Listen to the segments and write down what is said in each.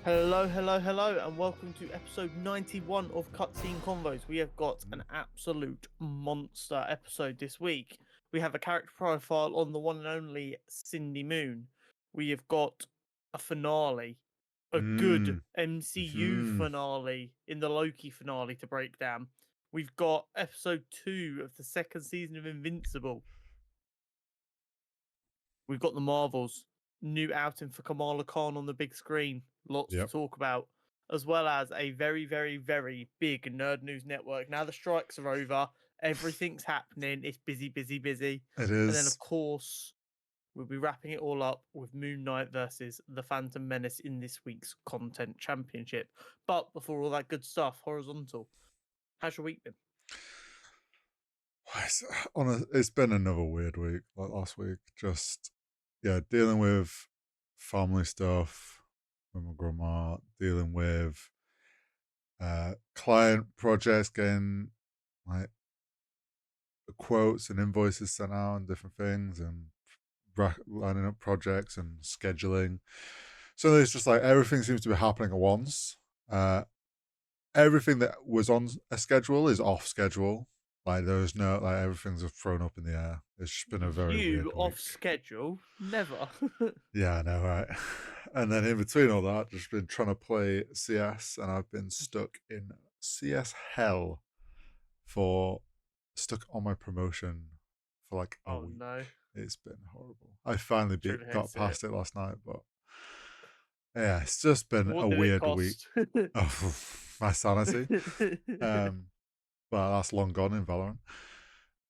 Hello, hello, hello, and welcome to episode 91 of Cutscene Convos. We have got an absolute monster episode this week. We have a character profile on the one and only Cindy Moon. We have got a finale, a good MCU finale in the Loki finale to break down. We've got episode 2 of the second season of Invincible. We've got the Marvels, new outing for Kamala Khan on the big screen. Lots to talk about, as well as a very, very, very big Nerd News network. Now the strikes are over, everything's happening. It's busy, busy, busy. It And then, is. of course, we'll be wrapping it all up with Moon Knight versus the Phantom Menace in this week's Content Championship. But before all that good stuff, Horizontal, how's your week been? It's been another weird week, like last week. Just, dealing with family stuff with my grandma, dealing with client projects, getting like quotes and invoices sent out and different things, and lining up projects and scheduling. So it's just like everything seems to be happening at once. Everything that was on a schedule is off schedule. Like there's no, like everything's just thrown up in the air. It's just been a very weird week. Off schedule? Never. Yeah, I know, right? And then in between all that, just been trying to play CS, and I've been stuck in CS hell stuck on my promotion for like a week. No. It's been horrible. I finally Truly got hates past it last night, but yeah, it's just been What a did it weird week. cost? Oh, my sanity. Well, that's long gone in Valorant.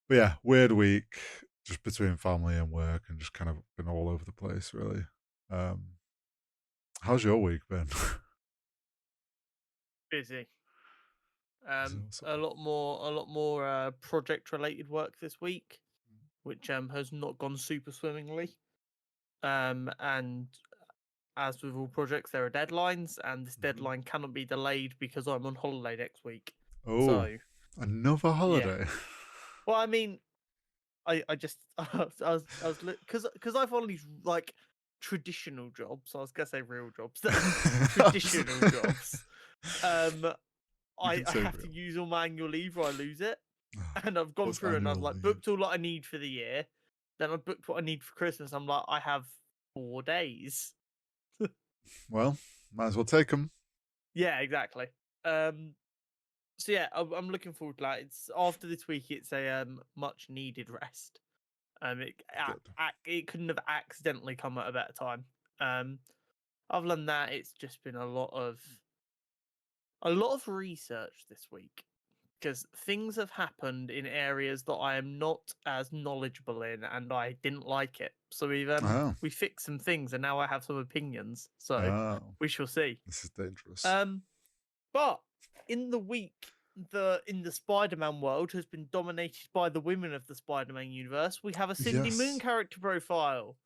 But yeah, weird week just between family and work, and just kind of been all over the place, really. How's your week been? Busy. Awesome. A lot more project related work this week, which has not gone super swimmingly. And as with all projects, there are deadlines, and this deadline cannot be delayed because I'm on holiday next week. Oh, So another holiday. yeah. Well, I mean, I just I was because I've all these like traditional jobs. I was gonna say real jobs, traditional jobs. I have to use all my annual leave or I lose it. And I've gone through and I've like booked all that I need for the year. Then I booked what I need for Christmas. I'm like, I have 4 days. Well, might as well take them. Yeah, exactly. So yeah, I'm looking forward to that. It's after this week. It's a much needed rest. It couldn't have accidentally come at a better time. Other than that, it's just been a lot of research this week because things have happened in areas that I am not as knowledgeable in, and I didn't like it. So we fixed some things, and now I have some opinions. So we shall see. This is dangerous. But in the week, in the Spider-Man world has been dominated by the women of the Spider-Man universe. We have a Cindy Moon character profile.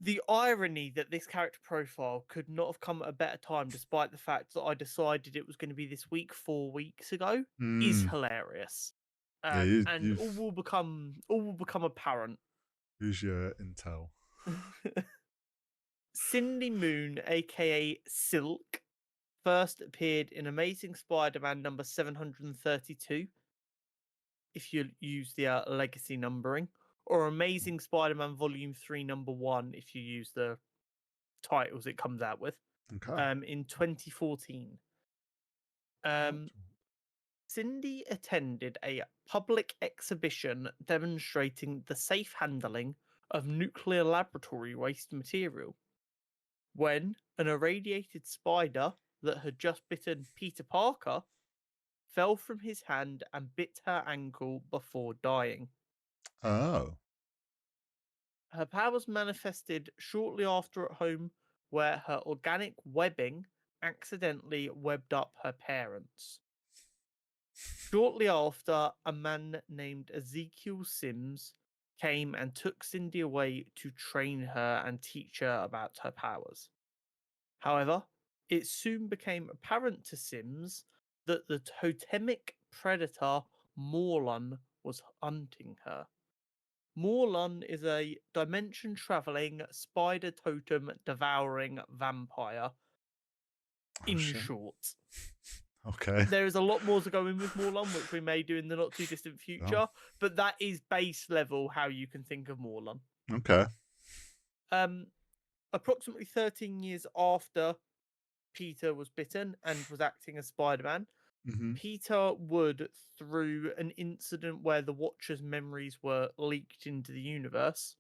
The irony that this character profile could not have come at a better time, despite the fact that I decided it was going to be this week 4 weeks ago, is hilarious. And all will become apparent. Who's your intel? Cindy Moon, aka Silk, first appeared in Amazing Spider-Man number 732, if you use the legacy numbering, or Amazing Spider-Man Volume 3 number 1 if you use the titles it comes out with. In 2014. Cindy attended a public exhibition demonstrating the safe handling of nuclear laboratory waste material when an irradiated spider that had just bitten Peter Parker fell from his hand and bit her ankle before dying. Oh. Her powers manifested shortly after at home, where her organic webbing accidentally webbed up her parents. Shortly after, a man named Ezekiel Sims came and took Cindy away to train her and teach her about her powers. However, it soon became apparent to Sims that the totemic predator Morlun was hunting her. Morlun is a dimension-traveling, spider totem devouring vampire. Oh, In shit. short, Okay. there is a lot more to go in with Morlun, which we may do in the not too distant future. But that is base level how you can think of Morlun. Okay. Approximately 13 years after Peter was bitten and was acting as Spider-Man, Mm-hmm. Peter would, through an incident where the Watcher's memories were leaked into the universe,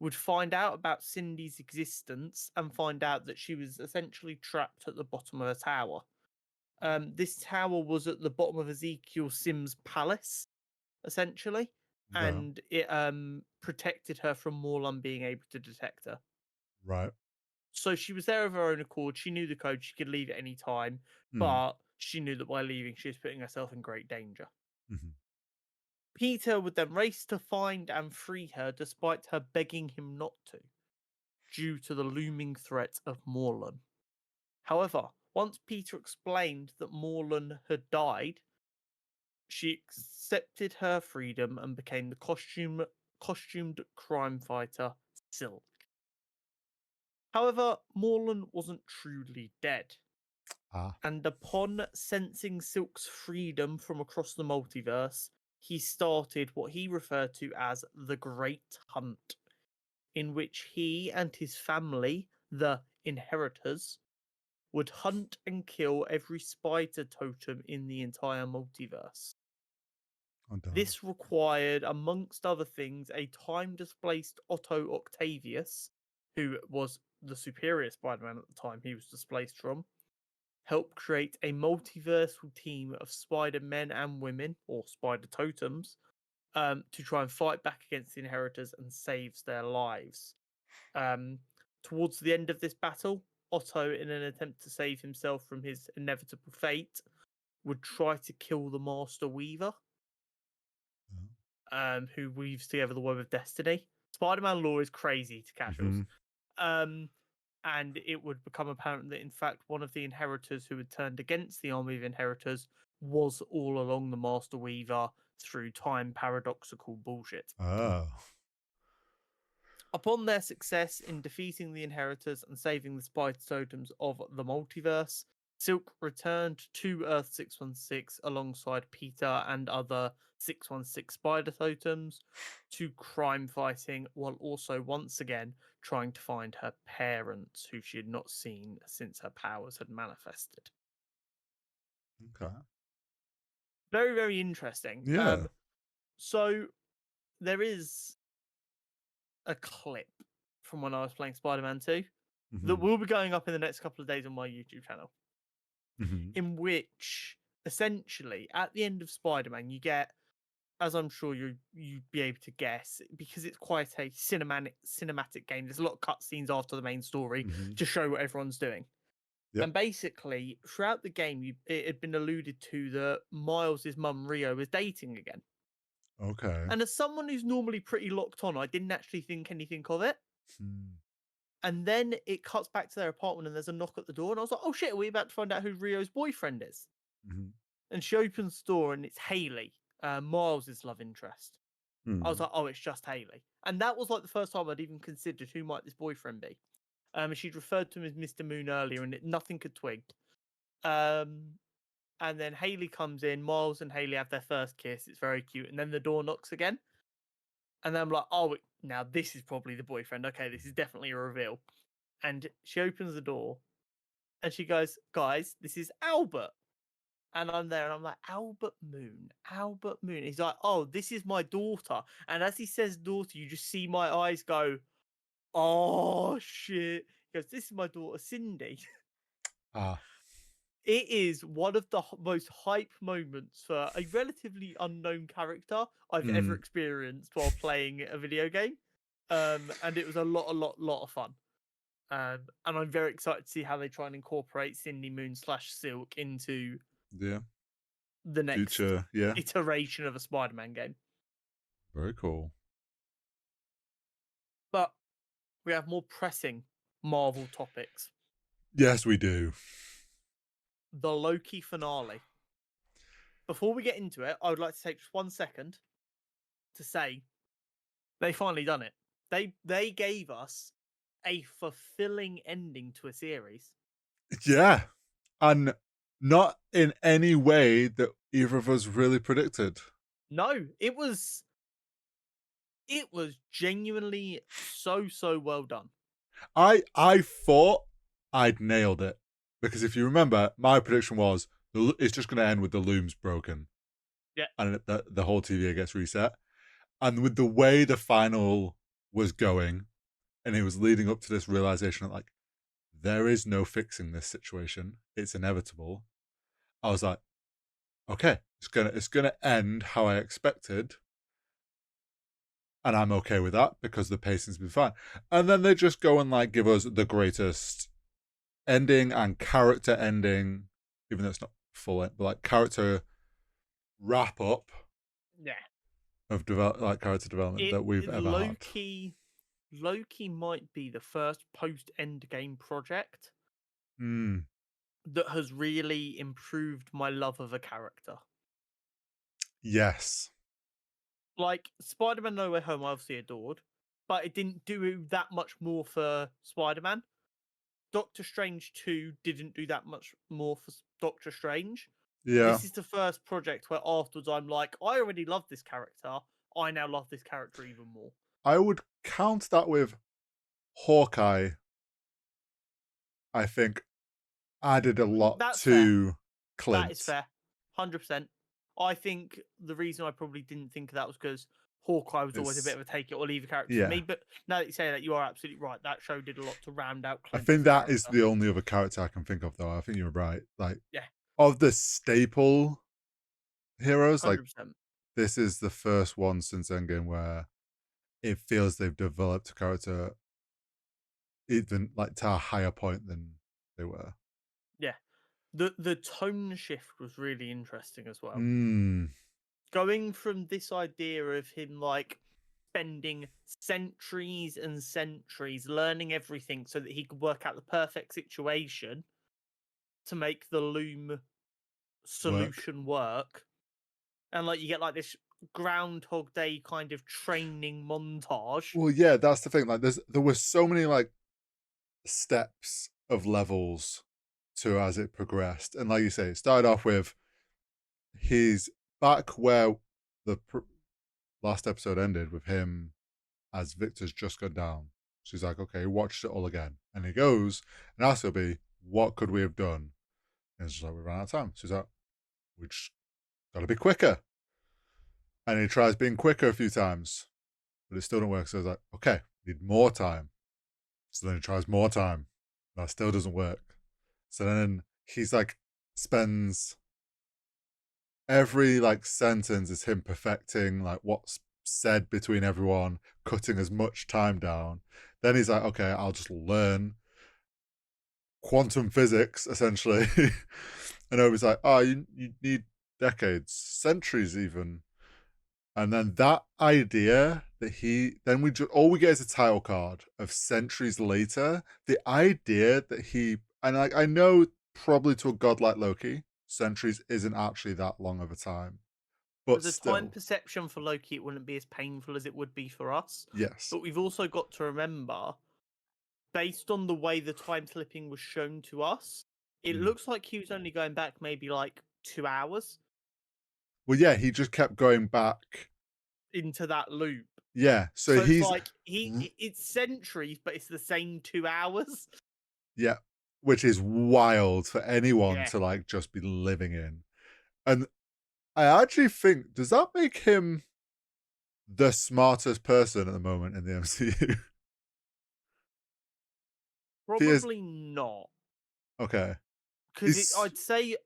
would find out about Cindy's existence and find out that she was essentially trapped at the bottom of a tower. This tower was at the bottom of Ezekiel Sims' palace, essentially, Yeah. and it protected her from Morlun being able to detect her. Right. So she was there of her own accord. She knew the code. She could leave at any time, but she knew that by leaving, she was putting herself in great danger. Mm-hmm. Peter would then race to find and free her, despite her begging him not to, due to the looming threat of Morlun. However, once Peter explained that Morlun had died, she accepted her freedom and became the costumed crime fighter Silk. However, Morlun wasn't truly dead. And upon sensing Silk's freedom from across the multiverse, he started what he referred to as the Great Hunt, in which he and his family, the Inheritors, would hunt and kill every spider totem in the entire multiverse. This required, amongst other things, a time-displaced Otto Octavius, who was the superior Spider-Man at the time he was displaced from, help create a multiversal team of Spider-Men and women, or Spider Totems, to try and fight back against the Inheritors and saves their lives. Towards the end of this battle, Otto, in an attempt to save himself from his inevitable fate, would try to kill the Master Weaver, who weaves together the web of destiny. Spider-Man lore is crazy to casuals. And it would become apparent that, in fact, one of the Inheritors who had turned against the army of Inheritors was all along the Master Weaver through time paradoxical bullshit. Oh. Upon their success in defeating the Inheritors and saving the Spider Totems of the multiverse, Silk returned to Earth 616 alongside Peter and other 616 Spider Totems to crime fighting, while also once again trying to find her parents, who she had not seen since her powers had manifested. Okay. Very, very interesting. Yeah. So there is a clip from when I was playing Spider-Man 2 that will be going up in the next couple of days on my YouTube channel, in which essentially at the end of Spider-Man you get, as I'm sure you'd be able to guess, because it's quite a cinematic game. There's a lot of cutscenes after the main story to show what everyone's doing. Yep. And basically, throughout the game, it had been alluded to that Miles' mum Rio was dating again. Okay. And as someone who's normally pretty locked on, I didn't actually think anything of it. And then it cuts back to their apartment and there's a knock at the door. And I was like, oh shit, are we about to find out who Rio's boyfriend is? And she opens the door and it's Haley, Miles' love interest. I was like, oh, it's just Haley. And that was like the first time I'd even considered who might this boyfriend be. She'd referred to him as Mr. Moon earlier and nothing could twig. And then Haley comes in, Miles and Haley have their first kiss. It's very cute. And then the door knocks again. And then I'm like, oh, now this is probably the boyfriend. Okay, this is definitely a reveal. And she opens the door and she goes, guys, this is Albert. And I'm there and I'm like, Albert Moon, Albert Moon. He's like, oh, this is my daughter. And as he says daughter, you just see my eyes go, oh, shit. He goes, this is my daughter, Cindy. It is one of the most hype moments for a relatively unknown character I've ever experienced while playing a video game. And it was a lot of fun. And I'm very excited to see how they try and incorporate Cindy Moon / Silk into the next future iteration of a Spider-Man game. Very cool. But we have more pressing Marvel topics. Yes, we do. The Loki finale. Before we get into it, I would like to take just 1 second to say They finally done it. They gave us a fulfilling ending to a series. Yeah. And not in any way that either of us really predicted. No, it was genuinely so well done. I thought I'd nailed it because if you remember, my prediction was it's just going to end with the looms broken Yeah. and the whole TVA gets reset. And with the way the final was going, and it was leading up to this realization that like there is no fixing this situation, it's inevitable. I was like, okay, it's gonna end how I expected, and I'm okay with that because the pacing's been fine. And then they just go and like give us the greatest ending and character ending, even though it's not full end, but like character wrap up Yeah. of like character development that we've ever had. Loki might be the first post Endgame project Mm, that has really improved my love of a character. yes. Like Spider-Man No Way Home, I obviously adored, but it didn't do that much more for Spider-Man. Doctor Strange 2 didn't do that much more for Doctor Strange. Yeah. This is the first project where afterwards I'm like, I already love this character. I now love this character even more. I would count that with Hawkeye, I think, added a lot That's fair. to That is Clint. fair. 100%. I think the reason I probably didn't think of that was because Hawkeye was always a bit It's of a take it or leave it character for yeah. me. But now that you say that, you are absolutely right. That show did a lot to round out I Clint as think a that is character. the only other character I can think of though. I think you're right. Like Yeah, of the staple heroes, like 100%. this is the first one since Endgame where it feels they've developed a character even like to a higher point than they were. Yeah. The tone shift was really interesting as well. Mm, Going from this idea of him like spending centuries and centuries learning everything so that he could work out the perfect situation to make the loom work. solution work. And like you get like this Groundhog Day kind of training montage. Well, yeah, that's the thing. Like, there were so many like steps of levels to as it progressed, and like you say, it started off with he's back where the last episode ended with him as Victor's just gone down. So he's like, okay, he watched it all again, and he goes and asks Obi, "What could we have done?" And it's just like we ran out of time. So he's like, "We just got to be quicker." And he tries being quicker a few times, but it still don't work. So he's like, "Okay, need more time." So then he tries more time. That still doesn't work. So then he's like spends every like sentence is him perfecting like what's said between everyone, cutting as much time down. Then he's like, okay, I'll just learn quantum physics essentially. And Obi's like, oh, you need decades, centuries even. And then that idea that all we get is a title card of centuries later. The idea that and like I know probably to a god like Loki, centuries isn't actually that long of a time, but With a time still, perception for Loki, it wouldn't be as painful as it would be for us. yes. But we've also got to remember, based on the way the time slipping was shown to us, it Mm. looks like he was only going back maybe like 2 hours Well, yeah, he just kept going back. into that loop. Yeah, so So it's he's like it's centuries, but it's the same 2 hours. yeah, which is wild for anyone Yeah. to like just be living in. And I actually think does that make him the smartest person at the moment in the MCU? He is Probably not. okay. Because He's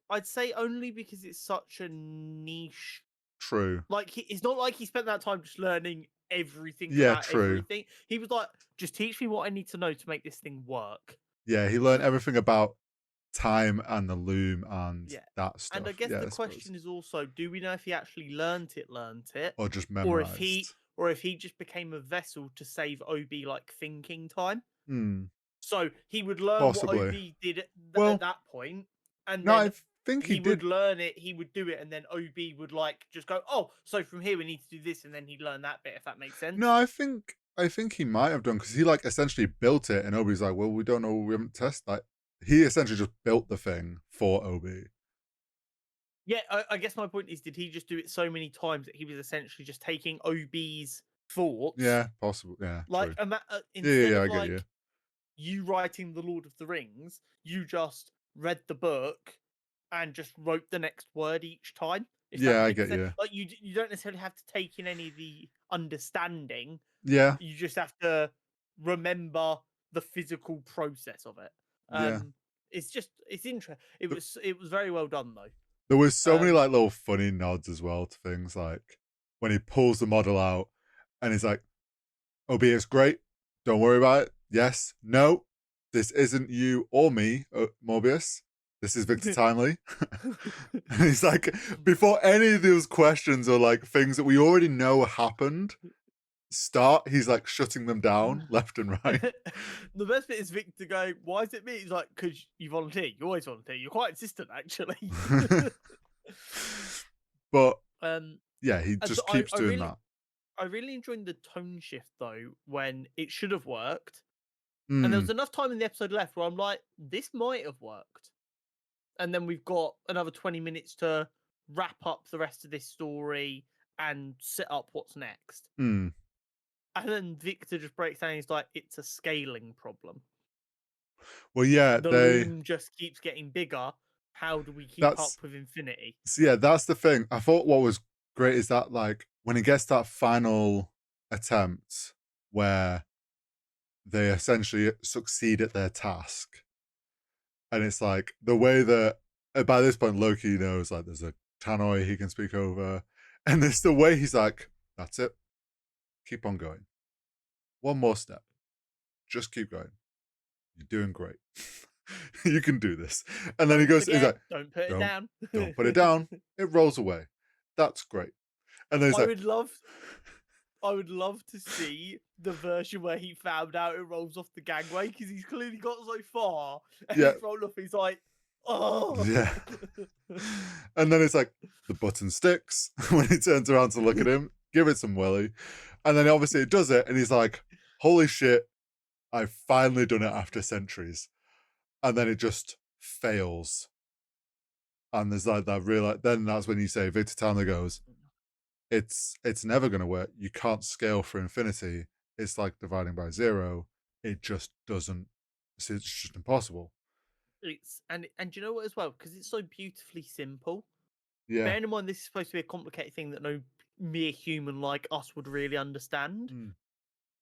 I'd say only because it's such a niche. true. Like it's not like he spent that time just learning everything Yeah, about true. everything. He was like, just teach me what I need to know to make this thing work. Yeah, he learned everything about time and the loom and Yeah. that And I stuff. guess Yeah, the I suppose. question is also, do we know if he actually learnt it, Or just or memorized. if he just became a vessel to save Obi like thinking time? Hmm. So he would learn what Possibly. Obi did at Well, that point, and no, I then think he he would did. learn it, he would do it, and then OB would like just go, "Oh, so from here we need to do this," and then he'd learn that bit. If that makes sense. No, I think he might have done because he like essentially built it, and Obi's like, well, we don't know, we haven't tested. Like he essentially just built the thing for Obi. Yeah, I guess my point is, did he just do it so many times that he was essentially just taking OB's thoughts, Yeah, possible. Yeah, like, true. and that Yeah, instead yeah, of I get you. like you writing the Lord of the Rings, you just read the book and just wrote the next word each time. If that Yeah, I makes get sense, you. like you don't necessarily have to take in any of the understanding. Yeah, You just have to remember the physical process of it. yeah. It's just it's interesting. Th- It was very well done though. There was so many Um, like little funny nods as well to things like when he pulls the model out and he's like, Obi, it's great. Don't worry about it. Yes, no, this isn't you or me, Morbius. This is Victor Timely. And he's like, before any of those questions or like things that we already know happened start, he's like shutting them down left and right. the best bit is Victor going, "Why is it me?" He's like, "Because you volunteer. You always volunteer. You're quite insistent, actually." But um, yeah, he and so just keeps doing that. I really enjoyed the tone shift though when it should have worked, and there was Mm, enough time in the episode left where I'm like, "This might have worked," and then we've got another 20 minutes to wrap up the rest of this story and set up what's next. mm. And then Victor just breaks down. He's like, "It's a scaling problem. Well, yeah, The loom just keeps getting bigger. How do we keep up that's, with infinity?" so yeah, that's the thing. I thought what was great is that like when he gets that final attempt where they essentially succeed at their task, and it's like the way that by this point Loki knows like there's a tannoy he can speak over, and it's the way he's like, that's it, keep on going, one more step, just keep going, you're doing great. You can do this. And then he Don't goes, he's forget, like, don't put it don't down. don't put it down, it rolls away, that's great. And then he's I like, would love I would love to see the version where he found out it rolls off the gangway because he's clearly got so far and yeah, it's rolled off. He's like, "Oh." yeah. And then it's like the button sticks when he turns around to look at him, give it some welly. And then obviously it does it, and he's like, holy shit, I've finally done it after centuries. And then it just fails. And there's like that real, like, then that's when you say Victor Tanner goes, it's never gonna work. You can't scale for infinity. It's like dividing by zero. It just doesn't, it's just impossible. It's and you know what as well, because it's so beautifully simple. Yeah. Bearing in mind this is supposed to be a complicated thing that no mere human like us would really understand. Mm.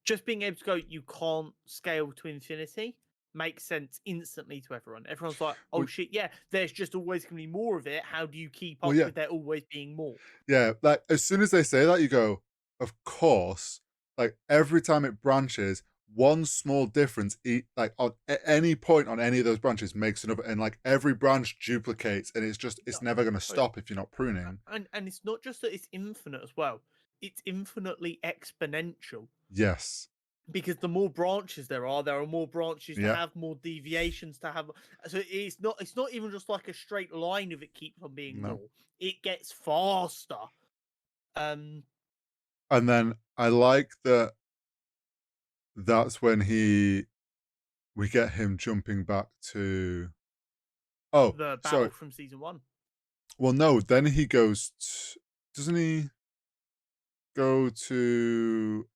Just being able to go, you can't scale to infinity, makes sense instantly to everyone. Everyone's like, "Oh Well, shit, yeah, there's just always going to be more of it. How do you keep well, up yeah. with there always being more?" Yeah, like as soon as they say that, you go, of course. Like every time it branches, one small difference, like on at any point on any of those branches makes another, and like every branch duplicates, and it's No, never going to oh, stop if you're not pruning. and it's not just that it's infinite as well. It's infinitely exponential Yes. because the more branches there are more branches to Yeah. have, more deviations to have. So it's not even just like a straight line of it keeps on being No. more. It gets faster. Um, And then I like that. That's when we get him jumping back to. Oh, the battle sorry. from season one. Well, no. Then he goes. Doesn't he go to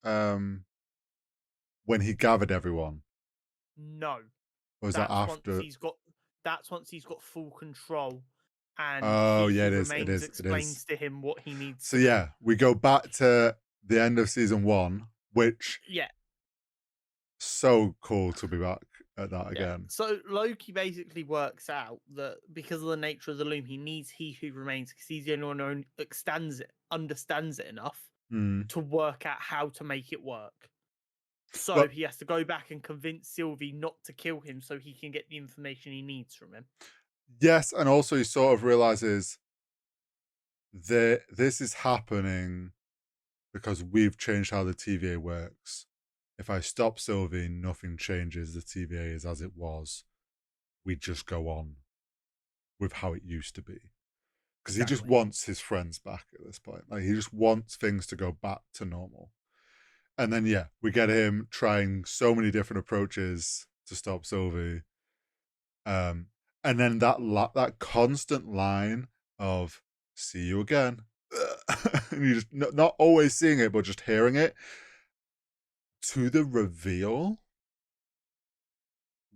when he gathered everyone? No, Or was that that's once after? he's got full control, and Oh, he yeah, who it is. It remains is. It is. explains to him what he needs So to do. yeah, we go back to the end of season one, which Yeah, so cool to be back at that yeah. again. So Loki basically works out that because of the nature of the loom, he needs he who remains because he's the only one who understands it enough Mm. to work out how to make it work. So But he has to go back and convince Sylvie not to kill him so he can get the information he needs from him. yes, and also he sort of realizes that this is happening because we've changed how the TVA works. If I stop Sylvie, nothing changes. The TVA is as it was. We just go on. with how it used to be. Because he just Exactly. wants his friends back at this point. Like, he just wants things to go back to normal. And then, yeah, we get him trying so many different approaches to stop Sylvie. And then that constant line of "see you again," and you just not always seeing it, but just hearing it, to the reveal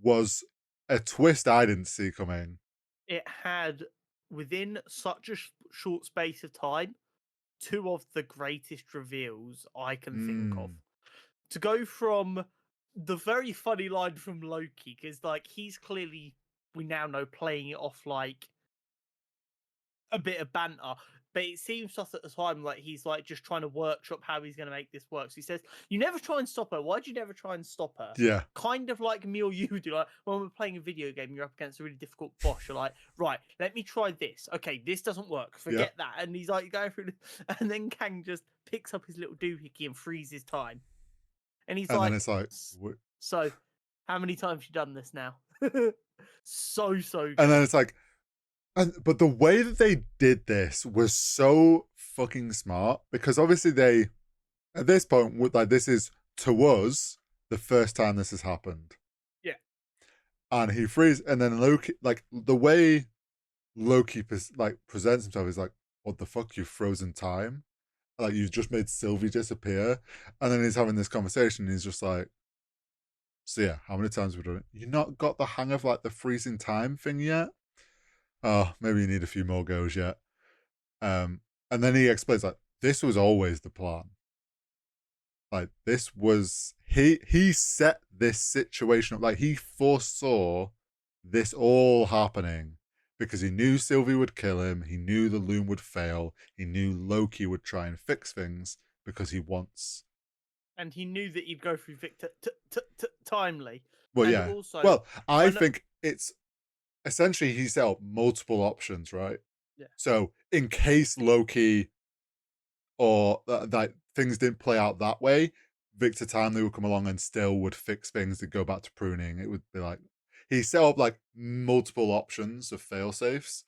was a twist I didn't see coming. It had, within such a short space of time, two of the greatest reveals I can think of. Mm, To go from the very funny line from Loki, because like he's clearly, we now know, playing it off like a bit of banter, but it seems to us at the time like he's like just trying to workshop how he's going to make this work. So he says, "You never try and stop her. Why'd you never try and stop her?" yeah, Kind of like me or you do. Like when we're playing a video game, you're up against a really difficult boss. You're like, "Right, let me try this. Okay, this doesn't work. yeah. Forget that." And he's like going through, and then Kang just picks up his little doohickey and freezes time. And he's And then like, it's like, So, how many times you done this now?" So and good. then it's like, but the way that they did this was so fucking smart, because obviously they, at this point, like, this is, to us, the first time this has happened. Yeah. And he frees, and then Loki, like, the way Loki presents himself is like, "What the fuck? You've frozen time? Like, you've just made Sylvie disappear?" And then he's having this conversation, and he's just like, "So yeah, how many times have we done it? You not got the hang of like the freezing time thing yet? Oh, maybe you need a few more goes yet." And then he explains, like, this was always the plan. Like, this was, he set this situation up. Like, he foresaw this all happening because he knew Sylvie would kill him. He knew the loom would fail. He knew Loki would try and fix things because he wants. And he knew that he'd go through Victor timely. Well, And yeah. also, Well, I I know. think it's essentially he set up multiple options, right? Yeah. So in case Loki or that things didn't play out that way, Victor Timely would come along and still would fix things to go back to pruning. It would be like he set up like multiple options of fail safes.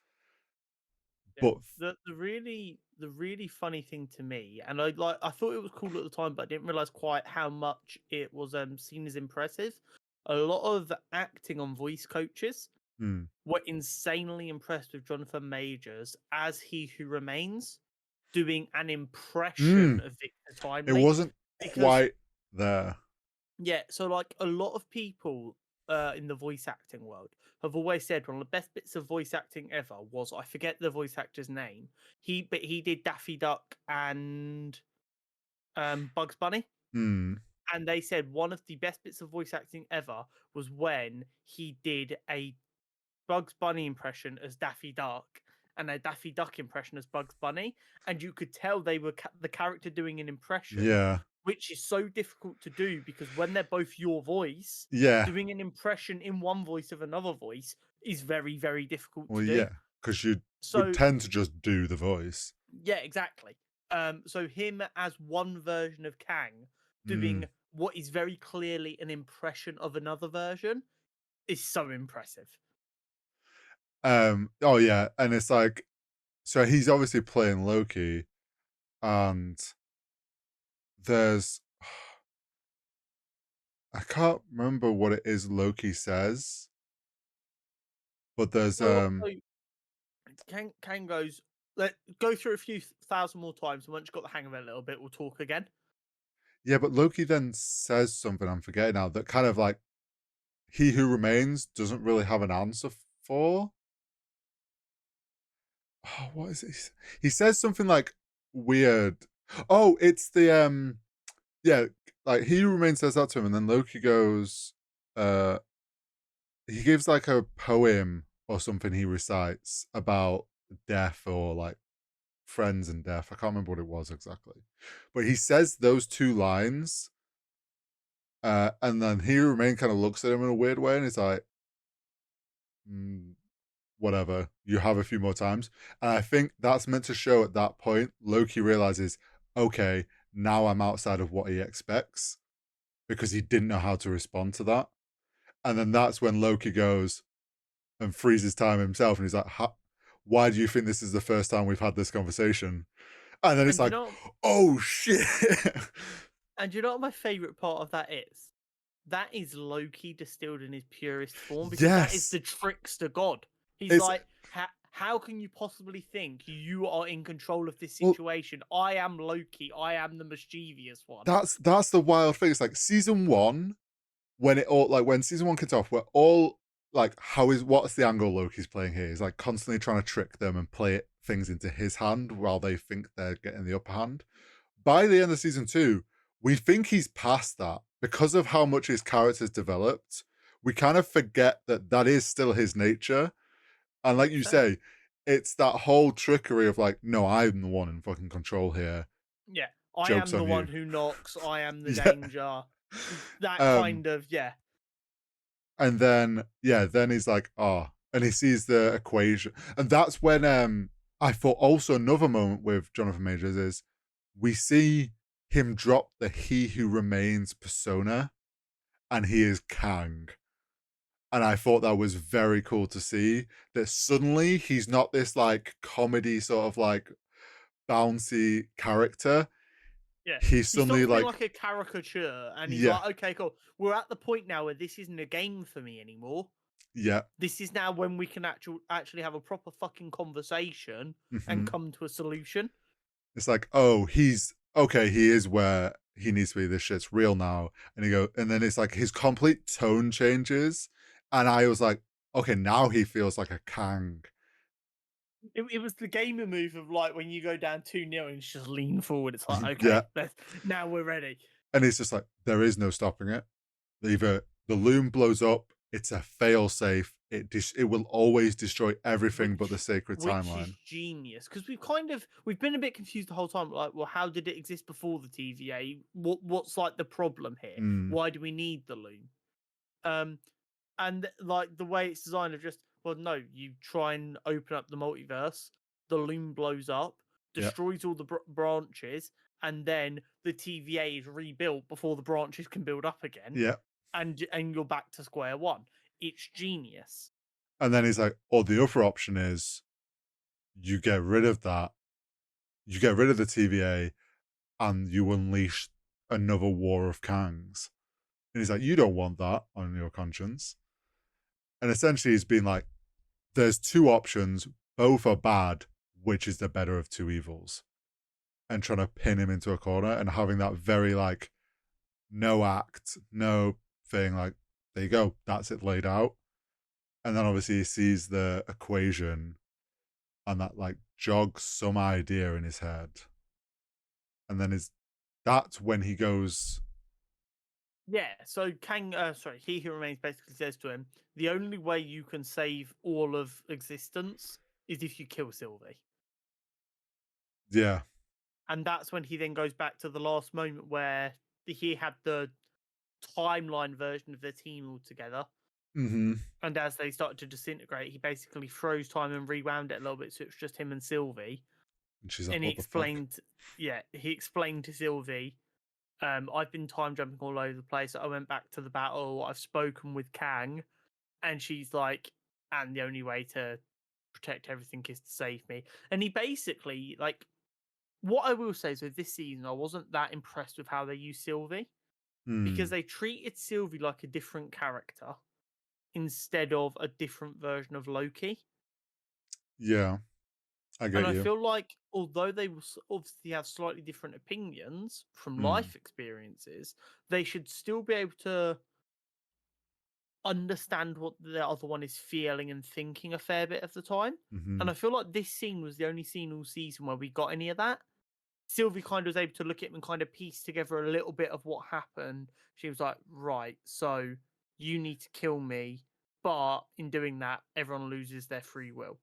Yeah. But The really funny thing to me, and I thought it was cool at the time, but I didn't realize quite how much it was seen as impressive. A lot of acting on voice coaches hmm, were insanely impressed with Jonathan Majors as He Who Remains, doing an impression of Victor it Timely. wasn't Because quite there. yeah, so like a lot of people in the voice acting world have always said one of the best bits of voice acting ever was, I forget the voice actor's name. He did Daffy Duck and Bugs Bunny, Hmm, and they said one of the best bits of voice acting ever was when he did a Bugs Bunny impression as Daffy Duck and a Daffy Duck impression as Bugs Bunny, and you could tell they were the character doing an impression, yeah, which is so difficult to do because when they're both your voice, yeah. doing an impression in one voice of another voice is very, very difficult Well, to do. yeah, because you would So tend to just do the voice. yeah, exactly. So him as one version of Kang Hmm. doing what is very clearly an impression of another version is so impressive. Oh yeah, and it's like, so he's obviously playing Loki, and there's I can't remember what it is Loki says, but there's So Kang goes, let go through a few thousand more times, and once you've got the hang of it a little bit, we'll talk again. yeah, but Loki then says something I'm forgetting now that kind of like he who remains doesn't really have an answer for. Oh, what is it? He says something like weird. Oh, it's the yeah, like he who remains says that to him, and then Loki goes, uh he gives like a poem or something he recites about death or like friends and death. I can't remember what it was exactly. But he says those two lines, and then he who remain kind of looks at him in a weird way and he's like, "Mm, whatever, you have a few more times." And I think that's meant to show at that point, Loki realizes, okay, now I'm outside of what he expects because he didn't know how to respond to that. And then that's when Loki goes, and freezes time himself, and he's like, why do you think this is the first time we've had this conversation? And then it's And like, oh shit. you know what my favorite part of that is? That is Loki distilled in his purest form, because that is Yes. the trickster god. He's It's like, how can you possibly think you are in control of this well, situation? I am Loki. I am the mischievous one. that's the wild thing. It's like season one, when it all like when season one kicks off, we're all like, what's the angle Loki's playing here? He's like constantly trying to trick them and play things into his hand while they think they're getting the upper hand. By the end of season two, we think he's past that because of how much his character's developed. We kind of forget that that is still his nature. And like you Fair. say, it's that whole trickery of like, no, I'm the one in fucking control here. Yeah, I Joke's am the on one you. who knocks. I am the Yeah. danger. That Um, kind of, yeah. and then then he's like, oh, and he sees the equation. And that's when I thought also another moment with Jonathan Majors is we see him drop the He Who Remains persona, and he is Kang. And I thought that was very cool to see that suddenly he's not this like comedy sort of like bouncy character. Yeah, He's he suddenly stops being like, like a caricature, and he's yeah, like, okay, cool. We're at the point now where this isn't a game for me anymore. yeah. This is now when we can actually have a proper fucking conversation and Hmm. come to a solution. It's like, oh, he's okay, he is where he needs to be. This shit's real now. And then it's like his complete tone changes. And I was like, okay, now he feels like a Kang. It was the gamer move of like when you go down 2-0 and just lean forward. It's like, Yeah. okay, now we're ready. And it's just like, there is no stopping it. Either the loom blows up, it's a fail safe. It will always destroy everything but the sacred Which is timeline. genius, because we've been a bit confused the whole time. Like, well, how did it exist before the TVA? What's like the problem here? Mm, Why do we need the loom? Um, and like the way it's designed of just, well, no, you try and open up the multiverse, the loom blows up, yeah, destroys all the branches, and then the TVA is rebuilt before the branches can build up again, yeah. and you're back to square one. It's genius. And then he's like, or the other option is you get rid of that, you get rid of the TVA, and you unleash another war of Kangs. And he's like, you don't want that on your conscience. And essentially, he's been like, there's two options, both are bad, which is the better of two evils? And trying to pin him into a corner and having that very like, no act, no thing, like, there you go, that's it laid out. And then obviously he sees the equation and that like jogs some idea in his head. And then that's when he goes, Yeah, so He Who Remains basically says to him, the only way you can save all of existence is if you kill Sylvie. yeah, And that's when he then goes back to the last moment where he had the timeline version of their team all together. mm-hmm. And as they started to disintegrate, he basically froze time and rewound it a little bit, so it's just him and Sylvie. And she's like, And what the fuck? he explained to Sylvie, I've been time jumping all over the place. I went back to the battle. I've spoken with Kang. And she's like, and the only way to protect everything is to save me. And he basically, like, what I will say is with this season, I wasn't that impressed with how they used Sylvie, because Mm, they treated Sylvie like a different character instead of a different version of Loki. yeah, I And get I you. feel like, although they will obviously have slightly different opinions from Mm, life experiences, they should still be able to understand what the other one is feeling and thinking a fair bit of the time. mm-hmm. And I feel like this scene was the only scene all season where we got any of that. Sylvie kind of was able to look at him and kind of piece together a little bit of what happened. She was like, right, so you need to kill me. But in doing that, everyone loses their free will.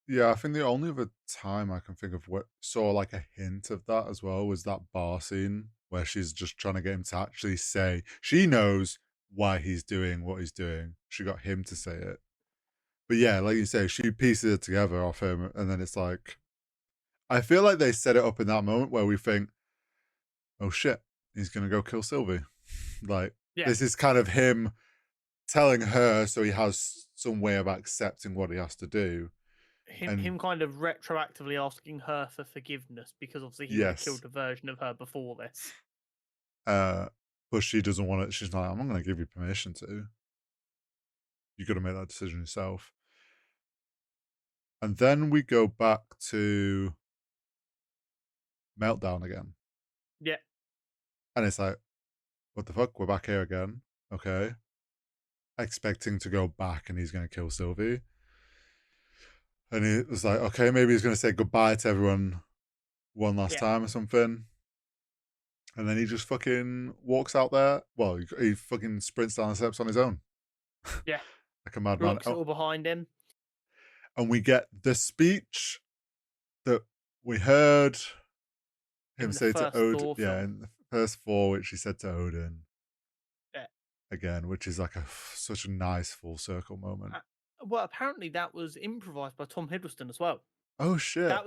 Yeah, I think the only other time I can think of what saw like a hint of that as well was that bar scene where she's just trying to get him to actually say she knows why he's doing what he's doing. She got him to say it. But yeah, like you say, she pieces it together off him, and then it's like I feel like they set it up in that moment where we think, oh shit, he's gonna go kill Sylvie. Like Yeah. this is kind of him telling her so he has some way of accepting what he has to do. Him And kind of retroactively asking her for forgiveness because obviously he would have yes, killed a version of her before this. but she doesn't want it. She's like, I'm not going to give you permission to. You got to make that decision yourself. And then we go back to Meltdown again. Yeah, And it's like, what the fuck? We're back here again. Okay. Expecting to go back and he's going to kill Sylvie. And it was like, okay, maybe he's going to say goodbye to everyone one last yeah, time or something. And then he just fucking walks out there. Well, he fucking sprints down the steps on his own yeah. like a madman. Locks it Oh, all behind him. and we get the speech that we heard him In the say to first Odin. Thor Yeah, film. in the first four, which he said to Odin Yeah. again, which is like such a nice full circle moment. Uh, Well, apparently that was improvised by Tom Hiddleston as well. Oh shit! That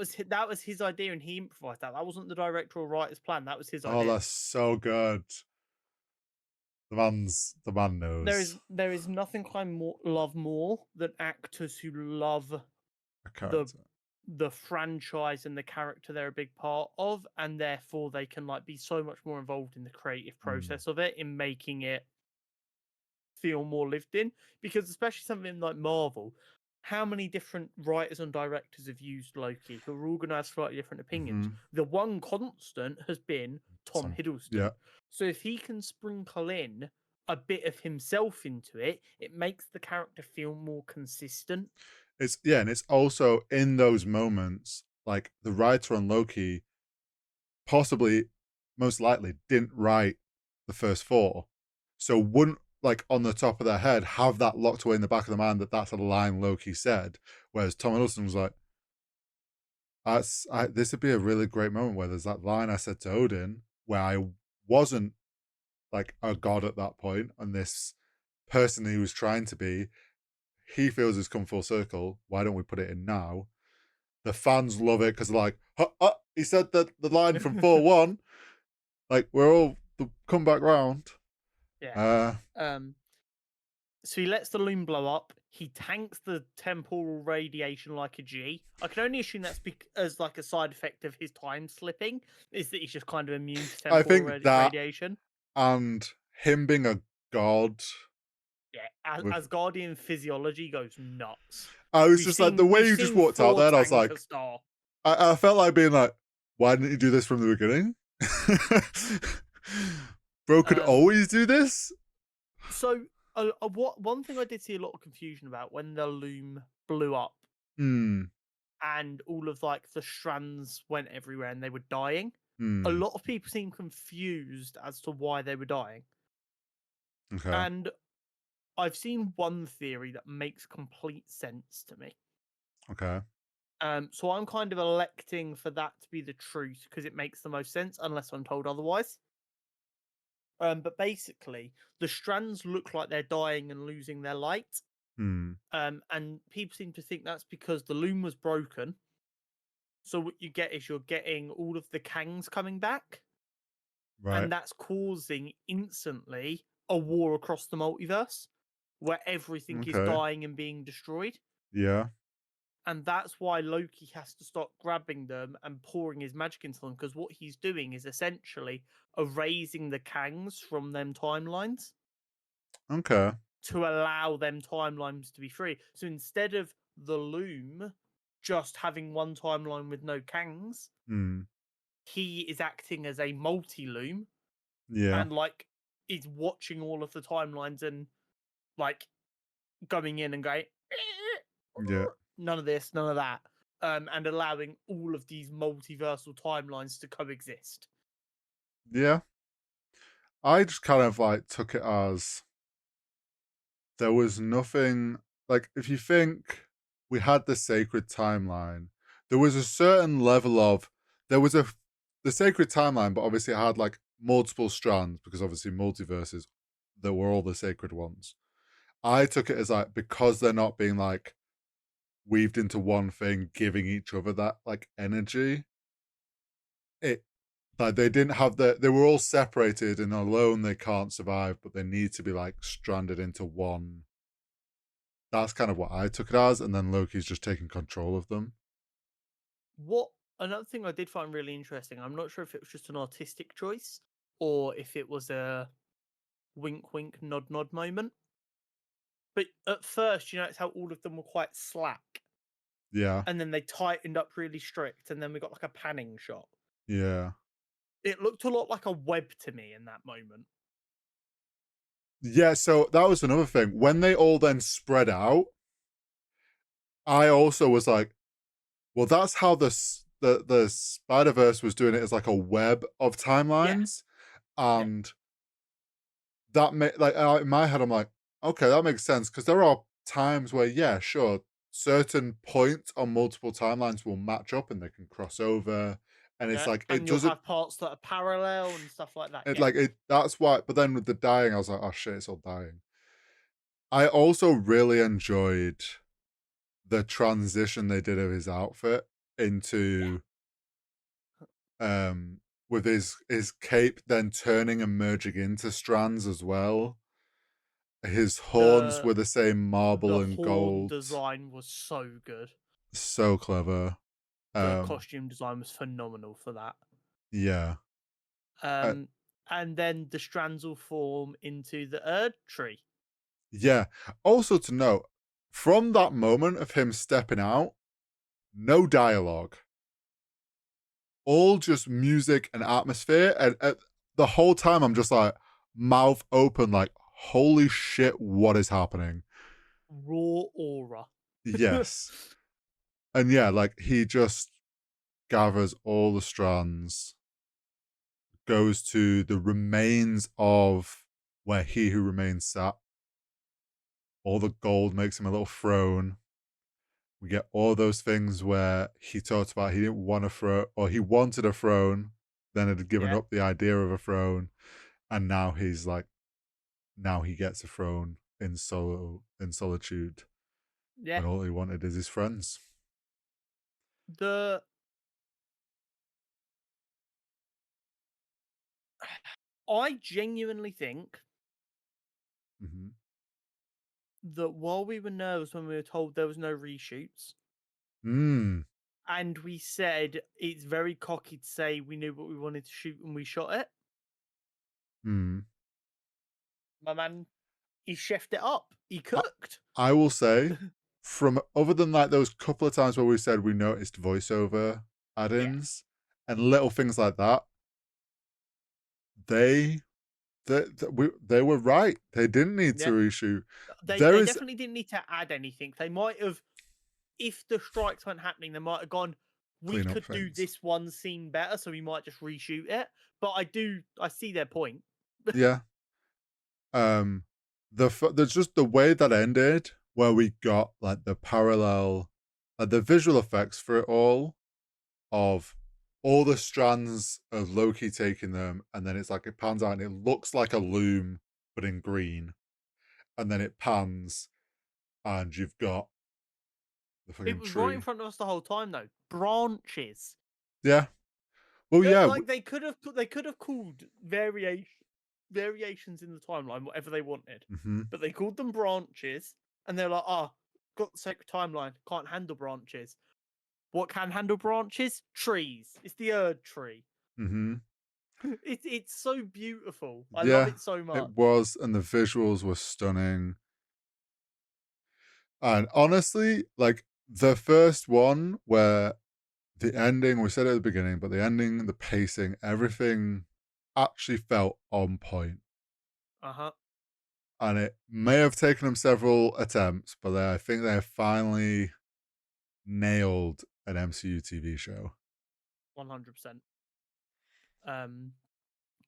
was his idea, and he improvised that. That wasn't the director or writer's plan. That was his Oh, idea. that's so good. The man knows There is nothing I love more than actors who love a the character. the franchise and the character they're a big part of, and therefore they can like be so much more involved in the creative Mm. process of it, in making it feel more lived in. Because especially something like Marvel, how many different writers and directors have used Loki who are all going to have slightly different opinions? Mm-hmm. The one constant has been Tom Yeah, Hiddleston. So if he can sprinkle in a bit of himself into it, it makes the character feel more consistent. and it's also in those moments like the writer on Loki possibly, most likely, didn't write the first four, so wouldn't like on the top of their head have that locked away in the back of the mind that that's a line Loki said. Whereas Tom Hiddleston was like, this would be a really great moment where there's that line I said to Odin where I wasn't like a god at that point, and this person he was trying to be, he feels has come full circle. Why don't we put it in now? The fans love it because they're like, he said that the line from 4-1. Like we're all come back round. Yeah. Uh, So he lets the loom blow up. He tanks the temporal radiation like a G. I can only assume that's as like a side effect of his time slipping, is that he's just kind of immune to I temporal think that radiation. and him being a god Yeah, with. Asgardian physiology goes nuts. I was just like the way We've you just seen walked out Thor there. And I was tank a like, star. I felt like being like, why didn't you do this from the beginning? Bro could always do this. So, what one thing I did see a lot of confusion about when the loom blew up Hmm. and all of like the strands went everywhere and they were dying. A Hmm. lot of people seemed confused as to why they were dying. Okay. And I've seen one theory that makes complete sense to me. Okay. So I'm kind of electing for that to be the truth because it makes the most sense, unless I'm told otherwise. But basically, the strands look like they're dying and losing their light. Hmm. And people seem to think that's because the loom was broken. So what you get is you're getting all of the Kangs coming back, Right. and that's causing instantly a war across the multiverse where everything is Okay. dying and being destroyed. Yeah. And that's why Loki has to stop grabbing them and pouring his magic into them, because what he's doing is essentially erasing the Kangs from them timelines Okay. to allow them timelines to be free. So instead of the Loom just having one timeline with no Kangs, Hmm. he is acting as a multi-Loom Yeah. and like is watching all of the timelines and like going in and going Yeah. none of this, none of that, and allowing all of these multiversal timelines to coexist. Yeah. I just kind of like took it as there was nothing like if you think we had the sacred timeline, there was a certain level of there was a the sacred timeline, but obviously it had like multiple strands because obviously multiverses that were all the sacred ones. I took it as like because they're not being like weaved into one thing, giving each other that like energy. It like they didn't have they were all separated and alone they can't survive, but they need to be like stranded into one That's kind of what I took it as, and then Loki's just taking control of them. What Another thing I did find really interesting, I'm not sure if it was just an artistic choice or if it was a wink wink nod nod moment. But at first, you notice how all of them were quite slack, Yeah, and then they tightened up really strict, and then we got like a panning shot. yeah, It looked a lot like a web to me in that moment. yeah. So that was another thing. When they all then spread out, I also was like, well, that's how the Spider Verse was doing it as like a web of Yeah, timelines, yeah. and that made like in my head, I'm like, okay, that makes sense because there are times where, yeah, sure, certain points on multiple timelines will match up and they can cross over, and it's Yeah, like it and you'll doesn't. have parts that are parallel and stuff like that. It Yeah, like it. That's why. But then with the dying, I was like, oh shit, it's all dying. I also really enjoyed the transition they did of his outfit yeah. into with his cape then turning and merging into strands as well. His horns The were the same marble the and horn gold. design was so good. So clever. The Um, costume design was phenomenal for that. yeah. Uh, Um, and then the strands will form into the Erd tree. yeah. Also to note, from that moment of him stepping out, no dialogue, all just music and atmosphere. And the whole time, I'm just like, mouth open, like, holy shit, what is happening? Raw aura. Yes. And yeah, like, he just gathers all the strands, goes to the remains of where he who remains sat. All the gold makes him a little throne. We get all those things where he talked about he didn't want a throne, or he wanted a throne, then had given Yeah, up the idea of a throne, and now he's like, now he gets a throne in solitude yeah. when all he wanted is his friends. The I genuinely think Mm-hmm. that while we were nervous when we were told there was no reshoots, Mm. and we said it's very cocky to say we knew what we wanted to shoot and we shot it, Mm. my man, he chefed it up. He I, cooked. I will say, from other than like those couple of times where we said we noticed voiceover Yeah, add-ins and little things like that, they they were right. They didn't need to yeah. reshoot. They There they is definitely didn't need to add anything. They might have, if the strikes weren't happening, they might have gone. We clean up could do things. this one scene better, so we might just reshoot it. But I see their point. Yeah. There's just the way that ended, where we got like the parallel, the visual effects for it all, of all the strands of Loki taking them, and then it's like it pans out and it looks like a loom, but in green, and then it pans, and you've got the It fucking was right in tree. front of us the whole time, though. Branches. Yeah. Well, yeah. Like they could have called variations in the timeline whatever they wanted, Mm-hmm. but they called them branches, and they're like, ah, got the sacred timeline, can't handle branches. What can handle branches? Trees. It's the Erd tree. Mm-hmm. It's so beautiful. I love Yeah, it so it much. was, and the visuals were stunning. And honestly, like the first one where the ending, we said at the beginning, but the ending, the pacing, everything actually felt on point. Uh huh. And it may have taken them several attempts, but I think they have finally nailed an MCU TV show. 100%. Um.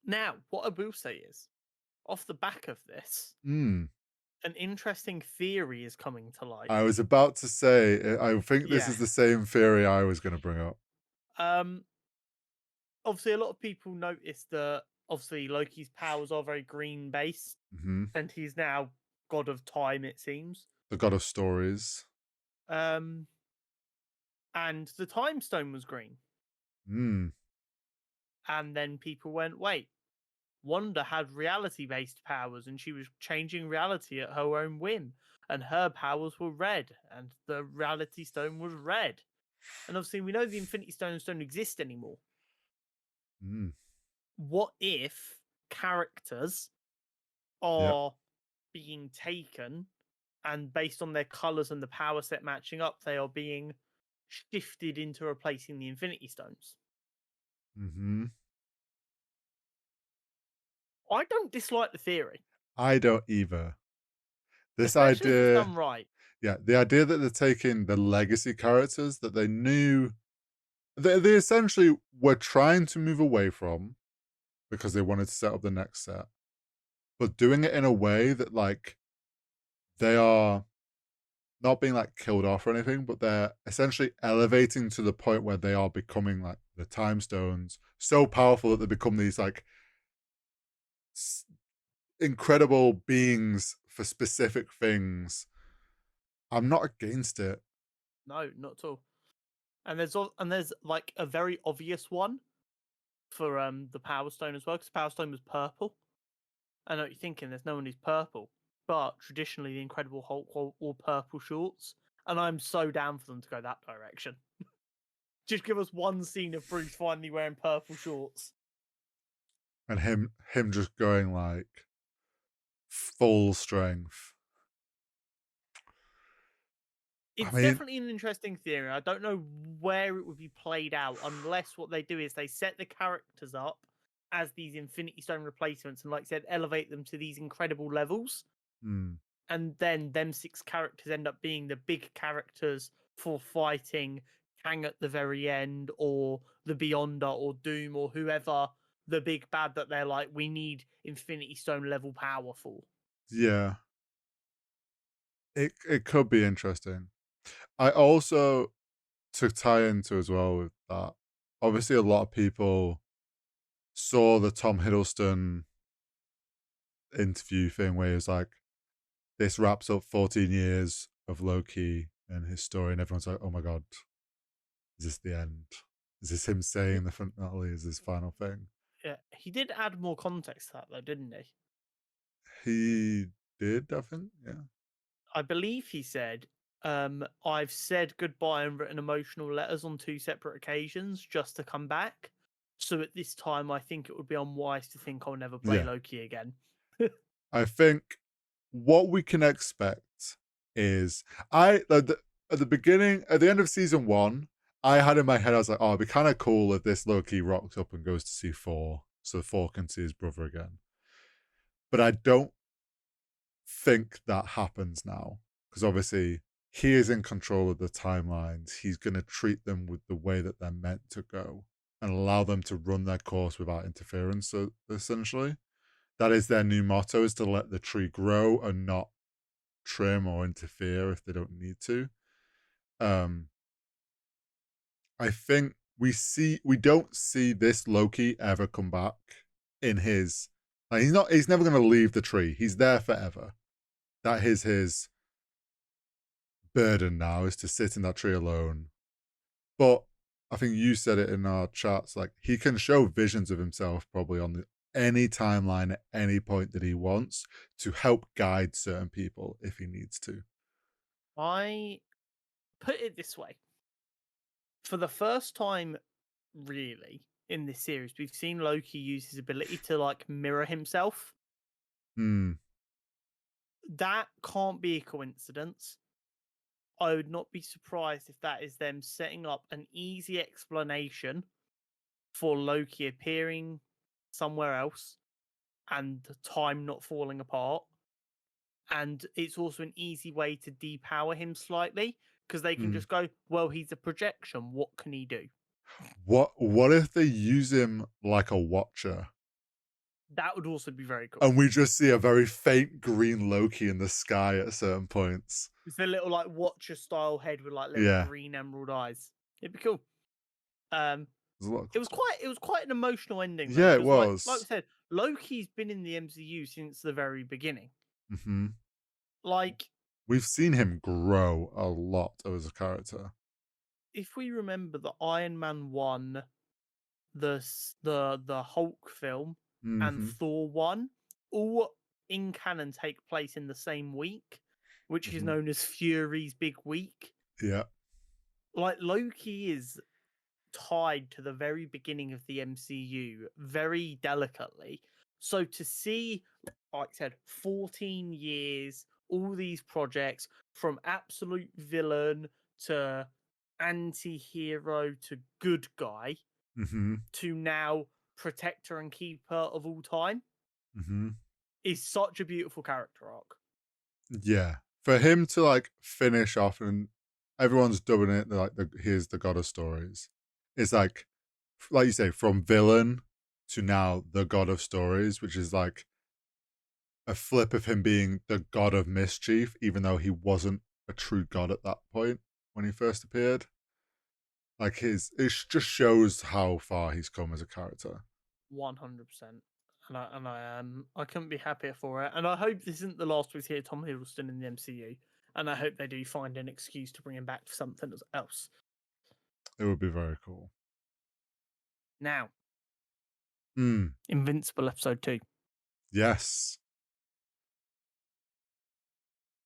Now, what I will say is, off the back of this, Hmm. an interesting theory is coming to light. I was about to say, I think this Yeah. is the same theory I was going to bring up. Um. Obviously, a lot of people noticed that obviously Loki's powers are very green based, Hmm. and he's now god of time. It seems. The God of Stories. Um. And the time stone was green, Hmm. and then people went, "Wait, Wanda had reality based powers, and she was changing reality at her own whim." and her powers were red, and the Reality Stone was red. And obviously, we know the Infinity Stones don't exist anymore. Mm. What if characters Yep. are being taken, and based on their colors and the power set matching up, they are being shifted into replacing the Infinity Stones? Mm-hmm. I don't dislike the theory, I don't either. This especially if it's idea, done right. yeah, the idea that they're taking the legacy characters that they knew they essentially were trying to move away from because they wanted to set up the next set, but doing it in a way that like they are not being like killed off or anything, but they're essentially elevating to the point where they are becoming like the time stones so powerful that they become these like incredible beings for specific things. I'm not against it. No, not at all. And there's like a very obvious one for the Power Stone as well, because Power Stone was purple. I know what you're thinking. There's no one who's purple, but traditionally the Incredible Hulk wore purple shorts, and I'm so down for them to go that direction. Just give us one scene of Bruce finally wearing purple shorts. And him just going like full strength. I It's mean, definitely an interesting theory. I don't know where it would be played out unless what they do is they set the characters up as these Infinity Stone replacements and, like I said, elevate them to these incredible levels. hmm, And then them six characters end up being the big characters for fighting Kang at the very end, or the Beyonder, or Doom, or whoever the big bad that they're like, we need Infinity Stone level power for. yeah, it could be interesting. I also to tie into as well with that. Obviously, a lot of people saw the Tom Hiddleston interview thing where he was like, "This wraps up 14 years of Loki and his story," and everyone's like, "Oh my god, is this the end? Is this him saying the finale? Is this final thing?" Yeah, he did add more context to that though, didn't he? He did, I think. Yeah. I believe he said, I've said goodbye and written emotional letters on two separate occasions just to come back. So at this time, I think it would be unwise to think I'll never play Yeah. Loki again. I think what we can expect is at the beginning, at the end of season one, I had in my head, I was like, oh, it'd be kind of cool if this Loki rocks up and goes to see Thor, so Thor can see his brother again. But I don't think that happens now because obviously he is in control of the timelines. He's going to treat them with the way that they're meant to go and allow them to run their course without interference. So essentially, that is their new motto: is to let the tree grow and not trim or interfere if they don't need to. Um, I think we don't see this Loki ever come back in his like he's never gonna leave the tree. He's there forever. That is his burden now, is to sit in that tree alone. But I think you said it in our chats, like he can show visions of himself probably on any timeline at any point that he wants to help guide certain people if he needs to. I put it this way: for the first time, really, in this series, we've seen Loki use his ability to like mirror himself. Hmm. That can't be a coincidence. I would not be surprised if that is them setting up an easy explanation for Loki appearing somewhere else and time not falling apart. And it's also an easy way to depower him slightly, because they can Hmm. just go, well, he's a projection. What can he do? What if they use him like a watcher That would also be very cool. and we just see a very faint green Loki in the sky at certain points? It's a little like Watcher style head with like little Yeah, green emerald eyes. It'd be cool. Um, there's a lot of it cool was stuff. quite an emotional ending though, Yeah, it because like we was. said, Loki's been in the MCU since the very beginning. Hmm. Like, We've seen him grow a lot as a character. if we remember the Iron Man 1, the Hulk film, and Hmm. Thor 1, all in canon take place in the same week. which is known as Fury's Big Week. Yeah. Like, Loki is tied to the very beginning of the MCU very delicately. So to see, like I said, 14 years, all these projects from absolute villain to anti-hero to good guy Mm-hmm. to now protector and keeper of all time Mm-hmm. is such a beautiful character arc. Yeah. For him to like finish off, and everyone's dubbing it like here's the god of stories. It's like you say, from villain to now the god of stories, which is like a flip of him being the god of mischief, even though he wasn't a true god at that point when he first appeared. Like just shows how far he's come as a character. 100%. I couldn't be happier for it. And I hope this isn't the last we see Tom Hiddleston in the MCU. And I hope they do find an excuse to bring him back for something else. It would be very cool. Now, Mm, Invincible Episode 2. yes.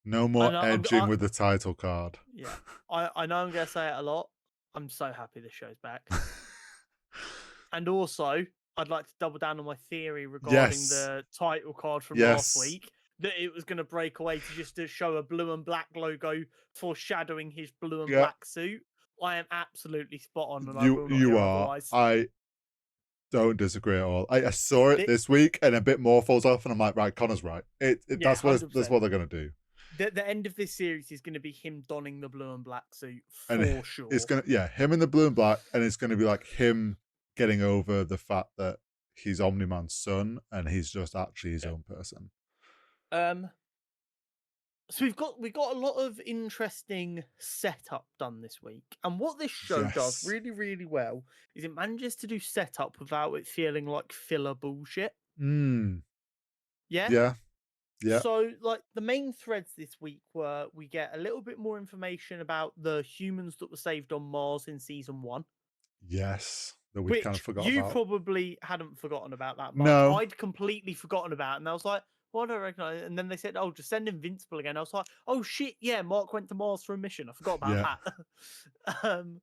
No more edging with the title card. Yeah. I know I'm going to say it a lot. I'm so happy this show's back. And also, I'd like to double down on my theory regarding Yes. the title card from last week. That it was going to break away to show a blue and black logo foreshadowing his blue and black suit. I am absolutely spot on, and I will not hear otherwise. I don't disagree at all. I saw it this week, and a bit more falls off, and I'm like, right, Connor's right. That's what they're going to do. The end of this series is going to be him donning the blue and black suit for sure. It's going to, him in the blue and black, and it's going to be like him getting over the fact that he's Omni-Man's son, and he's just actually his own person. So we've got a lot of interesting setup done this week, and what this show does really, really well is it manages to do setup without it feeling like filler bullshit. Yeah. So, like, the main threads this week were we get a little bit more information about the humans that were saved on Mars in season 1. Yes, that we kind of forgot you about. Probably hadn't forgotten about that much. No. I'd completely forgotten about it, and I was like, what do I recognize? And then they said, oh, just send Invincible again. I was like, oh shit, yeah, Mark went to Mars for a mission. I forgot about that. And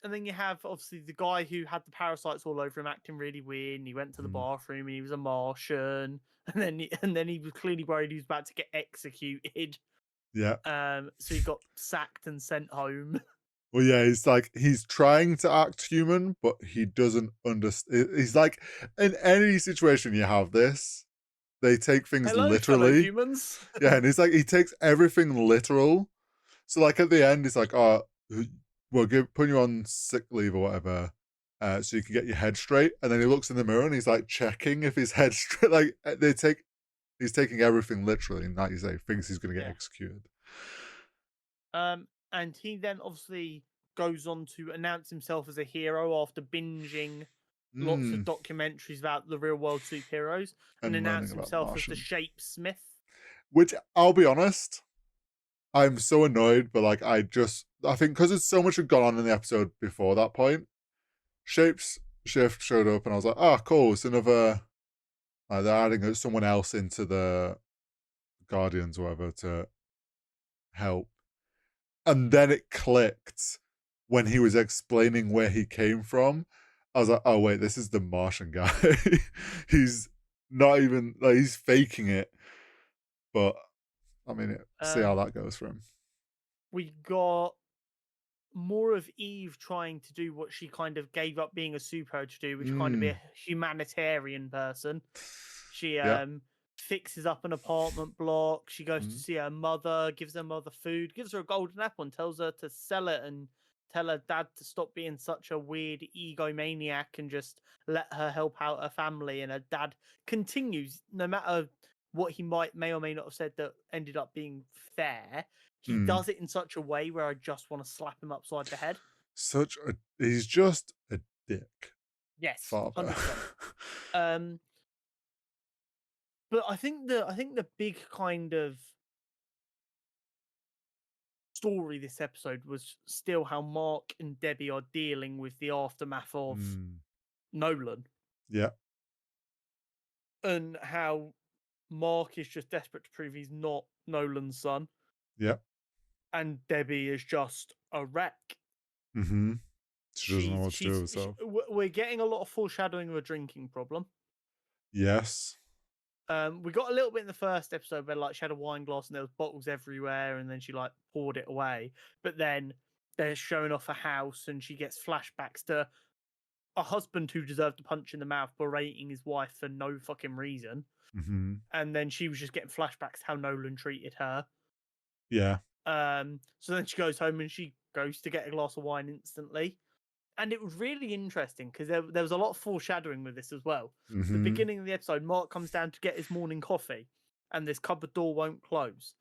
then you have obviously the guy who had the parasites all over him acting really weird, and he went to the bathroom and he was a Martian, and then he was clearly worried he was about to get executed. Yeah. So he got sacked and sent home. Well, yeah, he's trying to act human, but he doesn't understand. He's like, in any situation you have this, they take things literally. Humans. Yeah, and it's like he takes everything literal. So like at the end, it's like, oh, we'll put you on sick leave or whatever, so you can get your head straight. And then he looks in the mirror and he's like checking if his head's straight. Like he's taking everything literally, and like you say, thinks he's going to get executed. And he then obviously goes on to announce himself as a hero after binging lots of documentaries about the real world superheroes, and announce himself as the Shapesmith. Which, I'll be honest, I'm so annoyed, but like I think because it's so much had gone on in the episode before that point, Shapeshift showed up, and I was like, oh, cool, it's another. They're adding someone else into the Guardians or whatever to help. And then it clicked when he was explaining where he came from. I was like, oh, wait, this is the Martian guy. He's not even, like, he's faking it. But, I mean, see how that goes for him. We got more of Eve trying to do what she kind of gave up being a superhero to do, which kind of be a humanitarian person. She fixes up an apartment block. She goes to see her mother, gives her mother food, gives her a golden apple, and tells her to sell it and tell her dad to stop being such a weird egomaniac and just let her help out her family. And her dad continues, no matter what he may or may not have said that ended up being fair. He does it in such a way where I just want to slap him upside the head. He's just a dick. Yes, father. 100%. But I think the big kind of story this episode was still how Mark and Debbie are dealing with the aftermath of Nolan. Yeah. And how Mark is just desperate to prove he's not Nolan's son. Yep. and Debbie is just a wreck. Mm-hmm. She doesn't know what to do with She, herself. we're getting a lot of foreshadowing of a drinking problem. Yes. We got a little bit in the first episode where like she had a wine glass and there was bottles everywhere, and then she like poured it away. But then they're showing off a house, and she gets flashbacks to a husband who deserved a punch in the mouth, berating his wife for no fucking reason. Mm-hmm. And then she was just getting flashbacks to how Nolan treated her. Yeah. So then she goes home and she goes to get a glass of wine instantly. And it was really interesting because there was a lot of foreshadowing with this as well. The Mm-hmm. beginning of the episode, Mark comes down to get his morning coffee, and this cupboard door won't close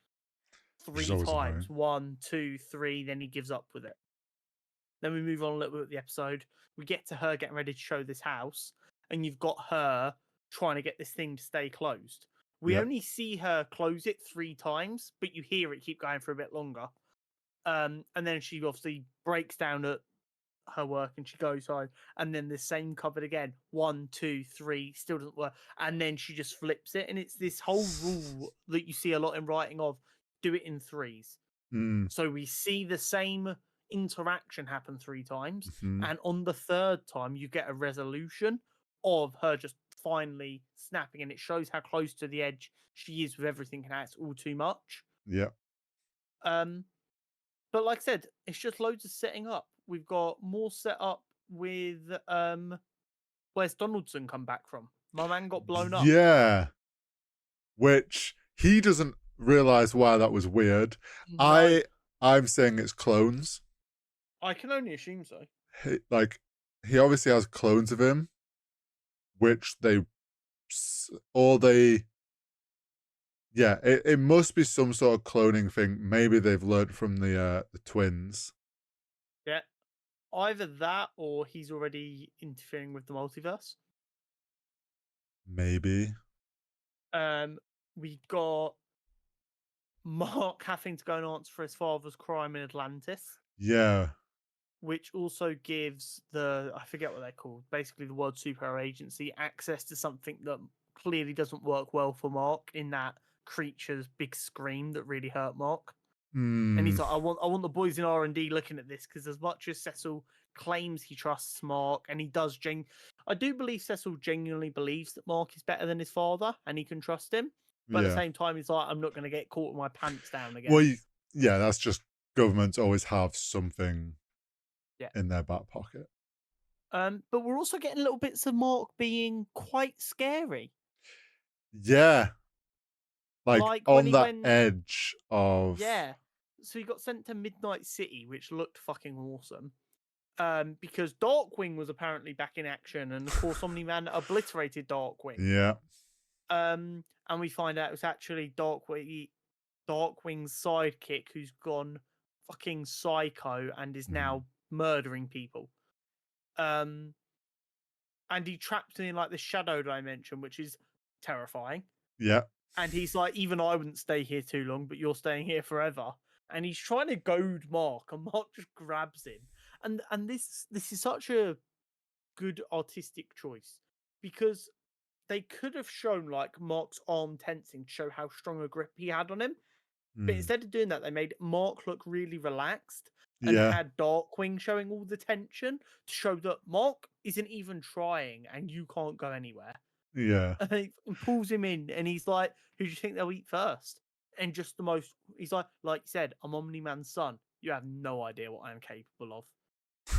Which is three always times. annoying. 1, 2, 3. Then he gives up with it. Then we move on a little bit with the episode. We get to her getting ready to show this house, and you've got her trying to get this thing to stay closed. We Yep. only see her close it 3 times, but you hear it keep going for a bit longer. And then she obviously breaks down at her work and she goes home, and then the same cupboard again. 1, 2, 3, still doesn't work. And then she just flips it, and it's this whole rule that you see a lot in writing of do it in threes. Mm-hmm. So we see the same interaction happen 3 times, Mm-hmm. and on the third time you get a resolution of her just finally snapping, and it shows how close to the edge she is with everything and how it's all too much. Yep. But like I said, it's just loads of setting up. We've got more set up with where's Donaldson come back from? My man got blown up. Yeah. Which he doesn't realize why that was weird. No, I'm saying it's clones. I can only assume so. He obviously has clones of him, which they yeah, it must be some sort of cloning thing. Maybe they've learned from the twins. Yeah. Either that or he's already interfering with the multiverse. Maybe. We got Mark having to go and answer for his father's crime in Atlantis, Yeah. which also gives I forget what they're called, basically the World Superhero Agency, access to something that clearly doesn't work well for Mark, in that creature's big scream that really hurt Mark. And he's like, I want the boys in R&D looking at this, because as much as Cecil claims he trusts Mark, and he does I do believe Cecil genuinely believes that Mark is better than his father and he can trust him. But at the Yeah. same time, he's like, I'm not going to get caught with my pants down again. Well, yeah, that's just governments always have something Yeah. in their back pocket. But we're also getting little bits of Mark being quite scary. Yeah. Like when on he that went, edge of yeah. So he got sent to Midnight City, which looked fucking awesome. Because Darkwing was apparently back in action, and of course Omni-Man obliterated Darkwing. Yeah. And we find out it's actually Darkwing's sidekick who's gone fucking psycho and is now murdering people. And he trapped in like the shadow dimension, which is terrifying. Yeah. And he's like, even I wouldn't stay here too long, but you're staying here forever. And he's trying to goad Mark, and Mark just grabs him. And this is such a good artistic choice, because they could have shown like Mark's arm tensing to show how strong a grip he had on him. But instead of doing that, they made Mark look really relaxed and Yeah. had Darkwing showing all the tension to show that Mark isn't even trying and you can't go anywhere. Yeah. And he pulls him in, and he's like, who do you think they'll eat first? And just the most, he's like you said, I'm Omni-Man's son. You have no idea what I am capable of.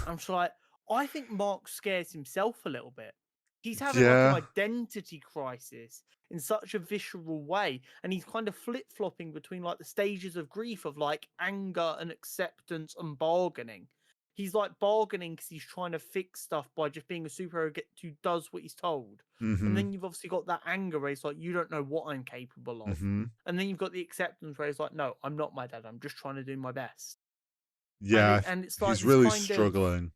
I'm just like, I think Mark scares himself a little bit. He's having like an identity crisis in such a visceral way. And he's kind of flip-flopping between like the stages of grief of like anger and acceptance and bargaining. He's like bargaining because he's trying to fix stuff by just being a superhero who does what he's told. And then you've obviously got that anger where it's like, you don't know what I'm capable of. And then you've got the acceptance where it's like, no, I'm not my dad. I'm just trying to do my best. Yeah. And it's like he's really kind struggling.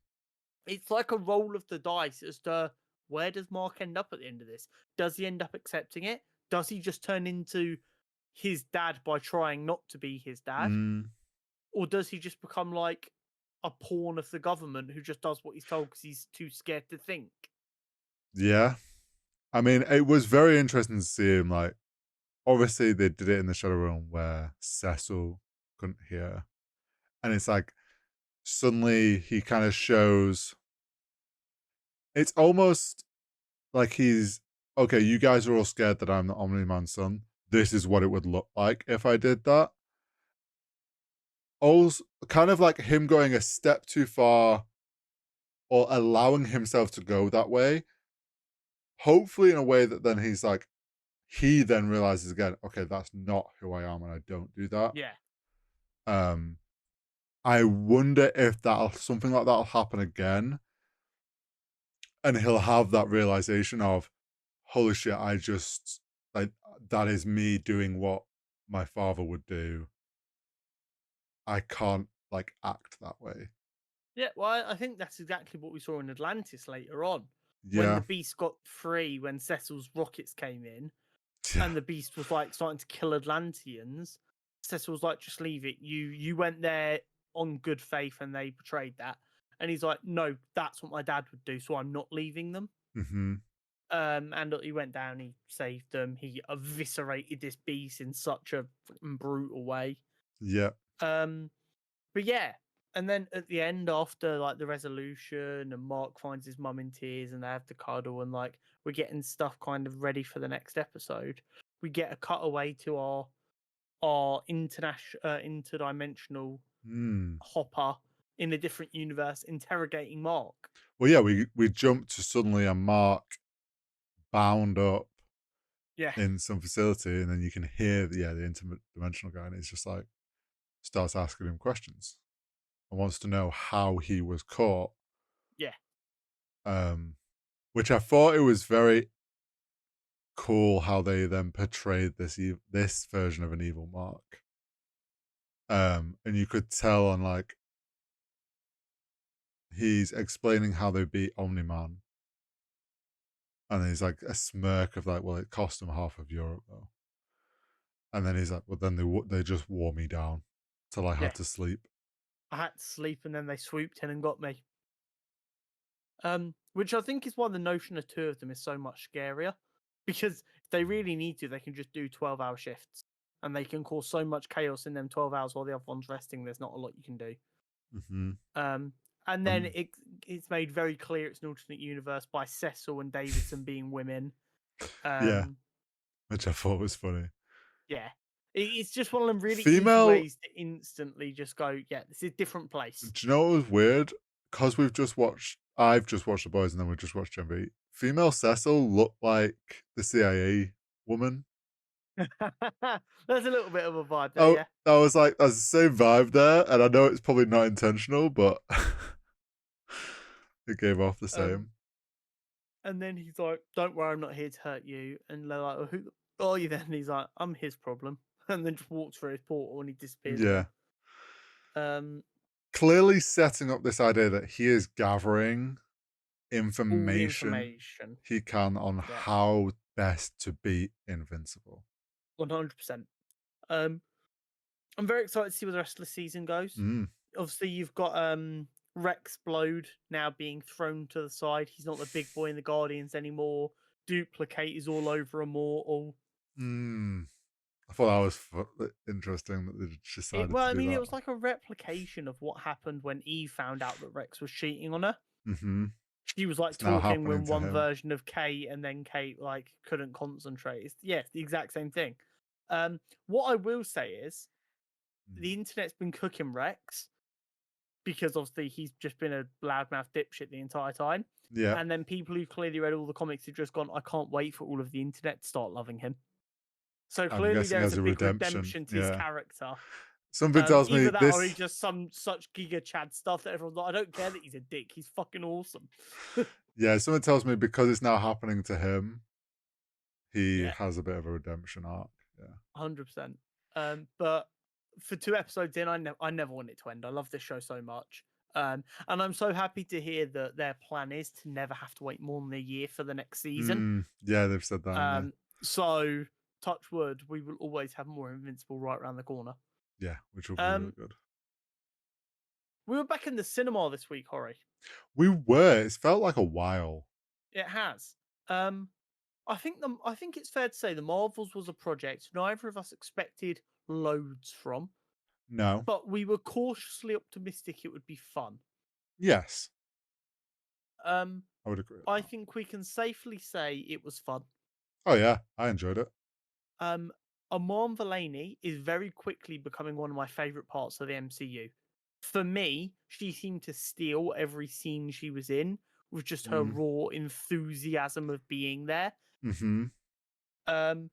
It's like a roll of the dice as to where does Mark end up at the end of this? Does he end up accepting it? Does he just turn into his dad by trying not to be his dad? Or does he just become like a pawn of the government who just does what he's told because he's too scared to think? Yeah. I mean, it was very interesting to see him. Like, obviously, they did it in the Shadow Realm where Cecil couldn't hear. And it's like suddenly he kind of shows it's almost like he's okay, you guys are all scared that I'm the Omni Man's son. This is what it would look like if I did that. Also, kind of like him going a step too far or allowing himself to go that way. Hopefully, in a way that then he's like, he then realizes again, okay, that's not who I am, and I don't do that. Yeah. Um, I wonder if that'll something like that'll happen again, and he'll have that realization of, holy shit, I just like that is me doing what my father would do. I can't like act that way. Yeah, well, I think that's exactly what we saw in Atlantis later on. When the Yeah, Beast got free, when Cecil's rockets came in, yeah, and the Beast was like starting to kill Atlanteans, Cecil was like, just leave it. You went there on good faith and they betrayed that. And he's like, no, that's what my dad would do, so I'm not leaving them. mm-hmm. And he went down, he saved them, he eviscerated this beast in such a brutal way. Yeah, Um, but yeah, and then at the end, after like the resolution, and Mark finds his mum in tears, and they have the cuddle, and like we're getting stuff kind of ready for the next episode. We get a cutaway to our international interdimensional mm. hopper in a different universe interrogating Mark. Well, yeah, we jumped to suddenly a Mark bound up Yeah, in some facility, and then you can hear the interdimensional guy, and he's just like starts asking him questions and wants to know how he was caught. yeah, Um, which I thought it was very cool how they then portrayed this version of an evil Mark. And you could tell on like he's explaining how they beat Omni Man, and he's like a smirk of like, well, it cost them half of Europe though. And then he's like, well, then they just wore me down till I yeah. had to sleep. I had to sleep, and then they swooped in and got me. Which I think is why the notion of two of them is so much scarier. Because if they really need to, they can just do 12-hour shifts. And they can cause so much chaos in them 12 hours while the other one's resting, there's not a lot you can do. Mm-hmm. And then it's made very clear it's an alternate universe by Cecil and Davidson being women. Yeah, Um, which I thought was funny. yeah. It's just one of them really easy Female, ways to instantly just go, yeah, this is a different place. do you know what was weird? Because I've just watched The Boys and then we've just watched Gen V. Female Cecil looked like the CIA woman. There's a little bit of a vibe there, Oh, yeah. I was like, that's the same vibe there, and I know it's probably not intentional, but it gave off the Um, same. And then he's like, "Don't worry, I'm not here to hurt you." And they're like, well, "Who are you then?" And he's like, "I'm his problem." And then just walks through his portal and he disappears Yeah, again. Um, clearly setting up this idea that he is gathering all the information information. he can on Yeah, how best to be invincible. 100%. Um, I'm very excited to see where the rest of the season goes. Mm, Obviously, you've got Rex Blode now being thrown to the side. He's not the big boy in the Guardians anymore. Duplicate is all over Immortal. mm. I thought that was interesting that they decided Well, to I do mean, it that. was like a replication of what happened when Eve found out that Rex was cheating on her. Mm-hmm. She was like It's now talking happening with to one him. version of Kate, and then Kate like couldn't concentrate. It's the exact same thing. What I will say is Mm. the internet's been cooking Rex because obviously he's just been a loudmouth dipshit the entire time. Yeah, And then people who clearly read all the comics have just gone, I can't wait for all of the internet to start loving him. So I'm clearly guessing there is as a a big redemption. redemption to his Yeah, character. something tells me Either that or he this. just some such giga Chad stuff that everyone's like, I don't care that he's a dick. He's fucking awesome. Yeah, something tells me because it's now happening to him, he Yeah, has a bit of a redemption arc. Yeah. 100%. But for 2 episodes in, I never want it to end. I love this show so much. And I'm so happy to hear that their plan is to never have to wait more than a year for the next season. Yeah, they've said that, haven't they? So touch wood, we will always have more Invincible right around the corner. Yeah, which will be really Um, good. we were back in the cinema this week, Horry. We were. It's felt like a while. It has. Um, I think it's fair to say the Marvels was a project neither of us expected loads from. No. but we were cautiously optimistic it would be fun. Yes. Um, I would agree with I that. think we can safely say it was fun. Oh yeah, I enjoyed it. Um, Amon Delaney is very quickly becoming one of my favorite parts of the MCU. For me, she seemed to steal every scene she was in with just her Mm. raw enthusiasm of being there. Mm-hmm. Um,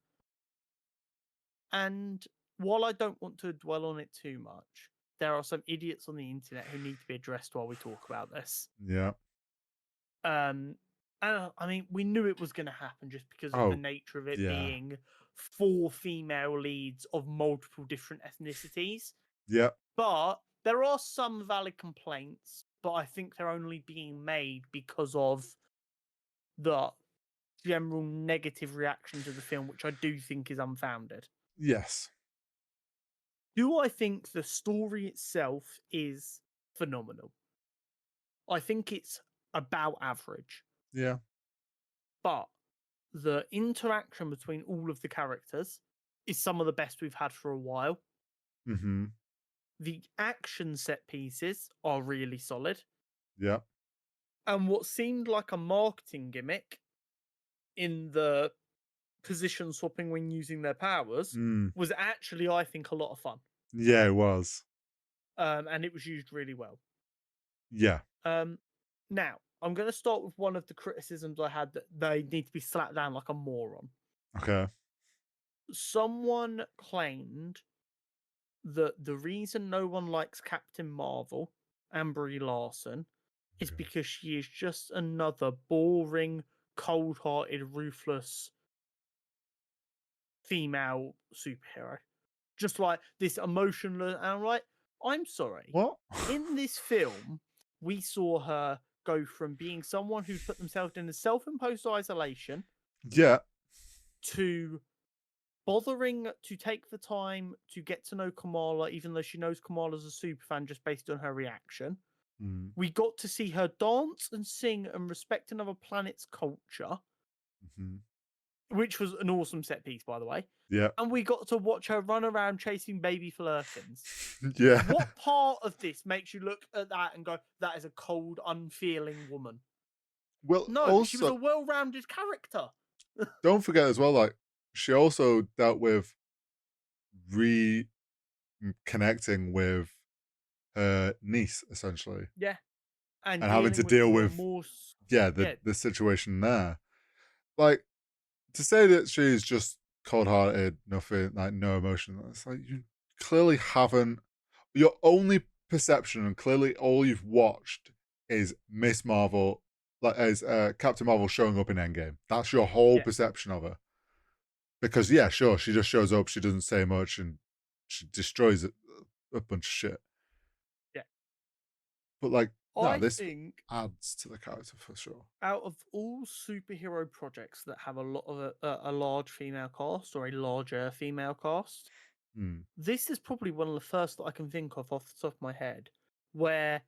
and while I don't want to dwell on it too much, there are some idiots on the internet who need to be addressed while we talk about this. Yeah. Um, and I mean, we knew it was going to happen just because of the Oh, nature of it yeah. being 4 female leads of multiple different ethnicities. Yeah. But there are some valid complaints, but I think they're only being made because of the general negative reaction to the film, which I do think is unfounded. Yes. Do I think the story itself is phenomenal? I think it's about average, Yeah. but the interaction between all of the characters is some of the best we've had for a while. Mm-hmm. The action set pieces are really solid. Yeah. And what seemed like a marketing gimmick in the position swapping when using their powers Mm. was actually, I think, a lot of fun. Yeah, it was. And it was used really well. Yeah. Um, Now, I'm going to start with one of the criticisms I had that they need to be slapped down like a moron. Okay. Someone claimed that the reason no one likes Captain Marvel and Brie Larson is Okay. because she is just another boring, cold hearted, ruthless female superhero. Just like this emotionless. And I'm like, I'm sorry. What? In this film, we saw her go from being someone who put themselves in a self imposed isolation Yeah. to bothering to take the time to get to know Kamala, even though she knows Kamala's a super fan just based on her reaction. Mm. We got to see her dance and sing and respect another planet's culture, Mm-hmm. which was an awesome set piece, by the way. Yeah. And we got to watch her run around chasing baby Flurkins. Yeah. What part of this makes you look at that and go, that is a cold, unfeeling woman? Well, No, she was also, a well rounded character. don't forget as well, like, she also dealt with reconnecting with her niece, essentially, Yeah. And and having to dealing with deal the with, remorse. yeah, Yeah. the situation there. Like, to say that she's just cold hearted, nothing, like, no emotion, it's like, you clearly haven't, your only perception and clearly all you've watched is Miss Marvel, like, as Captain Marvel showing up in Endgame. That's your whole Yeah. perception of her. Because yeah, sure, she just shows up, she doesn't say much, and she destroys a bunch of shit. Yeah. But like, no, I this think adds to the character for sure. out of all superhero projects that have a lot of a large female cast or a larger female cast, Hmm. this is probably one of the first that I can think of off the top of my head where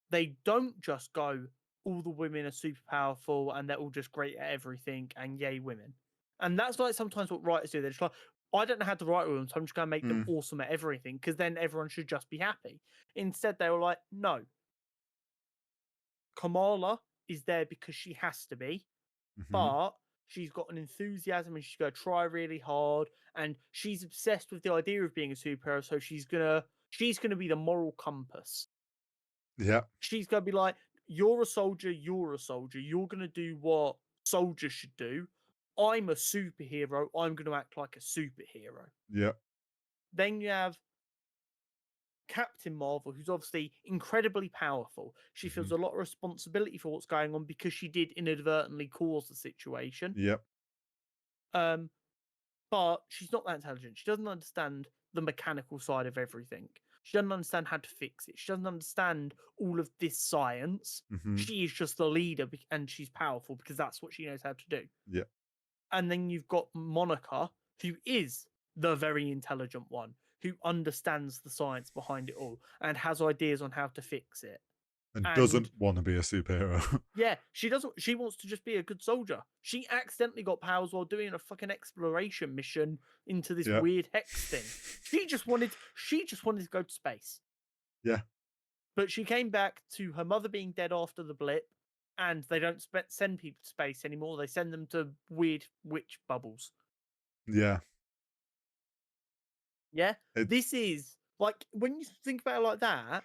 they don't just go, all the women are super powerful and they're all just great at everything and yay women. And that's like sometimes what writers do. They're just like, I don't know how to write with them, so I'm just going to make them Hmm. awesome at everything because then everyone should just be happy. Instead, they were like, no, Kamala is there because she has to be, Hmm. but she's got an enthusiasm and she's going to try really hard and she's obsessed with the idea of being a superhero, so she's gonna be the moral compass. Yeah. She's gonna be like, you're a soldier, you're a soldier, you're gonna do what soldiers should do. I'm a superhero, I'm gonna act like a superhero. Yeah. Then you have Captain Marvel, who's obviously incredibly powerful. She Hmm. feels a lot of responsibility for what's going on because she did inadvertently cause the situation. Yep. Um, but she's not that intelligent. She doesn't understand the mechanical side of everything. She doesn't understand how to fix it. She doesn't understand all of this science. Hmm. She is just the leader and she's powerful because that's what she knows how to do. Yeah. And then you've got Monica, who is the very intelligent one, who understands the science behind it all and has ideas on how to fix it. And And doesn't want to be a superhero. yeah, she doesn't. She wants to just be a good soldier. She accidentally got powers while doing a fucking exploration mission into this Yeah. weird hex thing. She just wanted. She just wanted to go to space. Yeah. But she came back to her mother being dead after the blip, and they don't send people to space anymore. They send them to weird witch bubbles. Yeah. Yeah, It, this is like when you think about it like that.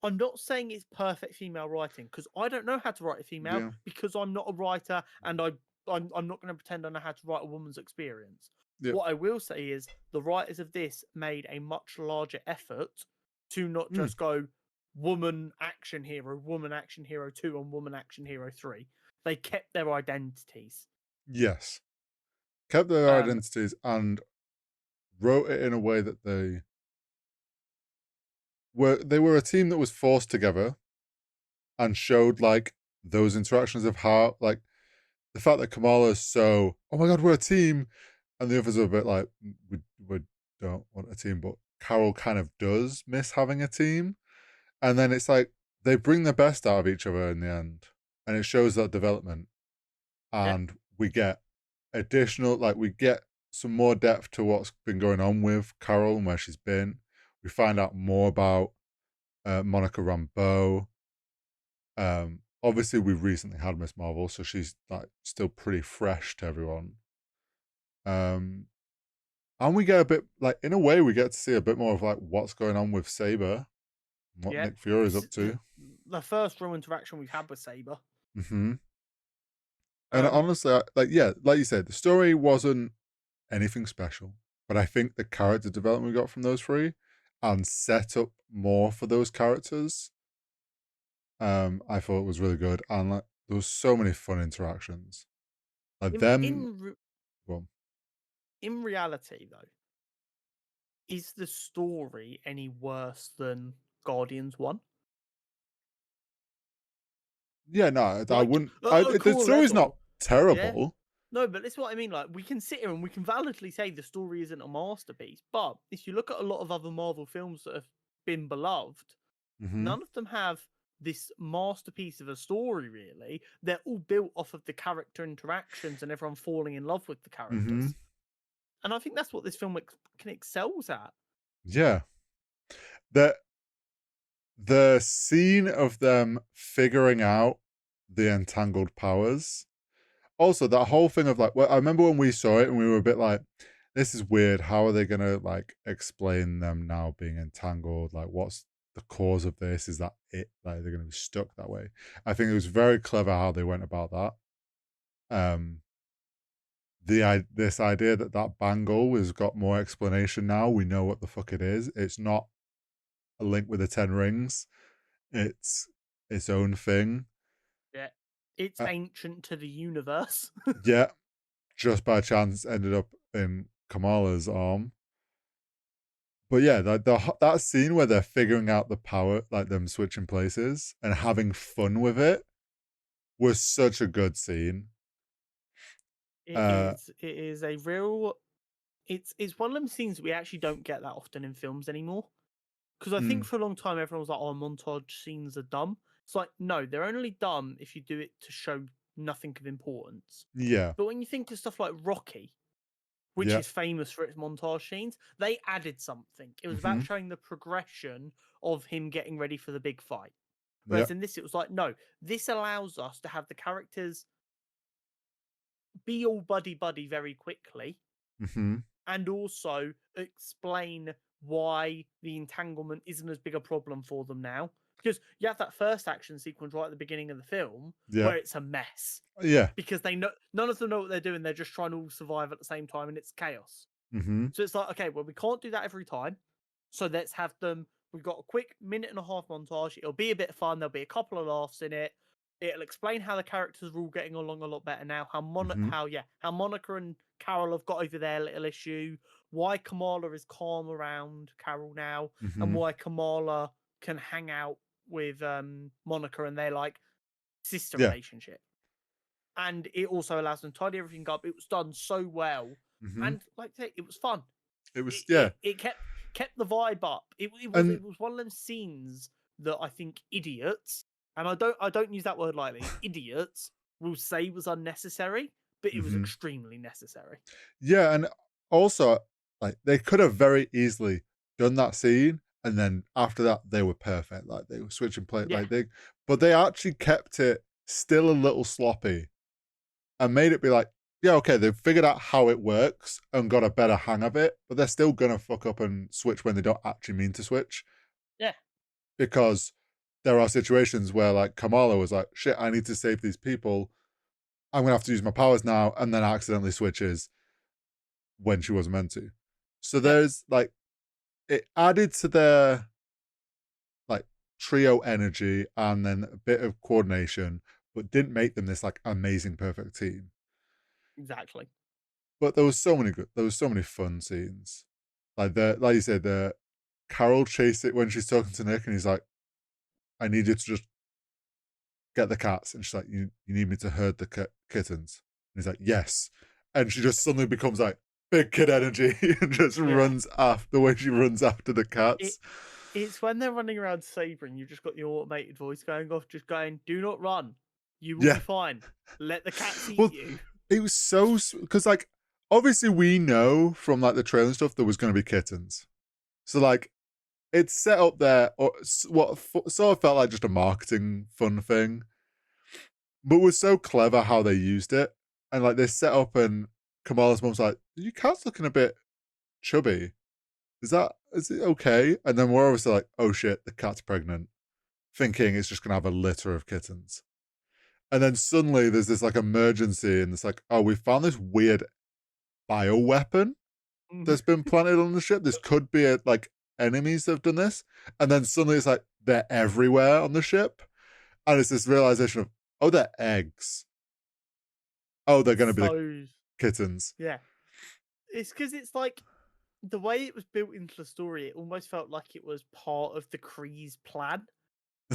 I'm not saying it's perfect female writing because I don't know how to write a female yeah. because I'm not a writer and I'm not going to pretend I know how to write a woman's experience. Yeah. What I will say is the writers of this made a much larger effort to not Mm. just go woman action hero 2, and woman action hero 3. They kept their identities. Yes. Kept their Um, identities and wrote it in a way that they were a team that was forced together and showed like those interactions of how like the fact that Kamala's so, oh my god, we're a team, and the others are a bit like, we don't want a team, but Carol kind of does miss having a team. And then it's like they bring the best out of each other in the end, and it shows that development. yeah, And we get additional, like, we get some more depth to what's been going on with Carol and where she's been. We find out more about Monica Rambeau. Obviously, we've recently had Miss Marvel, so she's like still pretty fresh to everyone. Um, and we get a bit like, in a way, we get to see a bit more of like what's going on with Saber, what yeah. Nick Fury's This up is to. the first real interaction we've had with Saber. Hmm. And Um, honestly, like yeah, like you said, the story wasn't anything special, but I think the character development we got from those three and set up more for those characters, I thought was really good. And like there was so many fun interactions. Like in them, in re- well, in reality, though, is the story any worse than Guardians 1? yeah, no, I Like, wouldn't. at a The core story's not level, yeah. terrible. No, but that's what I mean. Like, we can sit here and we can validly say the story isn't a masterpiece. But if you look at a lot of other Marvel films that have been beloved, Hmm. none of them have this masterpiece of a story, really. They're all built off of the character interactions and everyone falling in love with the Hmm. characters. And I think that's what this film can excels at. Yeah, the the scene of them figuring out the entangled powers. Also, that whole thing of like, well, I remember when we saw it and we were a bit like, this is weird. How are they gonna like explain them now being entangled? Like, what's the cause of this? Is that it? Like, they're gonna be stuck that way. I think it was very clever how they went about that. Um, this idea that that bangle has got more explanation now. We know what the fuck it is. It's not a link with the 10 rings. It's its own thing. Yeah. It's Uh, ancient to the universe. yeah, just by chance ended up in Kamala's arm. But yeah, that scene where they're figuring out the power, like them switching places and having fun with it, was such a good scene. Uh, It is a real it's one of them scenes we actually don't get that often in films anymore. Because I think mm, for a long time everyone was like, "Oh, montage scenes are dumb." It's like, no, they're only dumb if you do it to show nothing of importance. yeah, But when you think of stuff like Rocky, which yeah, is famous for its montage scenes, they added something. It was about mm-hmm, showing the progression of him getting ready for the big fight. yeah, Whereas in this, it was like, no, this allows us to have the characters be all buddy buddy very quickly mm-hmm, and also explain why the entanglement isn't as big a problem for them now. Because you have that first action sequence right at the beginning of the film yeah, where it's a mess yeah, because they know none of them know what they're doing. They're just trying to all survive at the same time, and it's chaos. mm-hmm, So it's like, okay, well, we can't do that every time. So let's have them. We've got a quick minute and a half montage. It'll be a bit of fun. There'll be a couple of laughs in it. It'll explain how the characters are all getting along a lot better now. mm-hmm, How Monica and Carol have got over their little issue. Why Kamala is calm around Carol now, and mm-hmm, why Kamala can hang out with Monica and they're like sister yeah, relationship. And it also allows them to tidy everything up. It was done so well, mm-hmm. and like I say, it was fun. It was It yeah, it, it kept the vibe up. and It was one of them scenes that I think idiots, and I don't use that word lightly, idiots will say was unnecessary, but it was Mm-hmm. extremely necessary. Yeah, and also, like, they could have very easily done that scene, and then after that, they were perfect. Like, they were switching play, Yeah, but they actually kept it still a little sloppy and made it be like, yeah, okay, they've figured out how it works and got a better hang of it, but they're still gonna fuck up and switch when they don't actually mean to switch. yeah, Because there are situations where, like, Kamala was like, shit, I need to save these people. I'm gonna have to use my powers now, and then accidentally switches when she wasn't meant to. So yeah, there's like, it added to their like trio energy and then a bit of coordination, but didn't make them this like amazing perfect team. exactly. But there was so many fun scenes. Like you said, the Carol chase it when she's talking to Nick and he's like, I need you to just get the cats. And she's like, you need me to herd the kittens. And he's like, yes. And she just suddenly becomes like big kid energy and just Yeah, runs after the way she runs after the it cats. it's when they're running around sabering, you've just got the automated voice going off, just going, "Do not run, you will Yeah. be fine. Let the cats eat Well, you." it was so, because like, obviously we know from like the trailer and stuff there was going to be kittens. So like, it's set up there, or what sort of felt like just a marketing fun thing, but was so clever how they used it. And like, they set up and Kamala's mom's like, your cat's looking a bit chubby. Is it okay? And then we're obviously like, oh shit, the cat's pregnant, thinking it's just gonna have a litter of kittens. And then suddenly there's this like emergency, and it's like, oh, we found this weird bioweapon Mhm. that's been planted on the ship. This could be like enemies that have done this. And then suddenly it's like they're everywhere on the ship. And it's this realization of, oh, they're eggs. Oh, they're gonna be the So kittens. yeah, it's because it's like the way it was built into the story. It almost felt like it was part of the Kree's plan.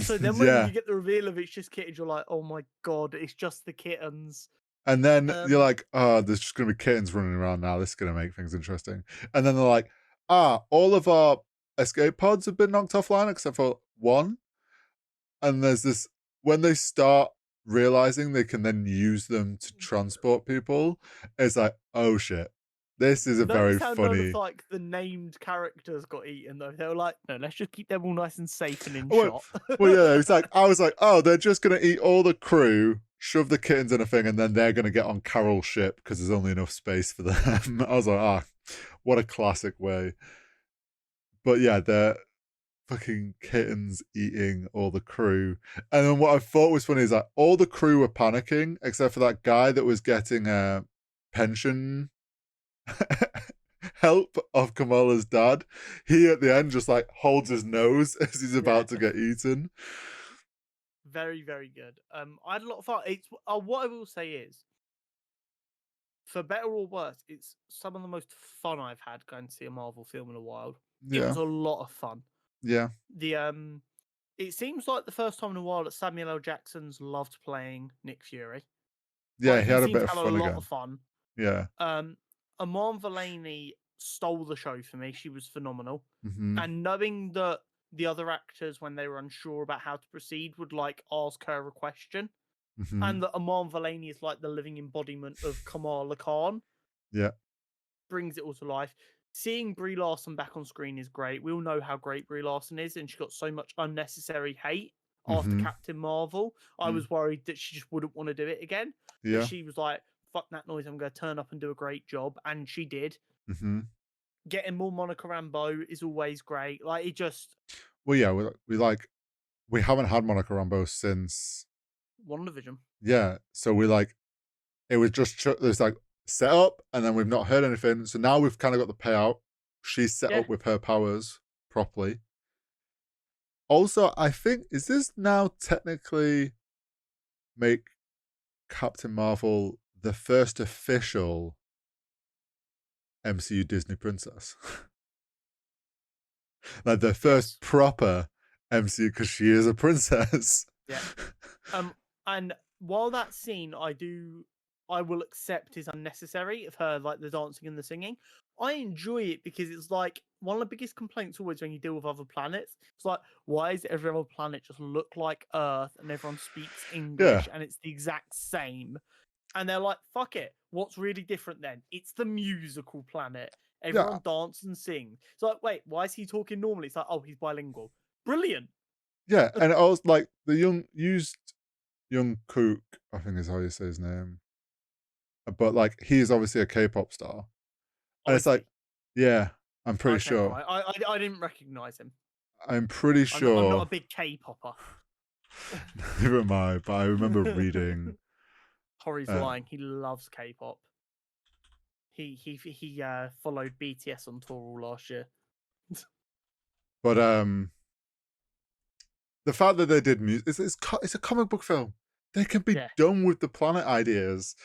So then when Yeah. you get the reveal of it's just kittens, you're like, "Oh my god, it's just the kittens." And then you're Um, like, oh, there's just gonna be kittens running around now. This is gonna make things interesting. And then they're like, all of our escape pods have been knocked offline except for one. And there's this, when they start realizing they can then use them to transport people, it's like, oh shit. This is a Notice very how none of funny. like the named characters got eaten though. They were like, "No, let's just keep them all nice and safe and in Oh, shot." yeah, it's like, I was like, oh, they're just gonna eat all the crew, shove the kittens in a thing, and then they're gonna get on Carol's ship because there's only enough space for them. I was like, what a classic way. But yeah, they're fucking kittens eating all the crew. And then what I thought was funny is that all the crew were panicking except for that guy that was getting a pension help of Kamala's dad. He at the end just like holds his nose as he's Yeah, about to get eaten. very, very good. I had a lot of fun. It's what I will say is, for better or worse, it's some of the most fun I've had going to see a Marvel film in a while. It Yeah. was a lot of fun. Yeah. The It seems like the first time in a while that Samuel L. Jackson's loved playing Nick Fury. Yeah, Like he he had a seemed bit to of have a fun lot again. of fun. Yeah. Amon Delaney stole the show for me. She was phenomenal. Mm-hmm. And knowing that the other actors, when they were unsure about how to proceed, would like ask her a question, Mm-hmm. and that Amon Delaney is like the living embodiment of Kamala Khan, Yeah. brings it all to life. Seeing Brie Larson back on screen is great. We all know how great Brie Larson is, and she got so much unnecessary hate after Mm-hmm. Captain Marvel. I Mm. was worried that she just wouldn't want to do it again. But Yeah. she was like, fuck that noise, I'm going to turn up and do a great job. And she did. Mm-hmm. Getting more Monica Rambeau is always great. Like, it just. Well, yeah, we haven't had Monica Rambeau since, WandaVision. yeah. So we like, it was just there's like set up, and then we've not heard anything. So now we've kind of got the payout. She's set Yeah. up with her powers properly. Also, I think, is this now technically make Captain Marvel the first official MCU Disney princess? Like the first Yes. proper MCU, because she is a princess. Yeah. And while that scene, I will accept is unnecessary of her, like the dancing and the singing. I enjoy it because it's like one of the biggest complaints always when you deal with other planets. It's like, why does every other planet just look like Earth and everyone speaks Yeah. English and it's the exact same? And they're like, fuck it. What's really different then? It's the musical planet. Yeah. Everyone dances and sings. It's like, wait, why is he talking normally? It's like, oh, he's bilingual. Brilliant. Yeah. And I was like, the young Kook, I think is how you say his name. But like, he is obviously a K-pop star. Oh, And it's is he? like, yeah, I'm pretty Okay, sure. right. I didn't recognize him. I'm pretty I'm not a sure. big K-popper. Neither am I, but I remember reading. Hori's lying. He loves K-pop. He followed BTS on tour all last year. But the fact that they did music, it's a comic book film. They can be done with the planet ideas,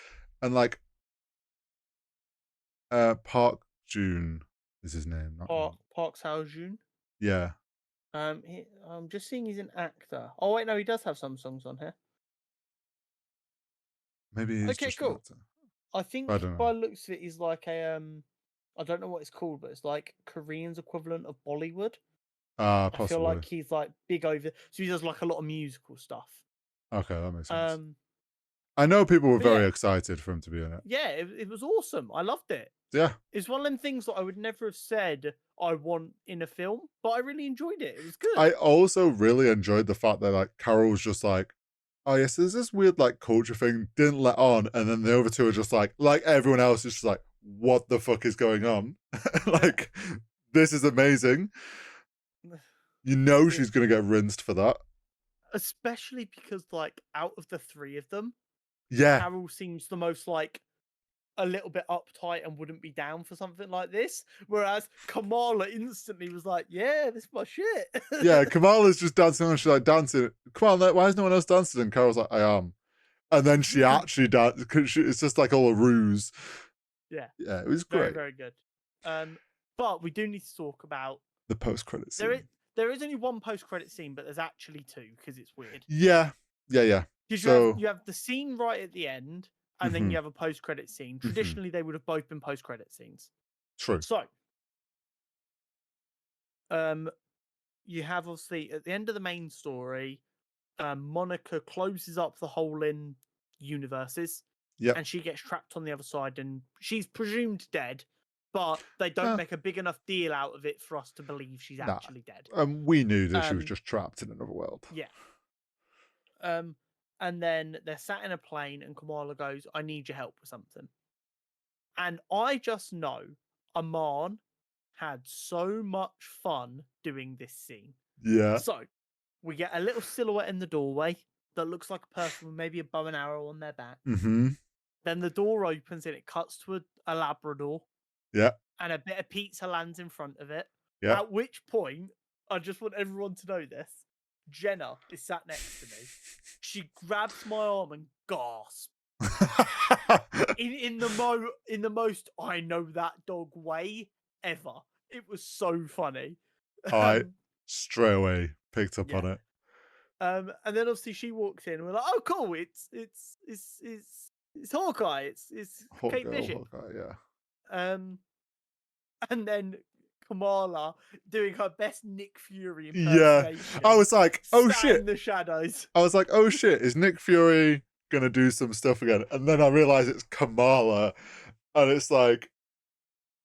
and like Park June is his name, not Park Seo-joon. Yeah. I'm just seeing he's an actor. Oh wait, no, he does have some songs on here. Maybe he's Okay, just cool. an actor. I think I don't know. by the looks of it, he's like a I don't know what it's called, but it's like Korean's equivalent of Bollywood. Possibly. I feel like he's like big over, so he does like a lot of musical stuff. Okay, that makes sense. I know people were very yeah. excited for him to be in it. Yeah, it was awesome. I loved it. Yeah. It's one of them things that I would never have said I want in a film, but I really enjoyed it. It was good. I also really enjoyed the fact that like Carol was just like, oh yes, there's this weird like culture thing, didn't let on, and then the other two are just like everyone else is just like, what the fuck is going on? Like, this is amazing. You know she's gonna get rinsed for that. Especially because like out of the three of them, yeah, Carol seems the most like a little bit uptight and wouldn't be down for something like this. Whereas Kamala instantly was like, yeah, this is my shit. yeah, Kamala's just dancing and she's like dancing. Come on, why is no one else dancing? And Carol's like, I am. And then she actually dances because it's just like all a ruse. Yeah. Yeah, it was very, great. very good. But we do need to talk about the post-credit scene. There is only one post-credit scene, but there's actually two because it's weird. Yeah. Because So you have the scene right at the end, and then you have a post-credit scene. Traditionally, they would have both been post-credit scenes. True. So, you have obviously at the end of the main story, Monica closes up the hole in universes, and she gets trapped on the other side, and she's presumed dead. But they don't make a big enough deal out of it for us to believe she's actually dead. We knew that she was just trapped in another world. Yeah. And then they're sat in a plane, and Kamala goes, I need your help with something. And I just know Aman had so much fun doing this scene. Yeah. So we get a little silhouette in the doorway that looks like a person with maybe a bow and arrow on their back. Then the door opens and it cuts to a Labrador. Yeah. And a bit of pizza lands in front of it. Yeah. At which point, I just want everyone to know this. Jenna is sat next to me. She grabs my arm and gasps. in the most I know that dog way ever. It was so funny. I straight away picked up on it. And then obviously she walks in and we're like, oh cool, it's Hawkeye, it's Kate Bishop. Hawkeye, yeah. And then Kamala doing her best Nick Fury impersonation. Yeah. I was like, oh shit. In the shadows. I was like, oh shit, is Nick Fury gonna do some stuff again? And then I realized it's Kamala. And it's like,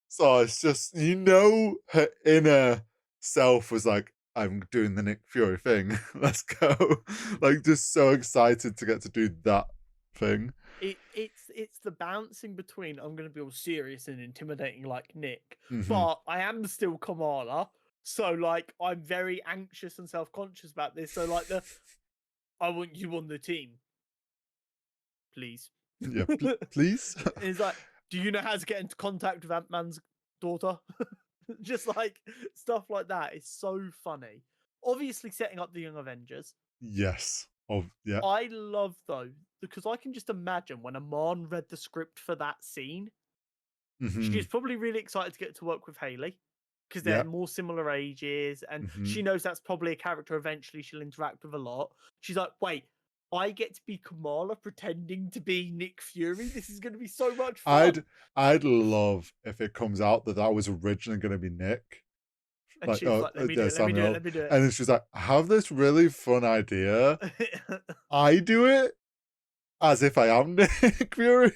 so it's just, her inner self was like, I'm doing the Nick Fury thing. Let's go. Like, just so excited to get to do that thing. It's the bouncing between I'm going to be all serious and intimidating like Nick, but I am still Kamala, so like I'm very anxious and self-conscious about this. So like I want you on the team, please. Yeah, please. It's like, do you know how to get into contact with Ant-Man's daughter? Just like stuff like that. It's so funny. Obviously, setting up the Young Avengers. Yes. Yeah. I love though, because I can just imagine when Aman read the script for that scene, she's probably really excited to get to work with Hayley because they're more similar ages, and she knows that's probably a character eventually she'll interact with a lot. She's like, wait, I get to be Kamala pretending to be Nick Fury. This is going to be so much fun. I'd love if it comes out that that was originally going to be Nick, And like she's like, let me do yeah, it, let me do it, Samuel, let me do and then she's like, I have this really fun idea. I do it as if I am Nick Fury.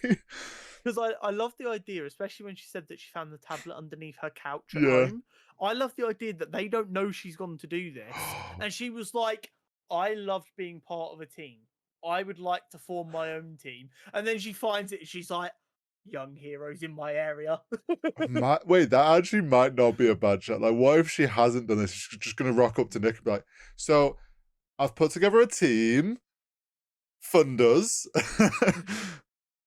Because I love the idea, especially when she said that she found the tablet underneath her couch at Yeah. home. I love the idea that they don't know she's gone to do this. And she was like, I loved being part of a team. I would like to form my own team. And then she finds it and she's like, young heroes in my area. Wait, that actually might not be a bad shot. Like, what if she hasn't done this? She's just gonna rock up to Nick and be like, "So, I've put together a team, funders."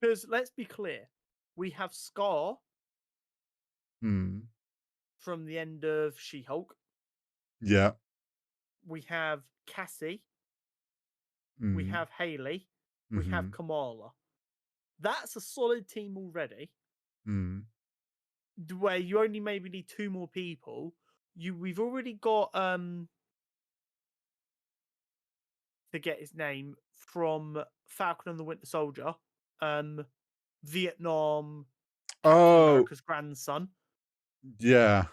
Because let's be clear, we have Scar Hmm. from the end of She Hulk. Yeah. We have Cassie. We Hmm. have Haley. We have Hmm. Kamala. That's a solid team already. Hmm. Where you only maybe need two more people. We've already got forget his name from Falcon and the Winter Soldier, Vietnam Captain Oh, America's grandson. yeah.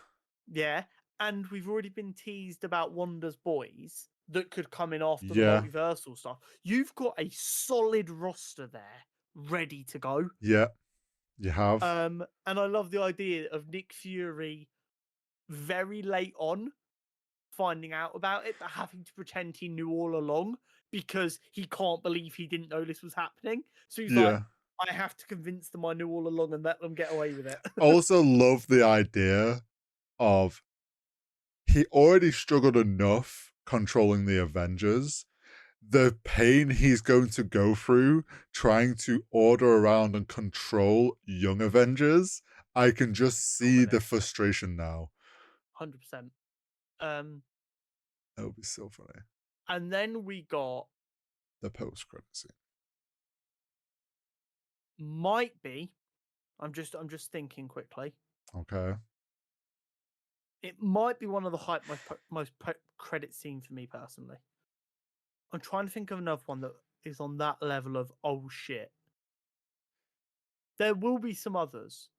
Yeah, and we've already been teased about Wanda's boys that could come in after the Yeah. multiversal stuff. You've got a solid roster there ready to go. Yeah. You have. And I love the idea of Nick Fury very late on finding out about it, but having to pretend he knew all along because he can't believe he didn't know this was happening. So he's like, Yeah. I have to convince them I knew all along and let them get away with it. Also, love the idea of he already struggled enough controlling the Avengers. The pain he's going to go through trying to order around and control young Avengers, I can just see the Ominous. frustration now. 100%. Um, That would be so funny. and then we got The post credit scene. might be. I'm just thinking quickly. Okay. It might be one of the most credit scene for me personally. I'm trying to think of another one that is on that level of oh shit. There will be some others,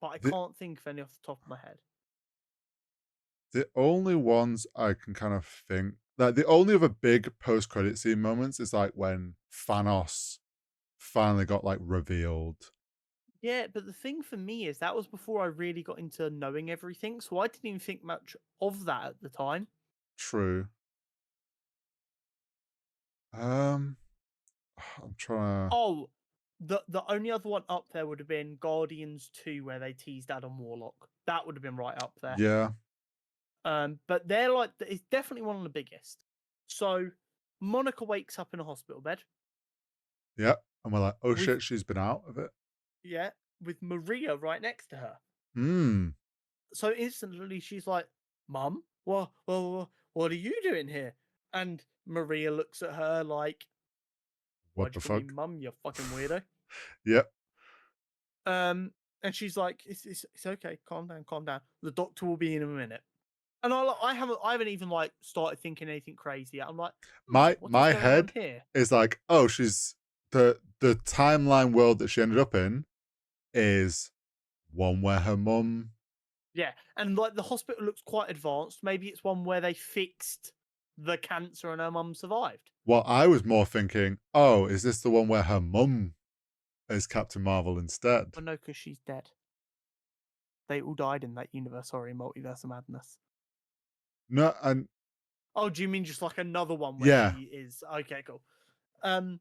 but I The can't think of any off the top of my head. the only ones I can kind of think, like the only other big post credit scene moments is like when Thanos finally got like revealed. Yeah, but the thing for me is that was before I really got into knowing everything, so I didn't even think much of that at the time. True. Um I'm trying to. Oh, the only other one up there would have been Guardians 2 where they teased Adam Warlock. That would have been right up there. Yeah. But they're like it's definitely one of the biggest. So Monica wakes up in a hospital bed Yeah. And we're like, oh with shit, she's been out of it. yeah, with Maria right next to her. Hmm. So instantly she's like, "Mum, what are you doing here?" And Maria looks at her like, What "Why'd you the call me fuck? mum, you fucking weirdo?" Yep. Um, and she's like, "It's okay, calm down, calm down. The doctor will be in a minute." And I haven't even like started thinking anything crazy yet. I'm like, what is My going on head here? is like, oh, she's the timeline world that she ended up in is one where her mum. Yeah, and like the hospital looks quite advanced. Maybe it's one where they fixed the cancer and her mum survived. Well, I was more thinking, oh, is this the one where her mum is Captain Marvel instead? Oh no, because she's dead. They all died in that universe. Sorry, multiverse of madness. No, and Oh, do you mean just like another one where yeah, she is? Okay, cool. Um,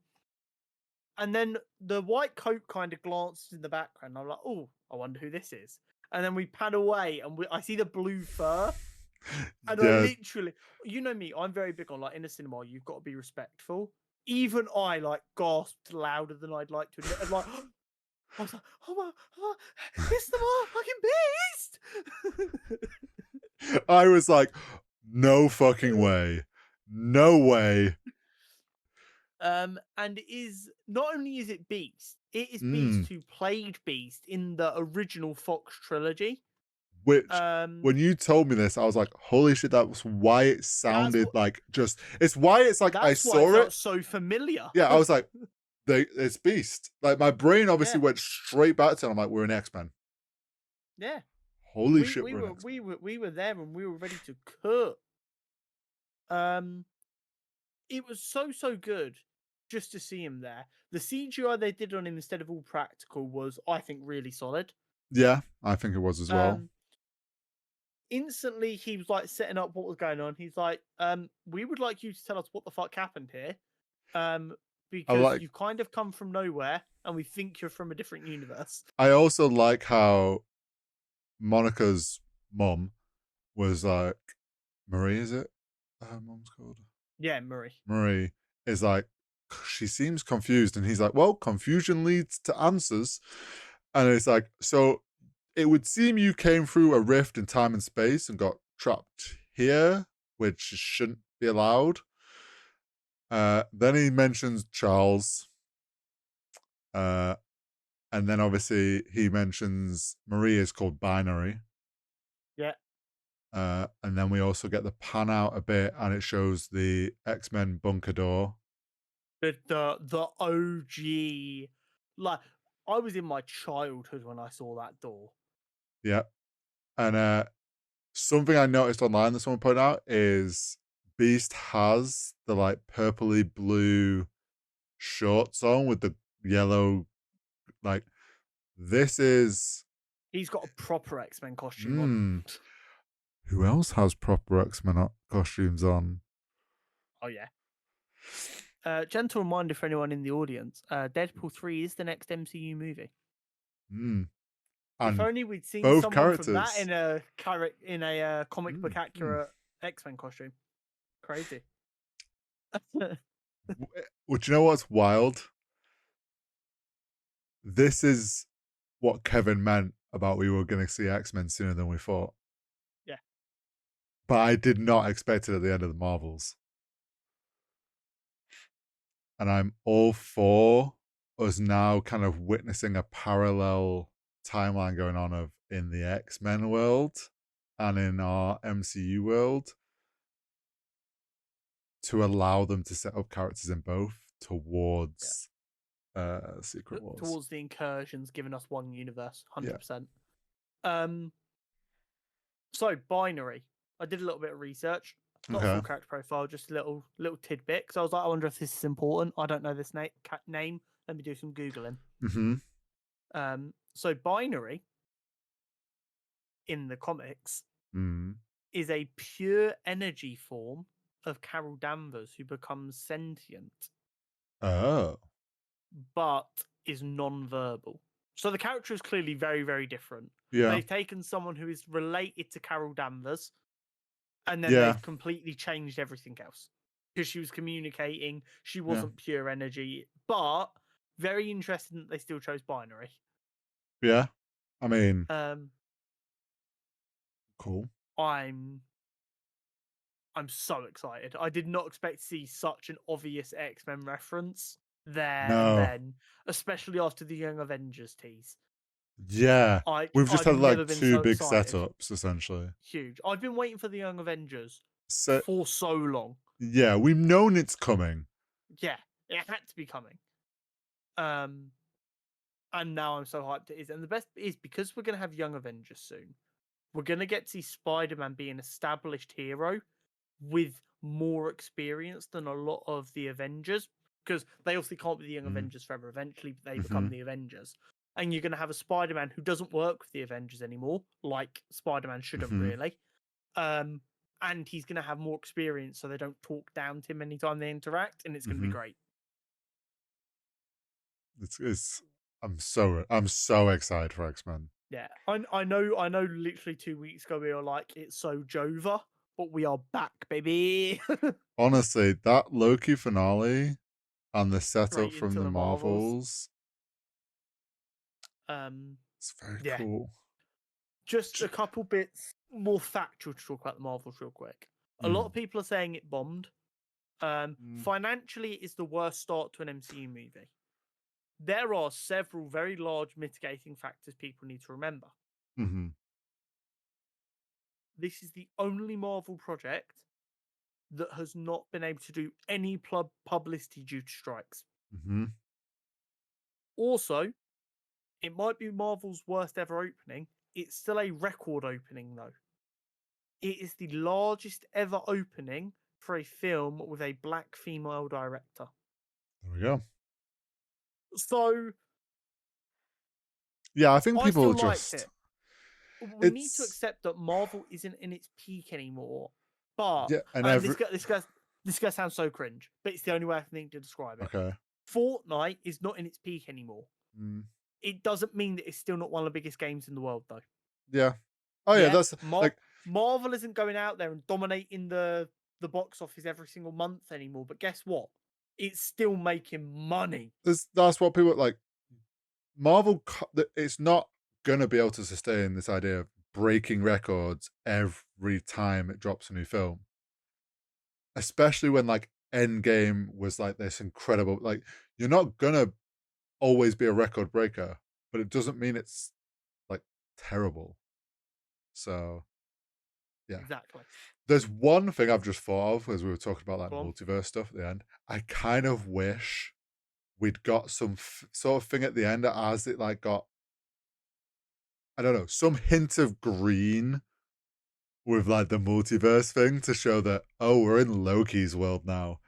and then the white coat kind of glances in the background. I'm like, oh, I wonder who this is. And then we pan away, and I see the blue fur, and I yeah. literally, you know me, I'm very big on like in a cinema, you've got to be respectful. Even I like gasped louder than I'd like to admit. And like, I was like, oh, it's the fucking beast. I was like, no fucking way, no way. And it is not only is it Beast, it is Mm, Beast who played Beast in the original Fox trilogy. Which, when you told me this, I was like, "Holy shit!" That was why it sounded like just. It's why it's like I that's why it saw felt it. so familiar. Yeah, I was like, it's Beast. Like my brain obviously Yeah. went straight back to it. I'm like, we're in X-Men. Yeah. Holy We shit, we we're in were X-Men. we were there and we were ready to cook. Um, it was so good just to see him there. The CGI they did on him instead of all practical was, I think, really solid. Yeah, I think it was as well. Um, instantly he was like setting up what was going on. He's like, we would like you to tell us what the fuck happened here. Um, I because like. you've kind of come from nowhere and we think you're from a different universe. I also like how Monica's mum was like, Marie, is it? Her mum's called Yeah, Murray. Marie. Is like, she seems confused, and he's like, well, confusion leads to answers, and it's like, so it would seem you came through a rift in time and space and got trapped here, which shouldn't be allowed. Then he mentions Charles, and then obviously he mentions Marie is called Binary. Yeah. And then we also get the pan out a bit, and it shows the X-Men bunker door. The OG, like, I was in my childhood when I saw that door. Yeah. And something I noticed online that someone pointed out is Beast has the like purpley blue shorts on with the yellow, like, this is He's got a proper X-Men costume on. hmm, who else has proper X-Men costumes on? Oh yeah. Gentle reminder for anyone in the audience: Deadpool 3 is the next MCU movie. Hmm. If And only we'd seen both someone from that characters. in a comic book Mm, mm. accurate X-Men costume. Crazy. Would you know what's wild? This is what Kevin meant about we were going to see X-Men sooner than we thought. Yeah. But I did not expect it at the end of the Marvels. And I'm all for us now kind of witnessing a parallel timeline going on of in the X-Men world and in our MCU world to allow them to set up characters in both Yeah. towards Secret Wars. Towards the incursions, giving us one universe, 100%. Yeah. So Binary. I did a little bit of research. Not a full character profile, just a little tidbit. Because I was like, I wonder if this is important. I don't know this name. Let me do some googling. Mm-hmm. So Binary in the comics is a pure energy form of Carol Danvers who becomes sentient. Oh. But is non-verbal. So the character is clearly very, very different. Yeah. They've taken someone who is related to Carol Danvers, and then Yeah. they've completely changed everything else. Because she was communicating, she wasn't pure energy. But very interesting that they still chose Binary. Yeah. I mean, cool. I'm so excited. I did not expect to see such an obvious X-Men reference there and then, especially after the Young Avengers tease. Yeah. We've just I've had like never been two so big excited. setups essentially. Huge. I've been waiting for the Young Avengers So for so long. yeah, we've known it's coming. Yeah, it had to be coming. And now I'm so hyped it is. And the best is because we're gonna have Young Avengers soon. We're gonna get to see Spider-Man be an established hero with more experience than a lot of the Avengers, because they obviously can't be the Young Avengers forever. Eventually, they become the Avengers, and you're going to have a Spider-Man who doesn't work with the Avengers anymore, like Spider-Man shouldn't really. And he's going to have more experience, so they don't talk down to him anytime they interact, and it's going to be great. I'm so excited for X-Men. Yeah, I know. Literally 2 weeks ago, we were like, "It's so Jova," but we are back, baby. Honestly, that Loki finale and the setup Straight from into the the Marvels. Marvels. It's very Yeah. cool. Just a couple bits more factual to talk about the Marvels real quick. A lot of people are saying it bombed. Financially, it's the worst start to an MCU movie. There are several very large mitigating factors people need to remember. this is the only Marvel project that has not been able to do any publicity due to strikes. Mm-hmm. Also, it might be Marvel's worst ever opening. It's still a record opening, though. It is the largest ever opening for a film with a black female director. There we go. So, Yeah, I think I people still liked just. it. We need to It's accept that Marvel isn't in its peak anymore. But yeah, and and every this guy sounds so cringe, but it's the only way I can think to describe it. okay. Fortnite is not in its peak anymore. Mm, It doesn't mean that it's still not one of the biggest games in the world, though. yeah. Oh yeah, that's like Marvel isn't going out there and dominating the box office every single month anymore. But guess what? It's still making money. that's what people like. Marvel, it's not gonna be able to sustain this idea of breaking records every time it drops a new film, especially when like Endgame was like this incredible. Like, you're not gonna always be a record breaker, but it doesn't mean it's like terrible. So yeah. Exactly. There's one thing I've just thought of as we were talking about like Go on. multiverse stuff at the end. I kind of wish we'd got some sort of thing at the end as it like got, I don't know, some hint of green with like the multiverse thing to show that, oh, we're in Loki's world now.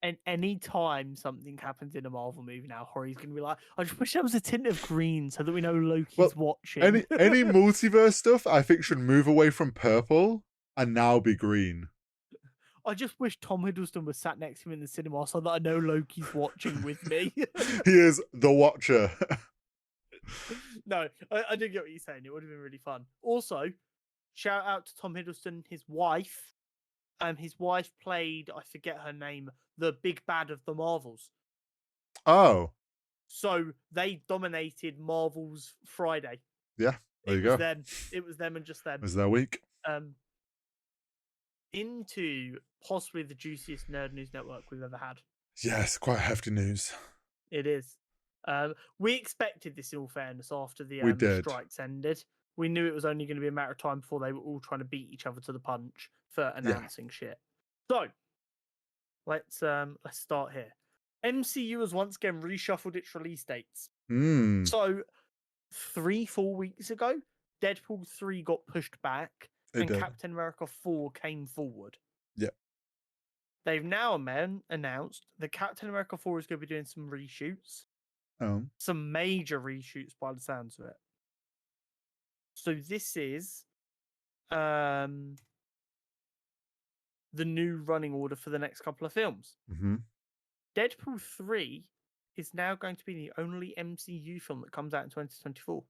And any time something happens in a Marvel movie now, Horry's gonna be like, I just wish there was a tint of green so that we know Loki's Well, watching. any multiverse stuff I think should move away from purple and now be green. I just wish Tom Hiddleston was sat next to him in the cinema so that I know Loki's watching with me. He is the Watcher. No, I do get what you're saying. It would have been really fun. Also, shout out to Tom Hiddleston, his wife. His wife played, I forget her name, the big bad of the Marvels. Oh. So they dominated Marvel's Friday. Yeah, there you was go. them. It was them and just them. It was their week. Into possibly the juiciest nerd news network we've ever had. Yes, quite hefty news. It is. We expected this, in all fairness, after the strikes ended. We knew it was only going to be a matter of time before they were all trying to beat each other to the punch for announcing shit. So let's start here. MCU has once again reshuffled its release dates. So 3-4 weeks ago, Deadpool 3 got pushed back and Captain America 4 came forward. Yeah. They've now announced that Captain America 4 is going to be doing some reshoots. Some major reshoots by the sounds of it. So this is the new running order for the next couple of films. Mm-hmm. Deadpool 3 is now going to be the only MCU film that comes out in 2024.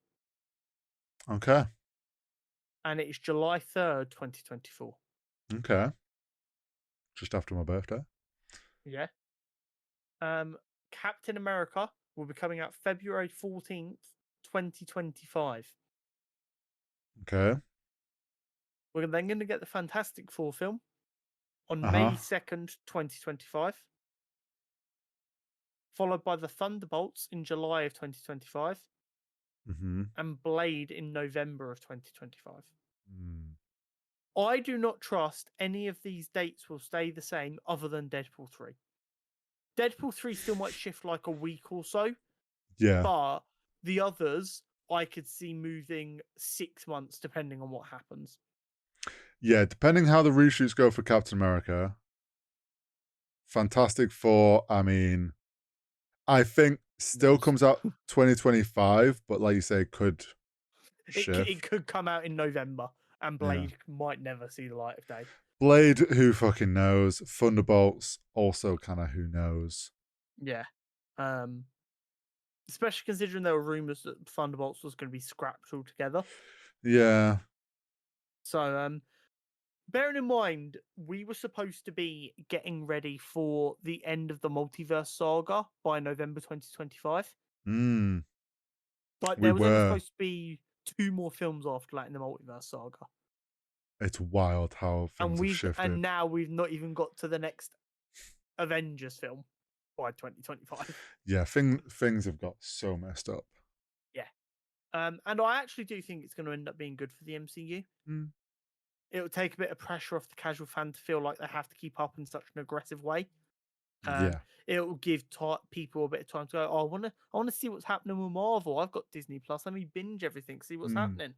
Okay. And it is July 3rd, 2024. Okay. Just after my birthday. Yeah. Captain America will be coming out February 14th, 2025. Okay. We're then going to get the Fantastic Four film on May 2nd, 2025. Followed by the Thunderbolts in July of 2025. Mm-hmm. And Blade in November of 2025. I do not trust any of these dates will stay the same other than Deadpool 3. Deadpool 3 still might shift like a week or so. Yeah. But the others, I could see moving 6 months depending on what happens. Yeah, depending how the reshoots go for Captain America. Fantastic Four, I mean, I think still comes out 2025, but like you say, could shift. It could come out in November, and Blade might never see the light of day. Blade, who fucking knows? Thunderbolts, also kind of who knows. Yeah. Especially considering there were rumors that Thunderbolts was going to be scrapped altogether. Yeah. So, bearing in mind, we were supposed to be getting ready for the end of the multiverse saga by November 2025. But there was only supposed to be 2 more films after that in the multiverse saga. It's wild how things have shifted. And now we've not even got to the next Avengers film by 2025. Yeah, things have got so messed up. Yeah. And I actually do think it's going to end up being good for the MCU. It will take a bit of pressure off the casual fan to feel like they have to keep up in such an aggressive way. Yeah. It will give people a bit of time to go, oh, I want to see what's happening with Marvel. I've got Disney Plus. Let me binge everything, see what's happening.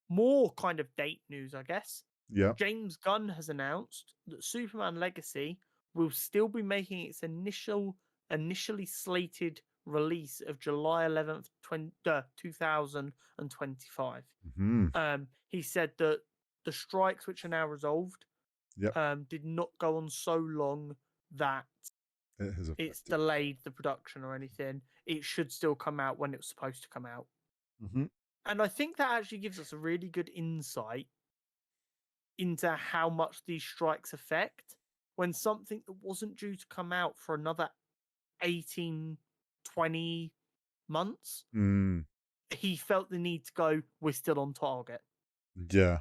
More kind of date news, I guess. Yeah. James Gunn has announced that Superman Legacy will still be making its initially slated release of July 11th, 2025. He said that the strikes, which are now resolved, did not go on so long that it's delayed the production or anything. It should still come out when it was supposed to come out. And I think that actually gives us a really good insight into how much these strikes affect when something that wasn't due to come out for another 18, 20 months, he felt the need to go, we're still on target. Yeah.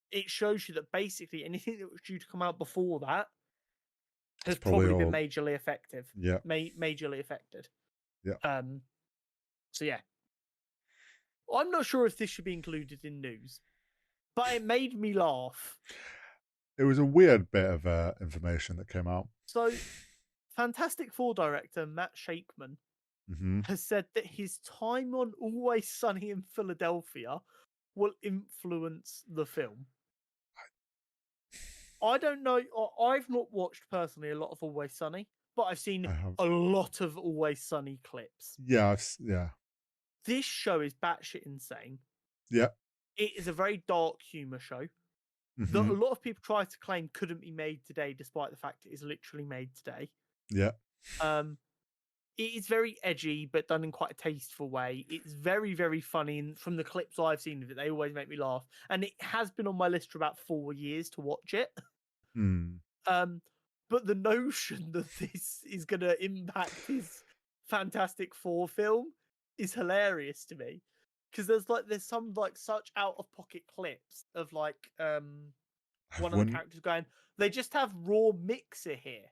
It shows you that basically anything that was due to come out before that has It's probably all... been majorly effective. Yeah. Majorly affected. Yeah. So yeah. I'm not sure if this should be included in news, but it made me laugh. It was a weird bit of information that came out. So, Fantastic Four director Matt Shakman has said that his time on Always Sunny in Philadelphia will influence the film. I don't know. I've not watched personally a lot of Always Sunny, but I've seen a lot of Always Sunny clips. Yeah. Yeah. This show is batshit insane. Yeah. It is a very dark humor show that a lot of people try to claim couldn't be made today, despite the fact it is literally made today. Yeah. It is very edgy, but done in quite a tasteful way. It's very, very funny. And from the clips I've seen of it, they always make me laugh. And it has been on my list for about 4 years to watch it. But the notion that this is going to impact his Fantastic Four film is hilarious to me. Because there's some such out of pocket clips of one of the characters going, they just have raw mixer here.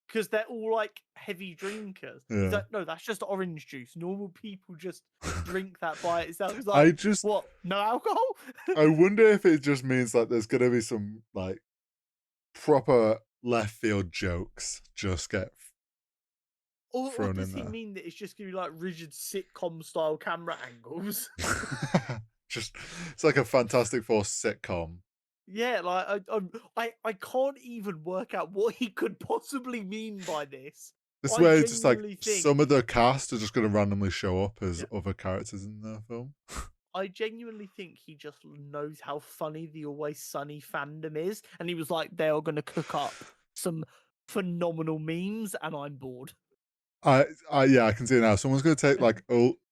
Because they're all like heavy drinkers. Yeah. He's like, no, that's just orange juice. Normal people just drink that by itself. He's like, what? No alcohol? I wonder if it just means like there's gonna be some like proper left field jokes just get or does he mean that it's just gonna be like rigid sitcom style camera angles? Just it's like a Fantastic Four sitcom. Yeah, like I can't even work out what he could possibly mean by this. This way, it's just like some of the cast are just going to randomly show up as other characters in the film. I genuinely think he just knows how funny the Always Sunny fandom is, and he was like, they are going to cook up some phenomenal memes, and I'm bored. Yeah, I can see it now. Someone's going to take like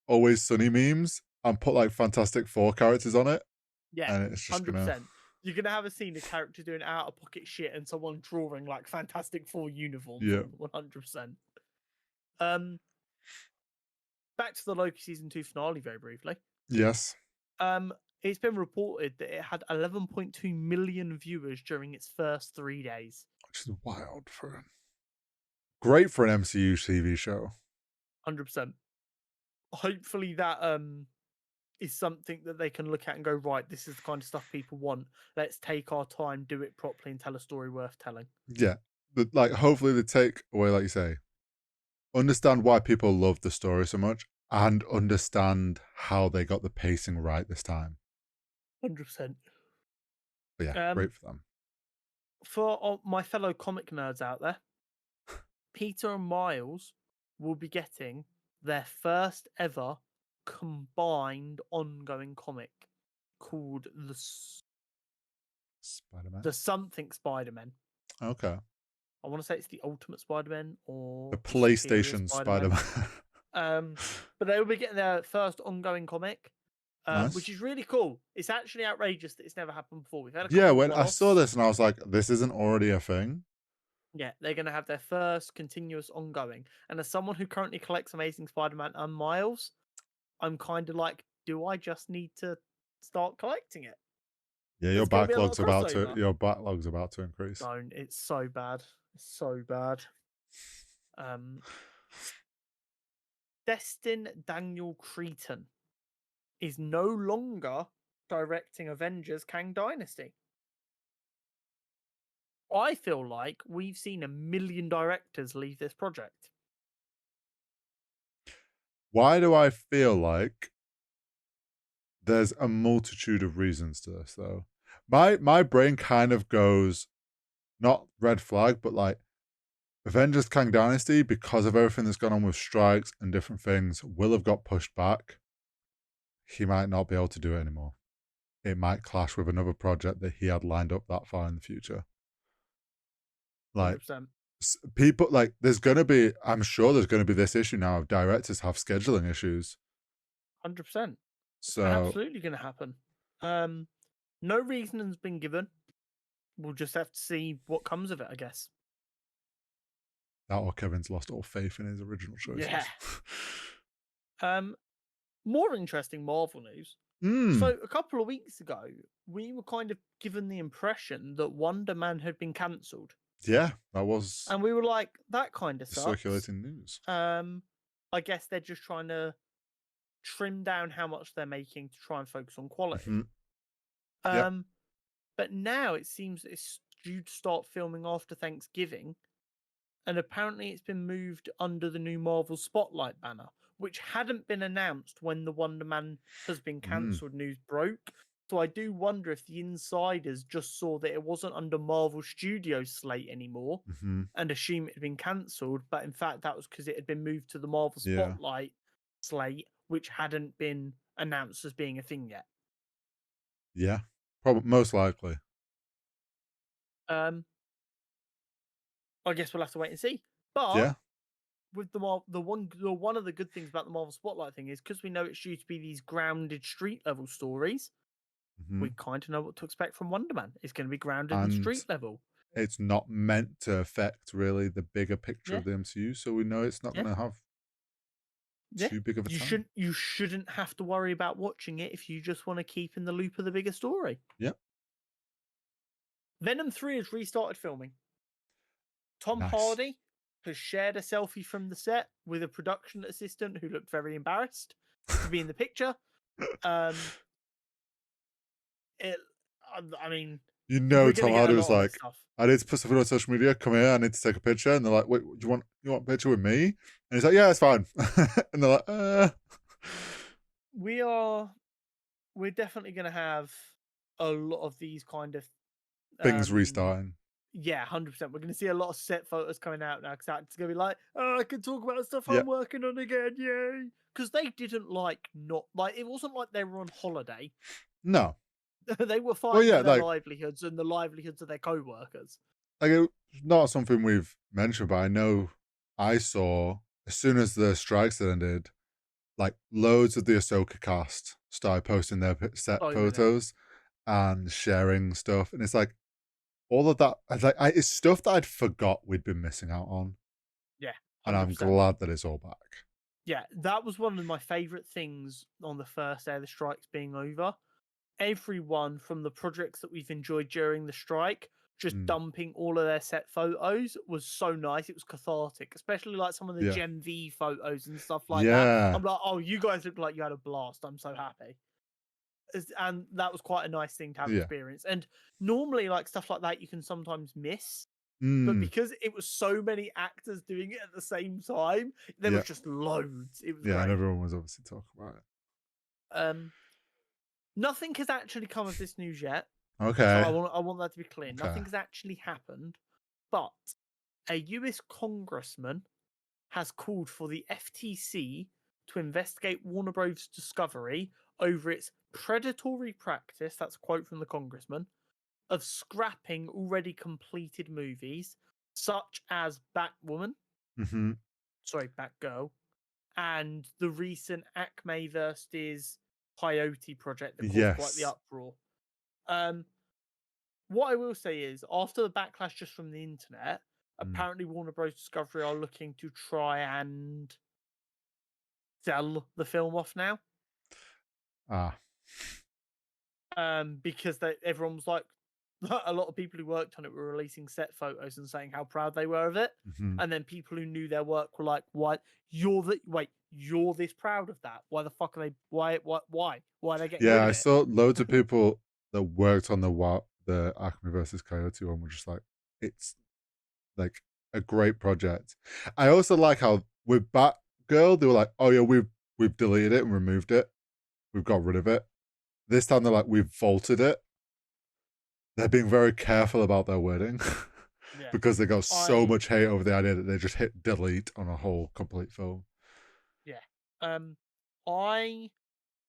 Always Sunny memes and put like Fantastic Four characters on it. Yeah, and it's just 100%. You're going to have a scene of characters doing out of pocket shit and someone drawing like Fantastic Four uniforms. Yeah. 100%. Back to the Loki season 2 finale very briefly. Yes. It's been reported that it had 11.2 million viewers during its first 3 days. Which is wild great for an MCU TV show. 100%. Hopefully that is something that they can look at and go, right, this is the kind of stuff people want. Let's take our time, do it properly, and tell a story worth telling. Yeah. But like hopefully they take away, like you say, understand why people love the story so much and understand how they got the pacing right this time. 100%. But yeah, great for them. For my fellow comic nerds out there, Peter and Miles will be getting their first ever combined ongoing comic called the Spider-Man? The Something Spider-Man. Okay. I want to say it's the Ultimate Spider-Man or the PlayStation Spider-Man. But they will be getting their first ongoing comic, nice. which is really cool. It's actually outrageous that it's never happened before. We've had when I saw this and I was like, this isn't already a thing. Yeah, they're going to have their first continuous ongoing. And as someone who currently collects Amazing Spider-Man and Miles, I'm kind of like, do I just need to start collecting it? Yeah, your backlog's about to increase. Don't. It's so bad. It's so bad. Destin Daniel Cretton is no longer directing Avengers Kang Dynasty. I feel like we've seen a million directors leave this project. Why do I feel like there's a multitude of reasons to this though? My brain kind of goes not red flag, but like Avengers Kang Dynasty, because of everything that's gone on with strikes and different things, will have got pushed back. He might not be able to do it anymore. It might clash with another project that he had lined up that far in the future. Like 100%. people, like there's gonna be, I'm sure there's gonna be this issue now of directors have scheduling issues. 100%. It's So absolutely going to happen. No reasoning's been given. We'll just have to see what comes of it, I guess. that or Kevin's lost all faith in his original choices. Yeah. More interesting Marvel news. Mm, So a couple of weeks ago, we were kind of given the impression that Wonder Man had been cancelled, yeah, that was and we were like, "That kind of sucks." circulating news. I guess they're just trying to trim down how much they're making to try and focus on quality. Mhm. Yep. But now it seems it's due to start filming after Thanksgiving, and apparently it's been moved under the new Marvel Spotlight banner, which hadn't been announced when the Wonder Man has been cancelled news broke. So I do wonder if the insiders just saw that it wasn't under Marvel Studios slate anymore Mm-hmm. and assume it had been cancelled, but in fact that was because it had been moved to the Marvel Yeah. Spotlight slate, which hadn't been announced as being a thing yet. Yeah. Probably most likely. Um, I guess we'll have to wait and see. But Yeah. with one of the good things about the Marvel Spotlight thing is because we know it's due to be these grounded street level stories, Mm-hmm. we kind of know what to expect from Wonder Man. It's going to be grounded and And street level. it's not meant to affect really the bigger picture Yeah, of the MCU, so we know it's not yeah, going to have yeah. too big of a time. You shouldn't have to worry about watching it if you just want to keep in the loop of the bigger story. Yep. Venom 3 has restarted filming. Tom Nice. Hardy has shared a selfie from the set with a production assistant who looked very embarrassed to be in the picture. It, I mean, You we're know, going Tom to get Hardy a was lot of this like, stuff. I need to put something on social media. Come here, I need to take a picture. And they're like, wait, do you want a picture with me? And he's like, yeah, it's fine. And they're like, We're definitely going to have a lot of these kind of things restarting. Yeah, 100%. We're going to see a lot of set photos coming out now because it's going to be like, oh, I can talk about stuff Yeah. I'm working on again, yay! Because they didn't it wasn't like they were on holiday. No. They were fighting yeah, for their like, livelihoods and the livelihoods of their co-workers. like it's not something we've mentioned, but I know I saw as soon as the strikes ended, like loads of the Ahsoka cast started posting their set So many. photos and sharing stuff, and it's like all of that. It's stuff that I'd forgot we'd been missing out on, Yeah, 100%. and I'm glad that it's all back. Yeah, that was one of my favorite things on the first day of the strikes being over. Everyone from the projects that we've enjoyed during the strike just dumping all of their set photos was so nice. It was cathartic, especially like some of the Yeah. Gen V photos and stuff like that. Yeah. I'm like, oh, you guys look like you had a blast. I'm so happy. And that was quite a nice thing to have Yeah. experience. And normally, like stuff like that, you can sometimes miss. But Mm. because it was so many actors doing it at the same time, there Yeah. was just loads. It was Yeah, and great. everyone was obviously talking about it. Nothing has actually come of this news yet. Okay. So I want that to be clear. Okay. Nothing has actually happened, but a US congressman has called for the FTC to investigate Warner Bros. Discovery over its predatory practice, that's a quote from the congressman, of scrapping already completed movies such as Batwoman, Mm-hmm. Batgirl, and the recent Acme versus Coyote project that caused quite the Yes. uproar. What I will say is, after the backlash just from the internet, apparently Warner Bros. Discovery are looking to try and sell the film off now. Ah. Because everyone was like, a lot of people who worked on it were releasing set photos and saying how proud they were of it. Mhm. And then people who knew their work were like, "Why you're this proud of that? Why the fuck are they? Why are they getting rid Yeah, of I it?" saw loads of people that worked on the Acme versus Coyote one were just like, it's like a great project. I also like how with Batgirl, they were like, oh yeah, we've deleted it and removed it. We've got rid of it. This time they're like, we've vaulted it. They're being very careful about their wording Yeah, because they got so I much hate over the idea that they just hit delete on a whole complete film. yeah. I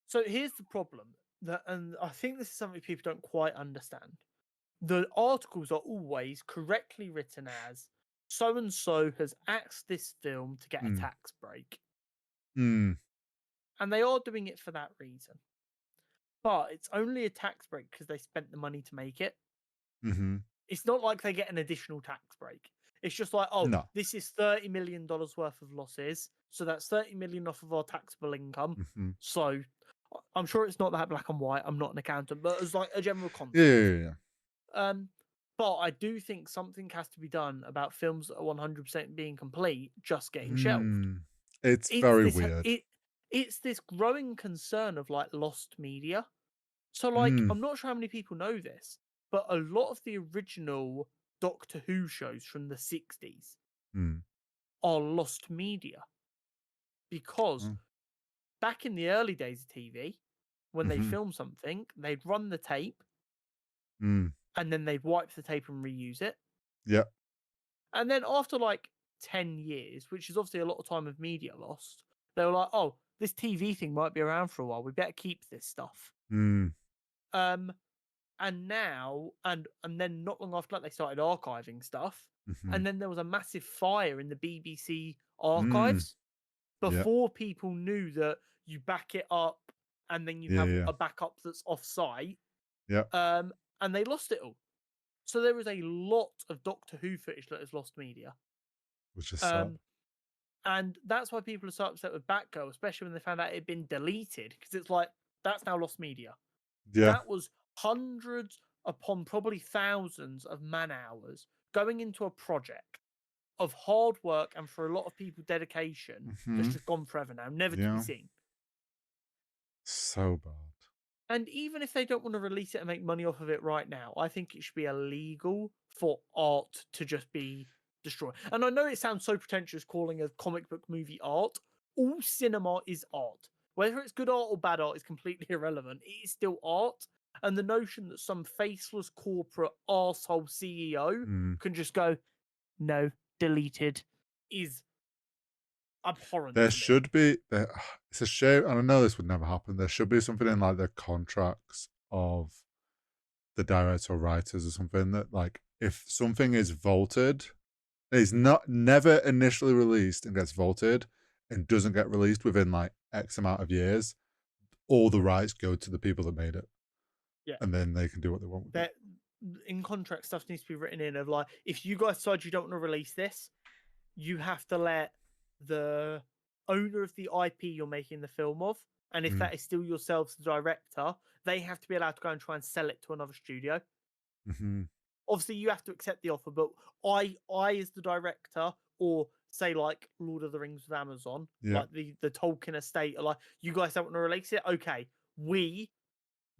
So here's the problem that, and I think this is something people don't quite understand. The articles are always correctly written as so and so has axed this film to get a Mm. tax break. Mm. And they are doing it for that reason. But it's only a tax break because they spent the money to make it. Mm-hmm. It's not like they get an additional tax break. It's just like, oh, No. this is $30 million worth of losses. So that's 30 million off of our taxable income. Mm-hmm. So I'm sure it's not that black and white. I'm not an accountant, but as like a general Yeah, concept. yeah, yeah. Um, but I do think something has to be done about films that are 100% being complete just getting shelved. Mm. It's It's very this weird. it's this growing concern of like lost media. So like Mm. I'm not sure how many people know this, but a lot of the original Doctor Who shows from the 60s Mm. are lost media because Mm. back in the early days of TV, when they Mm-hmm. film something, they'd run the tape Mm. and then they'd wipe the tape and reuse it. Yeah. And then after like 10 years, which is obviously a lot of time of media lost, they were like, oh, this TV thing might be around for a while. We better keep this stuff. Mm. Um, and now, and then not long after that, they started archiving stuff. Mm-hmm. And then there was a massive fire in the BBC Mm. archives Yeah. before people knew that you back it up and then you Yeah, have yeah. a backup that's off site. Yeah. And they lost it all. So there is a lot of Doctor Who footage that is lost media. Which is sad. Um, and that's why people are so upset with Batgirl, especially when they found out it had been deleted, because it's like, that's now lost media. Yeah. That was hundreds upon probably thousands of man hours going into a project of hard work and for a lot of people dedication that's Mm-hmm. just gone forever now, never to be Yeah. seen. So bad. And even if they don't want to release it and make money off of it right now, I think it should be illegal for art to just be destroyed. And I know it sounds so pretentious calling a comic book movie art. All cinema is art. Whether it's good art or bad art is completely irrelevant. It is still art. And the notion that some faceless corporate arsehole CEO Mm. can just go, no, deleted, is abhorrent There to me. should be there, it's a shame, and I know this would never happen. There should be something in like the contracts of the director or writers or something that like if something is vaulted, is not never initially released and gets vaulted and doesn't get released within like X amount of years, all the rights go to the people that made it. Yeah. And then they can do what they want with it. That in contract stuff needs to be written in of like, if you guys decide you don't want to release this, you have to let the owner of the IP you're making the film of, and if Mm. that is still yourselves, the director, they have to be allowed to go and try and sell it to another studio. Mm-hmm. Obviously, you have to accept the offer, but I as the director, or say like Lord of the Rings with Amazon, Yeah. like the Tolkien estate, are like, you guys don't want to release it, okay, we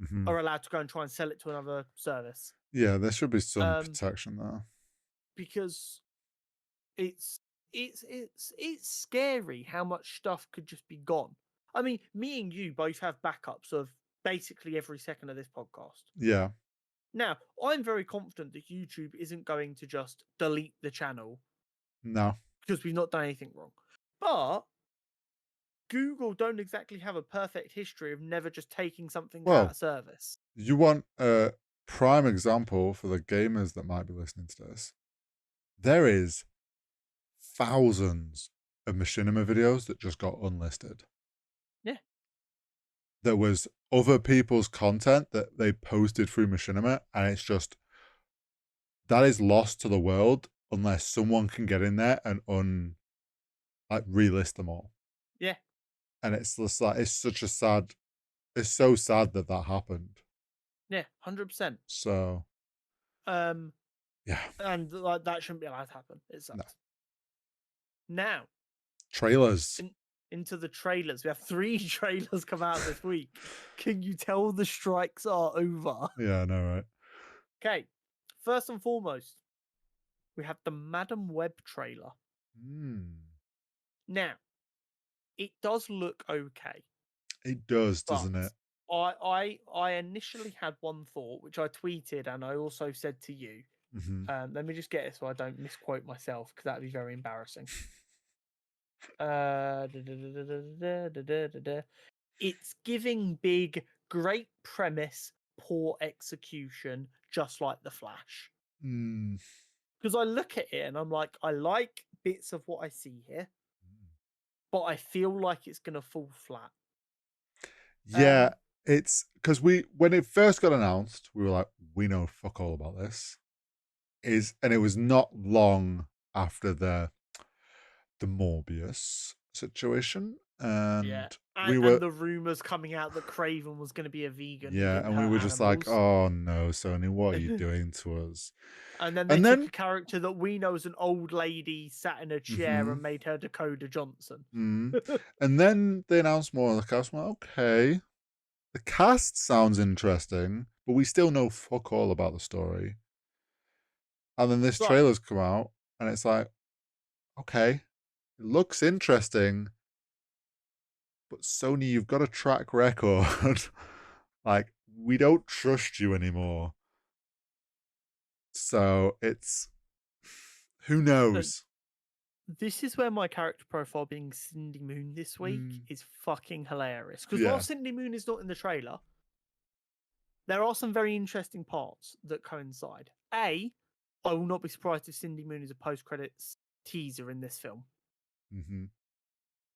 Mm-hmm. are allowed to go and try and sell it to another service. Yeah, there should be some Um, protection there. because it's it's scary how much stuff could just be gone. I mean, me and you both have backups of basically every second of this podcast. Yeah. Now, I'm very confident that YouTube isn't going to just delete the channel No. because we've not done anything wrong. But Google don't exactly have a perfect history of never just taking something out Well, of service. you want a prime example for the gamers that might be listening to this? There is thousands of machinima videos that just got unlisted. Yeah. There was other people's content that they posted through machinima, and it's just that is lost to the world unless someone can get in there and relist them all. Yeah. And it's just like it's so sad that that happened. Yeah. 100%. So Yeah. And like that shouldn't be allowed to happen. It No. sucks. Now, Trailers. into the trailers. We have 3 trailers come out this week. Can you tell the strikes are over? Yeah, I know, right? Okay. First and foremost, we have the Madam Web trailer. Now, it does look okay. It does, But doesn't it? I initially had one thought, which I tweeted, and I also said to you. Let me just get it so I don't misquote myself, because that'd be very embarrassing. It's giving big, great premise, poor execution, just like The Flash. Because I look at it and I'm like, I like bits of what I see here, but I feel like it's going to fall flat. Yeah, it's because when it first got announced, we were like, we know fuck all about this. And it was not long after the Morbius situation, and we were and the rumors coming out that Craven was going to be a vegan who yeah, didn't and we hurt were just like, animals. oh no, Sony, what are you doing to us? And then they took a character that we know as an old lady, sat in a chair, and made her Dakota Johnson. And then they announced more of the cast. I'm like, okay, the cast sounds interesting, but we still know fuck all about the story. And then this trailer's come out, and it's like, okay, it looks interesting, but Sony, you've got a track record. Like, we don't trust you anymore. So it's who knows? This is where my character profile being Cindy Moon this week is fucking hilarious. Because while Cindy Moon is not in the trailer, there are some very interesting parts that coincide. I will not be surprised if Cindy Moon is a post-credits teaser in this film.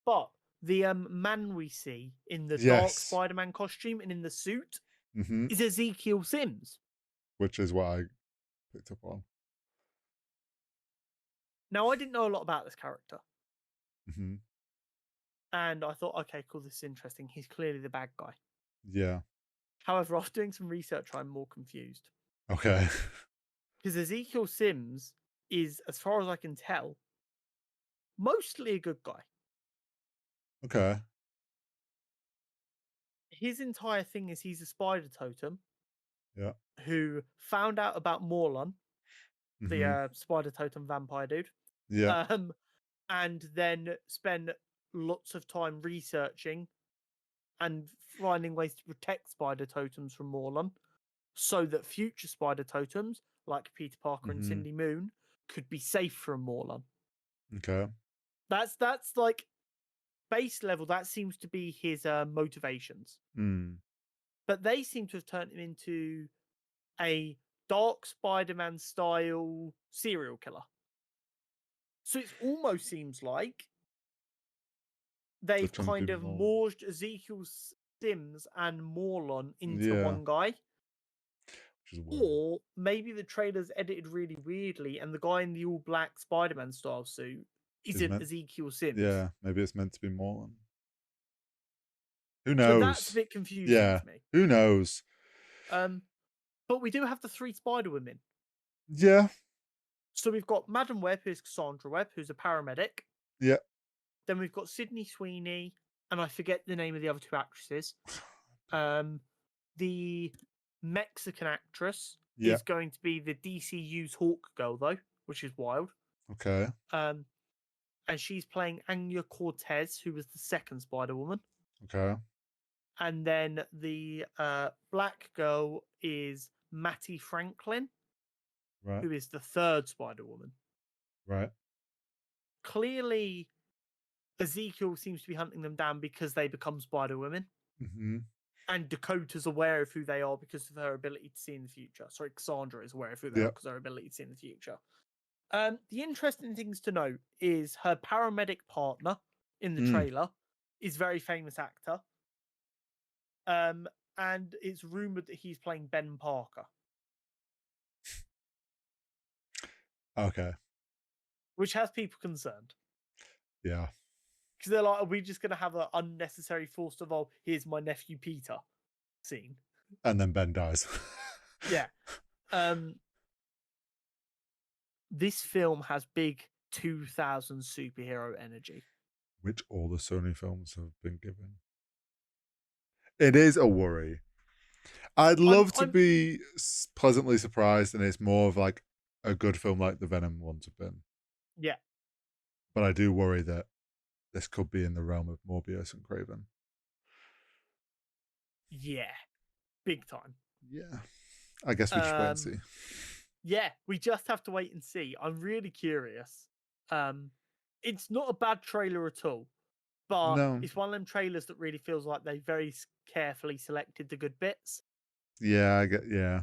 But the man we see in the dark Spider-Man costume and in the suit is Ezekiel Sims. Which is what I picked up on. Now, I didn't know a lot about this character. And I thought, okay, cool, this is interesting. He's clearly the bad guy. Yeah. However, after doing some research, I'm more confused. Okay. Because Ezekiel Sims is, as far as I can tell, mostly a good guy. Okay. His entire thing is he's a spider totem. Yeah. Who found out about Morlun, the spider totem vampire dude. Yeah. And then spend lots of time researching and finding ways to protect spider totems from Morlun, so that future spider totems, like Peter Parker and Cindy Moon, could be safe from Morlun. Okay. That's like base level. That seems to be his motivations. But they seem to have turned him into a dark Spider-Man style serial killer. So it almost seems like they've kind of merged Ezekiel Sims and Morlun into one guy. Or maybe the trailer's edited really weirdly and the guy in the all black Spider-Man style suit isn't Ezekiel Sims. Yeah, maybe it's meant to be Morlun. Who knows? So that's a bit confusing to me. Who knows? But we do have the 3 Spider-Women. Yeah. So we've got Madam Web, who's Cassandra Webb, who's a paramedic. Yeah. Then we've got Sydney Sweeney, and I forget the name of the other 2 actresses. The Mexican actress is going to be the DCU's Hawk Girl, though, which is wild. Okay. And she's playing Anya Cortez, who was the second Spider-Woman. Okay. And then the black girl is Mattie Franklin, who is the third Spider-Woman. Right. Clearly, Ezekiel seems to be hunting them down because they become Spider-Women. And Dakota's aware of who they are because of her ability to see in the future. Sorry, Cassandra is aware of who they are because of her ability to see in the future. The interesting things to note is her paramedic partner in the trailer is a very famous actor. And it's rumored that he's playing Ben Parker. Okay. Which has people concerned. Yeah. Because they're like, are we just going to have an unnecessary forced evolve, here's my nephew Peter scene? And then Ben dies. Yeah. this film has big 2000 superhero energy. which all the Sony films have been given. It is a worry. I'd love to I'm be pleasantly surprised, and it's more of like a good film like the Venom ones have been. yeah, But I do worry that this could be in the realm of Morbius and Craven. yeah, big time. Yeah, I guess we just wait and see. Yeah, we just have to wait and see. I'm really curious. It's not a bad trailer at all, but No, it's one of them trailers that really feels like they very carefully selected the good bits. yeah, I get, yeah,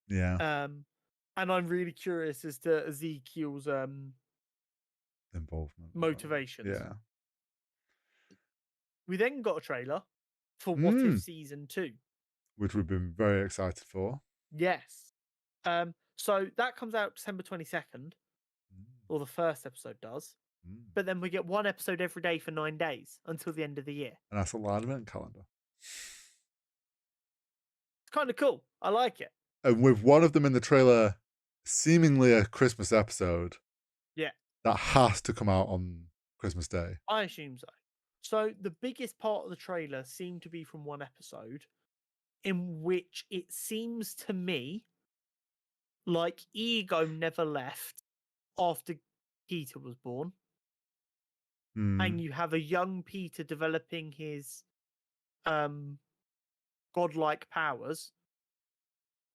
yeah, And I'm really curious as to Ezekiel's involvement. motivations. Yeah. We then got a trailer for What If Mm, Season 2. which we've been very excited for. Yes. So that comes out December 22nd, Mm, or the first episode does. mm. But then we get one episode every day for 9 days until the end of the year. And that's a live event calendar. It's kind of cool. I like it. And with one of them in the trailer, seemingly a Christmas episode, Yeah, that has to come out on Christmas Day. I assume so. So the biggest part of the trailer seemed to be from one episode in which it seems to me like Ego never left after Peter was born. And you have a young Peter developing his godlike powers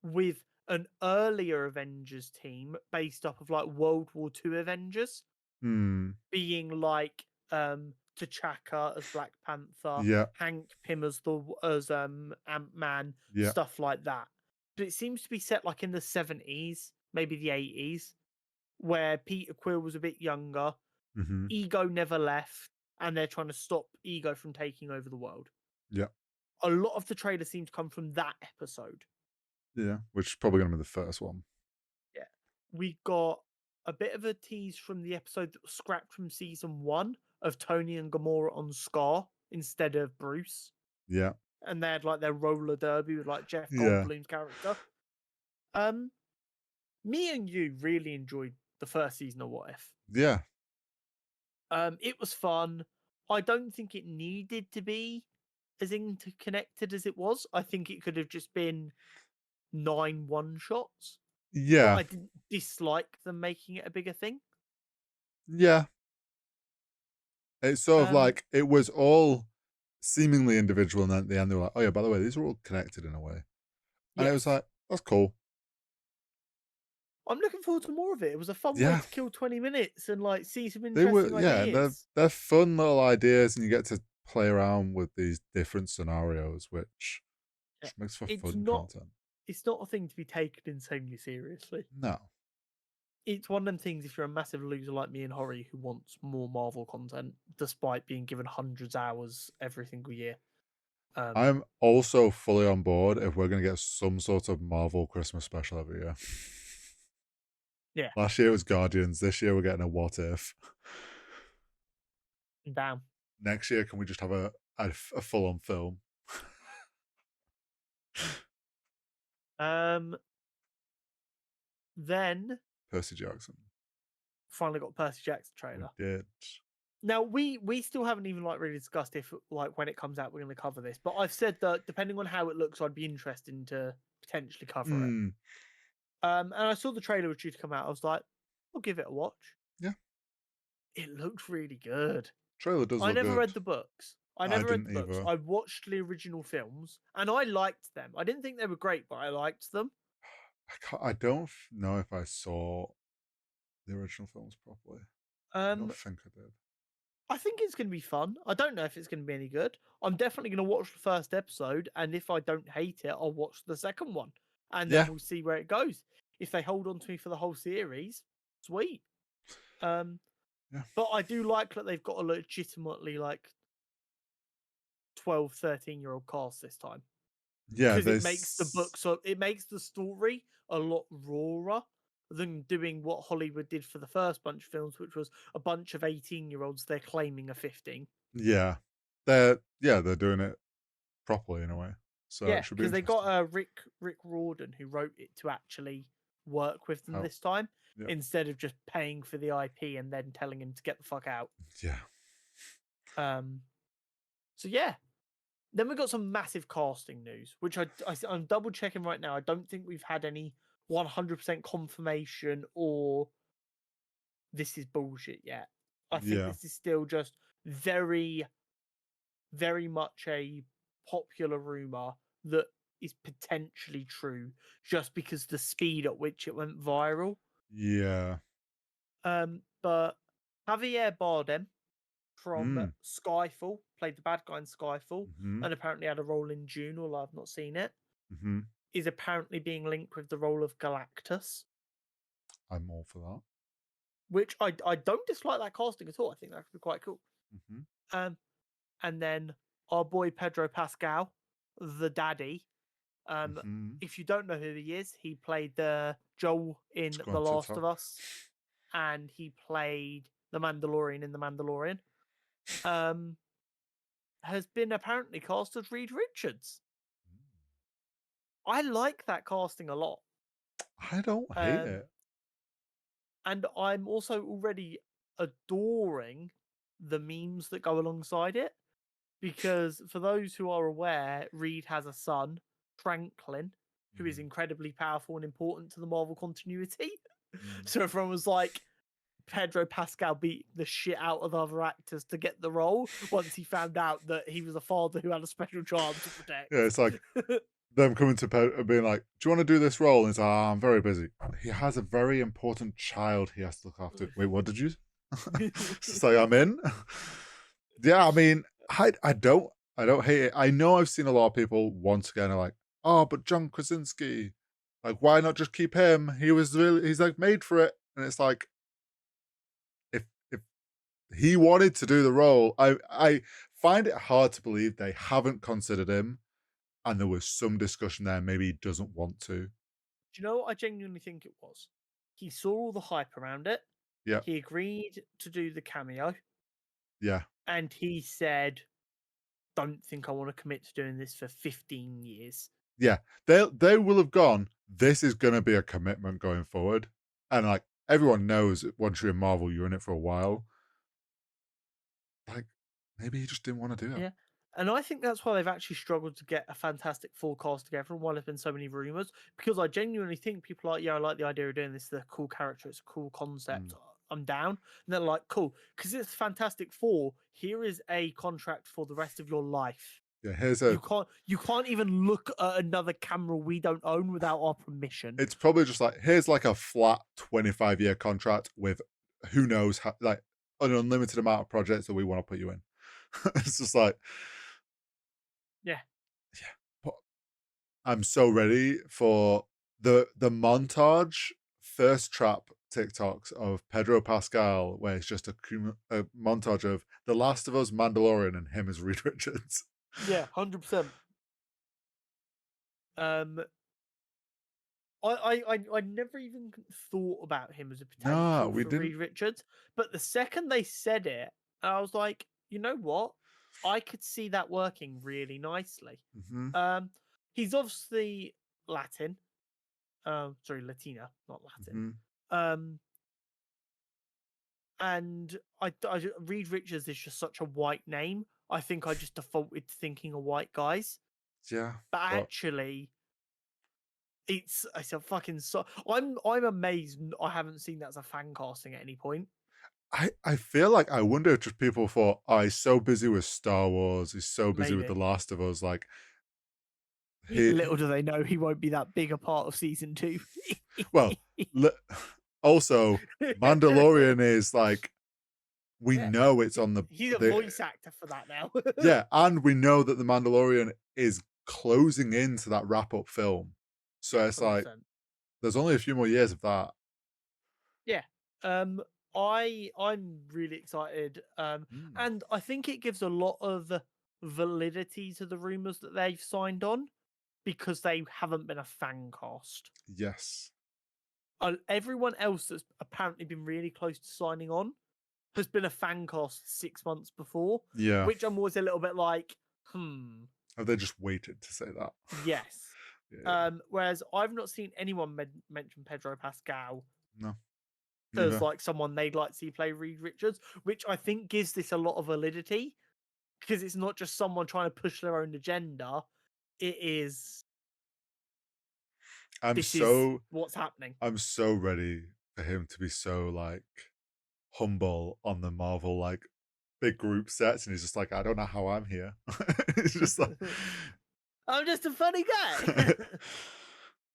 with an earlier Avengers team based off of like World War II Avengers, being like T'Chaka as Black Panther, Yeah, Hank Pym as Ant-Man, yeah. stuff like that. But it seems to be set like in the 70s, maybe the 80s, where Peter Quill was a bit younger, Mm-hmm. Ego never left, and they're trying to stop Ego from taking over the world. Yeah. A lot of the trailer seems to come from that episode. Yeah. Which is probably going to be the first one. Yeah. We got a bit of a tease from the episode that was scrapped from season 1 of Tony and Gamora on Scar instead of Bruce. Yeah. And they had like their roller derby with like Jeff Yeah. Goldblum's character. Me and you really enjoyed the first season of What If. Yeah. It was fun. I don't think it needed to be as interconnected as it was. I think it could have just been 9 one-shots. But Yeah. I didn't dislike them making it a bigger thing. Yeah. It's sort of like it was all seemingly individual, and then at the end they were like, "Oh yeah, by the way, these are all connected in a way," and it was Yes. like, "That's cool." I'm looking forward to more of it. It was a fun way Yeah, to kill 20 minutes and like see some they were. interesting Yeah, and ideas. they're fun little ideas, and you get to play around with these different scenarios, which Yeah. makes for It's fun not content. it's not a thing to be taken insanely seriously. No, It's one of them things if you're a massive loser like me and Horry who wants more Marvel content despite being given hundreds of hours every single year. I'm also fully on board if we're going to get some sort of Marvel Christmas special every year. Yeah. Last year it was Guardians. This year we're getting a What If. Damn. Next year, can we just have a full on film? Then Percy Jackson. finally got Percy Jackson We trailer. did. Now we still haven't even like really discussed if like when it comes out we're going to cover this, but I've said that depending on how it looks, I'd be interested to potentially cover it. And I saw the trailer was due to come out. I was like, I'll give it a watch. Yeah. It looked really good. Trailer does I look never good. read the books. I never read the didn't books. either. I watched the original films and I liked them. I didn't think they were great, but I liked them. I don't know if I saw the original films properly. I don't think I did. I think it's going to be fun. I don't know if it's going to be any good. I'm definitely going to watch the first episode, and if I don't hate it, I'll watch the second one, and then we'll see where it goes. If they hold on to me for the whole series, sweet. But I do like that they've got a legitimately like 12, 13-year-old cast this time. Yeah, because it makes the book it makes the story a lot rawer than doing what Hollywood did for the first bunch of films, which was a bunch of 18-year-olds they're claiming are 15. Yeah, they're doing it properly in a way. So Yeah, it should be because they interesting. got Rick Riordan who wrote it to actually work with them Oh, this time, yeah. instead of just paying for the IP and then telling him to get the fuck out. Yeah. So yeah. Then we got some massive casting news, which I'm double checking right now. I don't think we've had any 100% confirmation or this is bullshit yet. I think Yeah. this is still just very, very much a popular rumor that is potentially true, just because the speed at which it went viral. Yeah. But Javier Bardem from Mm. Skyfall played the bad guy in Skyfall, Mm-hmm. and apparently had a role in June, although I've not seen it. Mm-hmm. Is apparently being linked with the role of Galactus, I'm all for that. which I don't dislike that casting at all. I think that could be quite cool. Mm-hmm. And then our boy Pedro Pascal, the daddy. Mm-hmm. If you don't know who he is, he played the Joel in Let's go The on Last TikTok. of Us, and he played the Mandalorian in The Mandalorian. Has been apparently cast as Reed Richards. I like that casting a lot. I don't hate it. And I'm also already adoring the memes that go alongside it. Because for those who are aware, Reed has a son, Franklin, who is incredibly powerful and important to the Marvel continuity. So everyone was like, Pedro Pascal beat the shit out of other actors to get the role once he found out that he was a father who had a special child to protect. Yeah, it's like them coming to Pedro being like, "Do you want to do this role?" And he's like, "I'm very busy." He has a very important child he has to look after. Wait, what did you? It's just like, I'm in. Yeah, I mean, I don't hate it. I know I've seen a lot of people once again are like, "Oh, but John Krasinski, like, why not just keep him? He's like made for it." And it's like, if he wanted to do the role, I find it hard to believe they haven't considered him, and there was some discussion there. Maybe he doesn't want to. Do you know what I genuinely think it was? He saw all the hype around it. Yeah, He agreed to do the cameo, yeah, and he said, "Don't think I want to commit to doing this for 15 years." yeah. They will have gone. This is going to be a commitment going forward, and like everyone knows, once you're in Marvel, you're in it for a while. Like, maybe he just didn't want to do it. Yeah. And I think that's why they've actually struggled to get a fantastic full cast together, and why there's been so many rumors. Because I genuinely think people are like, yeah, I like the idea of doing this. It's a cool character. It's a cool concept. I'm down. And they're like, cool, because it's Fantastic Four. Here is a contract for the rest of your life. Yeah, here's You can't even look at another camera we don't own without our permission. It's probably just like, here's like a flat 25-year contract with who knows how, like an unlimited amount of projects that we want to put you in. It's just like, Yeah. but I'm so ready for the montage thirst trap TikToks of Pedro Pascal, where it's just a montage of The Last of Us, Mandalorian, and him as Reed Richards. Yeah, 100%. I never even thought about him as a No, potential we for didn't. Reed Richards, but the second they said it, I was like, you know what? I could see that working really nicely. Mm-hmm. He's obviously Latin. Sorry, Latina, not Latin. Mm-hmm. And Reed Richards is just such a white name. I think I just defaulted to thinking of white guys, Yeah, but actually, it's a fucking so. I'm amazed I haven't seen that as a fan casting at any point. I feel like, I wonder if just people thought, oh, he's so busy with Star Wars, he's so busy with The Maybe. Last of Us, like he Little do they know he won't be that big a part of season 2. well, also Mandalorian is like, we Yeah. know it's on He's a voice actor for that now. yeah, and we know that the Mandalorian is closing into that wrap up film, so Yeah, it's like 100%. there's only a few more years of that. Yeah. I'm really excited. And I think it gives a lot of validity to the rumors that they've signed on, because they haven't been a fan cast. Yes. Everyone else that's apparently been really close to signing on has been a fan cast 6 months before, Yeah. which I'm always a little bit like, Have they just waited to say that? yes. Yeah. Whereas I've not seen anyone mention Pedro Pascal No. as Neither. like someone they'd like to see play Reed Richards, which I think gives this a lot of validity because it's not just someone trying to push their own agenda. It is I'm this is so what's happening. I'm so ready for him to be so like humble on the Marvel like big group sets, and he's just like, I don't know how I'm here. It's just like I'm just a funny guy.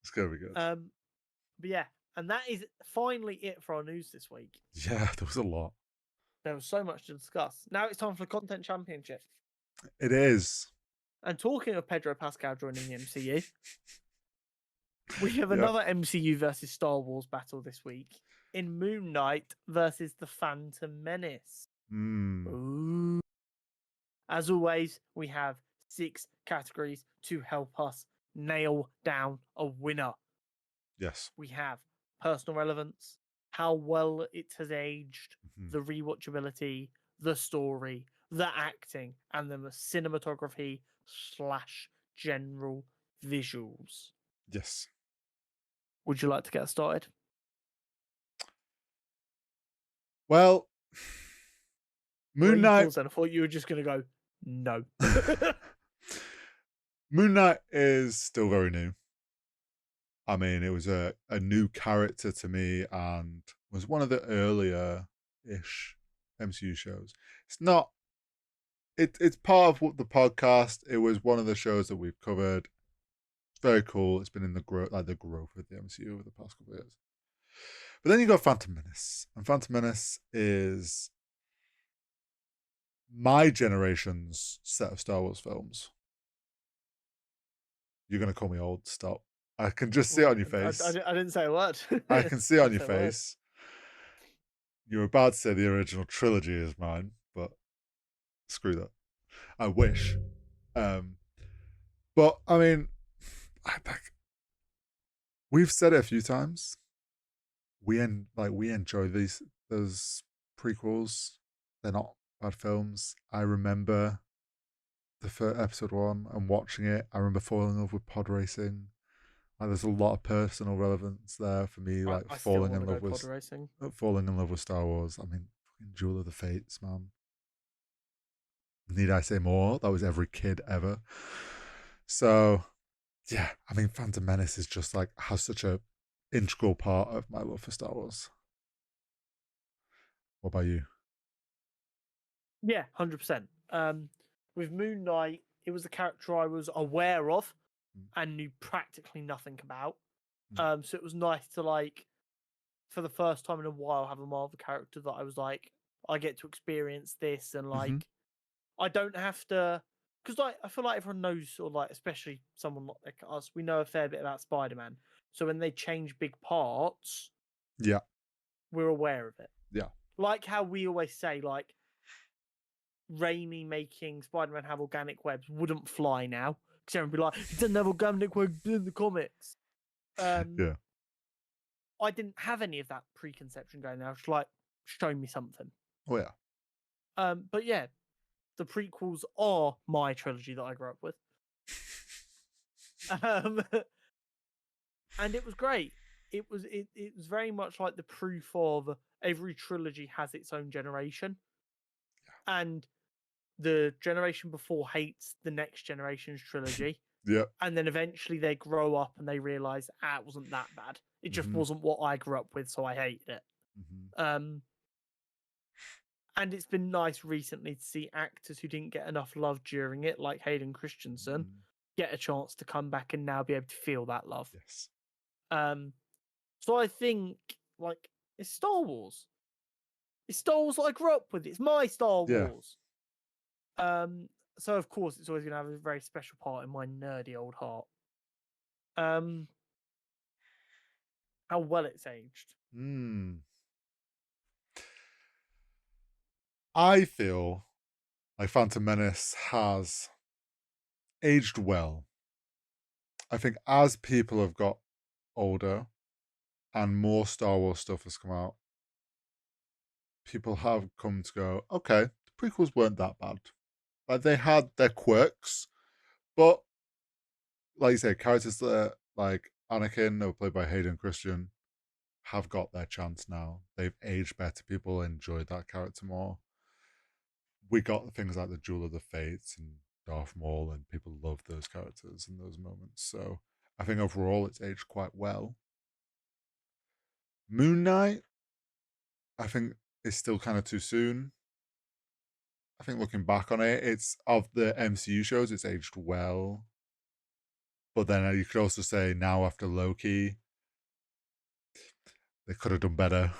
it's gonna be good. But yeah, and that is finally it for our news this week. Yeah, there was a lot. There was so much to discuss. Now it's time for the Content Championship. It is. And talking of Pedro Pascal joining the MCU, we have Yeah. another MCU versus Star Wars battle this week in Moon Knight versus the Phantom Menace. Ooh. As always, we have 6 categories to help us nail down a winner. Yes. We have personal relevance, how well it has aged, the rewatchability, the story, the acting, and the cinematography / general visuals. Yes. Would you like to get started? Well, Moon Knight. Then I thought you were just going to go, no. Moon Knight is still very new. I mean, it was a new character to me and was one of the earlier-ish MCU shows. It's not... It's part of the podcast. It was one of the shows that we've covered. It's very cool. It's been in the growth of the MCU over the past couple of years. But then you got Phantom Menace. And Phantom Menace is my generation's set of Star Wars films. You're going to call me old. Stop. I can just see it on your face. I didn't say a word. I can see it on your face. You were about to say the original trilogy is mine, but screw that. I wish. But, I mean, we've said it a few times. We enjoy those prequels. They're not bad films. I remember the first episode 1 and watching it. I remember falling in love with pod racing. Like, there's a lot of personal relevance there for me. Like I falling in love with Star Wars. I mean, fucking Jewel of the Fates, man. Need I say more? That was every kid ever. So, yeah, I mean, Phantom Menace is just like has such a integral part of my love for Star Wars. What about you? Yeah, 100%. With Moon Knight, it was a character I was aware of and knew practically nothing about. So it was nice to, like, for the first time in a while, have a Marvel character that I was like, I get to experience this, and like, I don't have to, because like I feel like everyone knows, or like especially someone like us, we know a fair bit about Spider-Man. So when they change big parts, Yeah, we're aware of it. yeah, Like how we always say, like, Raimi making Spider-Man have organic webs wouldn't fly now because everyone would be like, he doesn't have organic webs in the comics. yeah. I didn't have any of that preconception going there. I was like, show me something. Oh yeah. But yeah, the prequels are my trilogy that I grew up with. And it was great. It was very much like the proof of every trilogy has its own generation. And the generation before hates the next generation's trilogy. Yeah. And then eventually they grow up and they realize, it wasn't that bad. It just wasn't what I grew up with, so I hated it. And it's been nice recently to see actors who didn't get enough love during it, like Hayden Christensen, get a chance to come back and now be able to feel that love. Yes. So I think, like, it's Star Wars. It's Star Wars that I grew up with. It's my Star Wars. So of course it's always going to have a very special part in my nerdy old heart. How well it's aged. I feel like Phantom Menace has aged well. I think as people have got older and more Star Wars stuff has come out, people have come to go, okay, the prequels weren't that bad. Like, they had their quirks, but like you say, characters that like Anakin, or played by Hayden Christian, have got their chance now. They've aged better. People enjoyed that character more. We got things like the Duel of the Fates and Darth Maul, and people love those characters in those moments. So I think overall it's aged quite well. Moon Knight, I think, is still kind of too soon. I think looking back on it, it's of the MCU shows, it's aged well. But then you could also say now after Loki, they could have done better.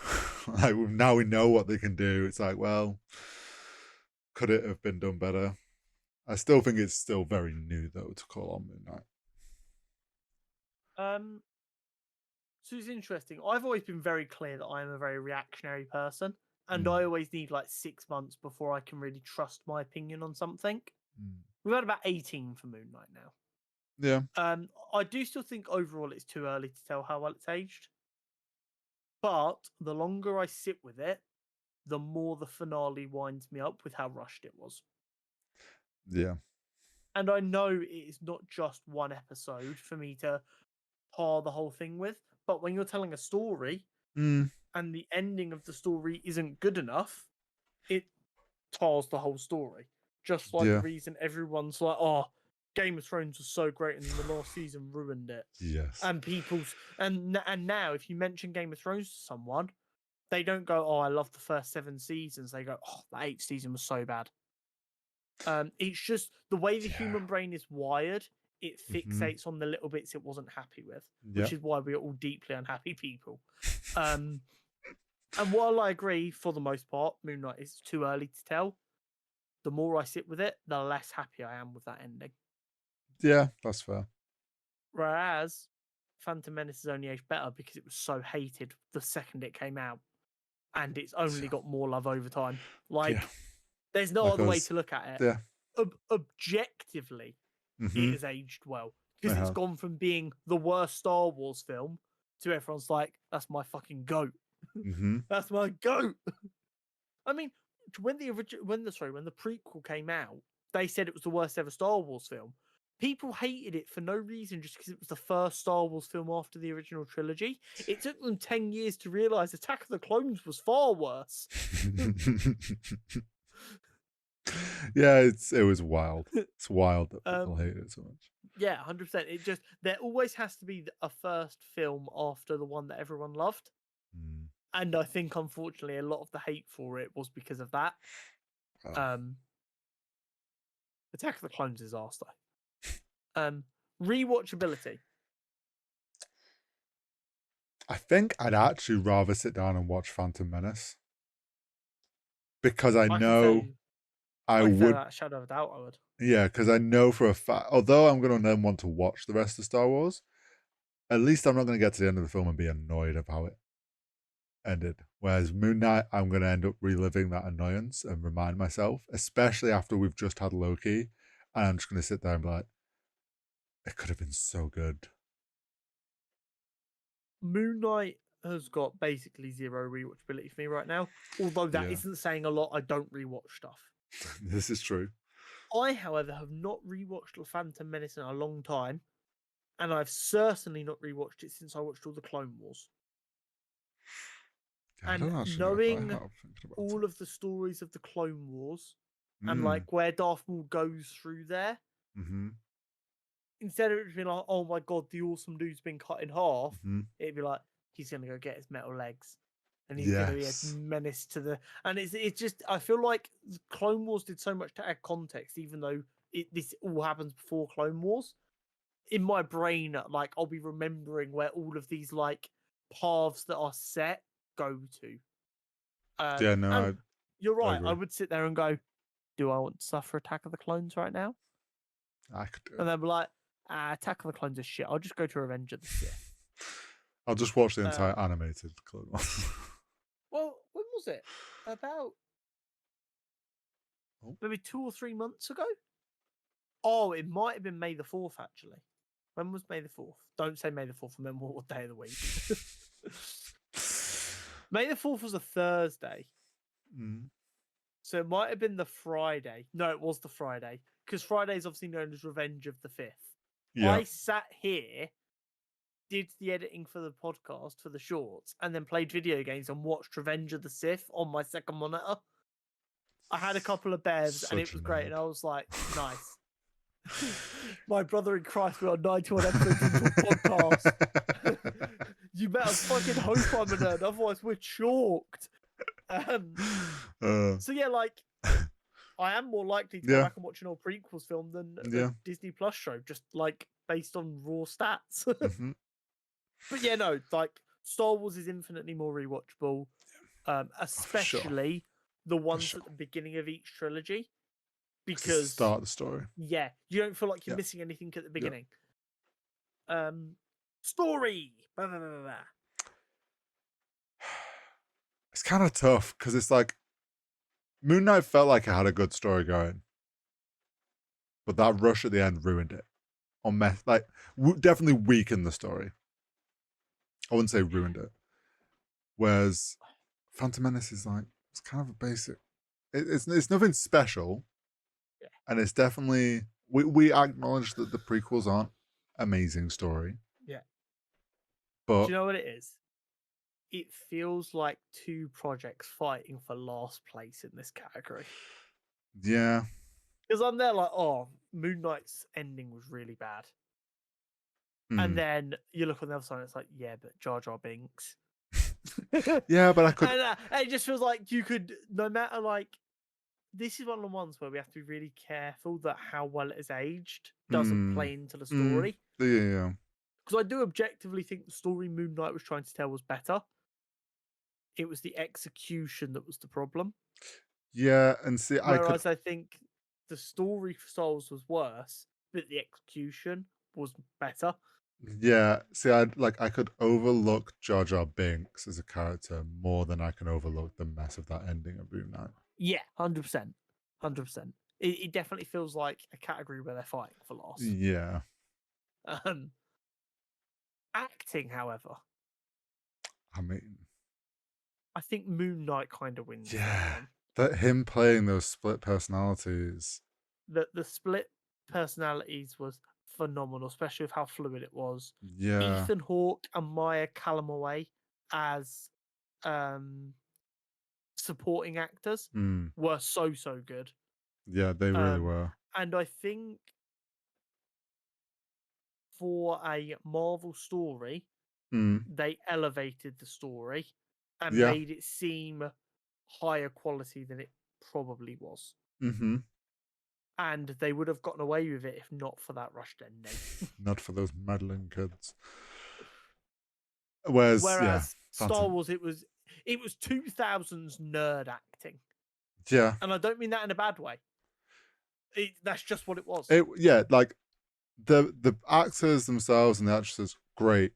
Like now we know what they can do. It's like, well, could it have been done better? I still think it's still very new though to call on Moon Knight. So it's interesting. I've always been very clear that I am a very reactionary person, and Mm. I always need like 6 months before I can really trust my opinion on something. Mm. We've had about 18 for Moon Knight now. Yeah. I do still think overall it's too early to tell how well it's aged. But the longer I sit with it, the more the finale winds me up with how rushed it was. Yeah. And I know it is not just one episode for me to par the whole thing with, but when you're telling a story Mm. and the ending of the story isn't good enough, it tars the whole story. Just like the Yeah. reason everyone's like, oh, Game of Thrones was so great and the last season ruined it. Yes. And people's and now if you mention Game of Thrones to someone, they don't go, oh, I love the first 7 seasons. They go, oh, the 8th season was so bad. It's just the way the human brain is wired, it fixates on the little bits it wasn't happy with, which is why we're all deeply unhappy people. And while I agree for the most part, Moon Knight is too early to tell, the more I sit with it, the less happy I am with that ending. Yeah, that's fair. Whereas Phantom Menace is only aged better because it was so hated the second it came out, and it's only got more love over time. Like, there's no other way to look at it. Yeah. Objectively, it has aged well because it's gone from being the worst Star Wars film to everyone's like, that's my fucking goat. That's my goat. I mean, when the prequel came out, they said it was the worst ever Star Wars film. People hated it for no reason, just because it was the first Star Wars film after the original trilogy. It took them 10 years to realize Attack of the Clones was far worse. Yeah, it was wild. It's wild that people hate it so much. Yeah, 100%. It just, there always has to be a first film after the one that everyone loved. And I think, unfortunately, a lot of the hate for it was because of that. Attack of the Clones is arse, though. Rewatchability. I think I'd actually rather sit down and watch Phantom Menace, because I know I would. That shadow of a doubt, I would. Yeah, because I know for a fact, although I'm going to then want to watch the rest of Star Wars, at least I'm not going to get to the end of the film and be annoyed of how it ended. Whereas Moon Knight, I'm going to end up reliving that annoyance and remind myself, especially after we've just had Loki, and I'm just going to sit there and be like, it could have been so good. Moon Knight has got basically zero rewatchability for me right now. Although that isn't saying a lot. I don't rewatch stuff. This is true. I, however, have not rewatched The Phantom Menace in a long time, and I've certainly not rewatched it since I watched all the Clone Wars. And knowing all of the stories of the Clone Wars and like where Darth Maul goes through there, instead of it being like, oh my god, the awesome dude's been cut in half, it'd be like, he's gonna go get his metal legs. And he's going to be a menace to the... And it's just... I feel like Clone Wars did so much to add context, even though this all happens before Clone Wars. In my brain, like, I'll be remembering where all of these, like, paths that are set go to. You're right. I would sit there and go, do I want to suffer Attack of the Clones right now? I could do it. And they'll be like, Attack of the Clones is shit. I'll just go to Revenge of the Sith. I'll just watch the entire animated Clone Wars. Well, when was it? About maybe 2 or 3 months ago? Oh, it might have been May the 4th, actually. When was May the 4th? Don't say May the 4th, remember what day of the week. May the 4th was a Thursday. So it might have been the Friday. No, it was the Friday. Because Friday is obviously known as Revenge of the 5th. Yeah. I sat here, did the editing for the podcast for the shorts, and then played video games and watched Revenge of the Sith on my second monitor. I had a couple of bevs and it Such a was great, nerd. and I was like, nice. My brother in Christ, we are 91 episodes into a podcast. You better fucking hope I'm a nerd, otherwise we're chalked. So yeah, like, I am more likely to go back and watch an old prequels film than a Disney Plus show, just like based on raw stats. But yeah, no, like Star Wars is infinitely more rewatchable, especially the ones at the beginning of each trilogy, because it's the start of the story. Yeah, you don't feel like you're missing anything at the beginning. Story. Blah, blah, blah, blah. It's kind of tough because it's like Moon Knight felt like it had a good story going, but that rush at the end ruined it. Definitely weakened the story. I wouldn't say ruined it. Whereas Phantom Menace is like, it's kind of a basic. It's nothing special, and it's definitely we acknowledge that the prequels aren't amazing story. Yeah, but do you know what it is? It feels like two projects fighting for last place in this category. Yeah, because I'm there like, oh, Moon Knight's ending was really bad, and then you look on the other side, and it's like, yeah, but Jar Jar Binks. Yeah, but I could. And it just feels like you could, no matter like, this is one of the ones where we have to be really careful that how well it is aged doesn't play into the story. Yeah. Because I do objectively think the story Moon Knight was trying to tell was better. It was the execution that was the problem. Yeah, and see, Whereas I think the story for Star Wars was worse, but the execution was better. Yeah, see, I could overlook Jar Jar Binks as a character more than I can overlook the mess of that ending of Moon Knight. Yeah, 100%. 100%. It definitely feels like a category where they're fighting for loss. Yeah. Acting, however, I mean, I think Moon Knight kind of wins. Yeah, that him playing those split personalities. The split personalities was phenomenal, especially with how fluid it was. Yeah. Ethan Hawke and Maya Calloway as supporting actors were so good. Yeah, they really were. And I think for a Marvel story, they elevated the story and made it seem higher quality than it probably was. And they would have gotten away with it if not for that rushed ending. Not for those meddling kids. Whereas Star Wars, it was 2000s nerd acting. Yeah. And I don't mean that in a bad way. That's just what it was. Like the actors themselves and the actresses, great.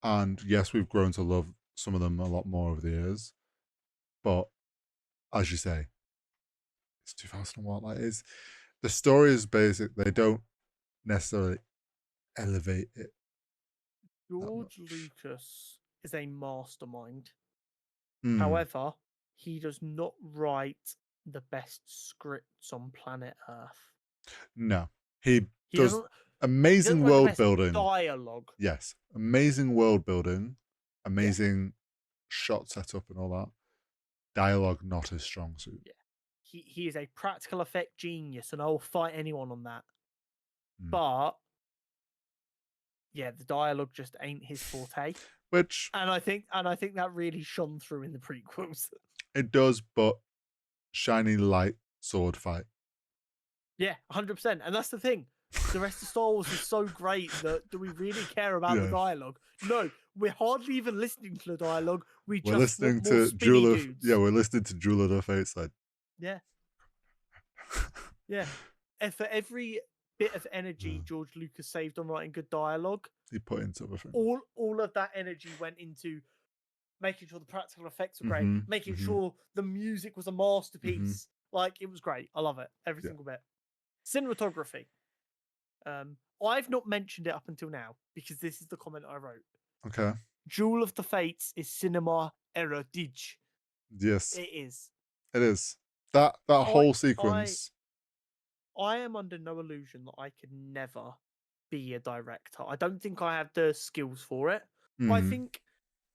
And yes, we've grown to love some of them a lot more over the years. But as you say, it's 2001. Like, the story is basic. They don't necessarily elevate it. George Lucas is a mastermind. However, he does not write the best scripts on planet Earth. No, he does amazing world building. Dialogue. Yes, amazing world building, amazing shot setup, and all that. Dialogue not his strong suit. Yeah, he is a practical effect genius, and I'll fight anyone on that. But yeah, the dialogue just ain't his forte. And I think that really shone through in the prequels. It does, but shiny light sword fight. Yeah, 100%. And that's the thing. The rest of Star Wars is so great that do we really care about the dialogue? No, we're hardly even listening to the dialogue. We're just listening to Jewel. We're listening to Jewel of the Fates. Yeah. Yeah. And for every bit of energy George Lucas saved on writing good dialogue, he put into other things. All of that energy went into making sure the practical effects were great, making sure the music was a masterpiece. Like, it was great. I love it. Every single bit. Cinematography. I've not mentioned it up until now because this is the comment I wrote. Okay. Jewel of the Fates is cinema erotique. Yes. It is. It is. That whole sequence. I am under no illusion that I could never be a director. I don't think I have the skills for it. I Mm. think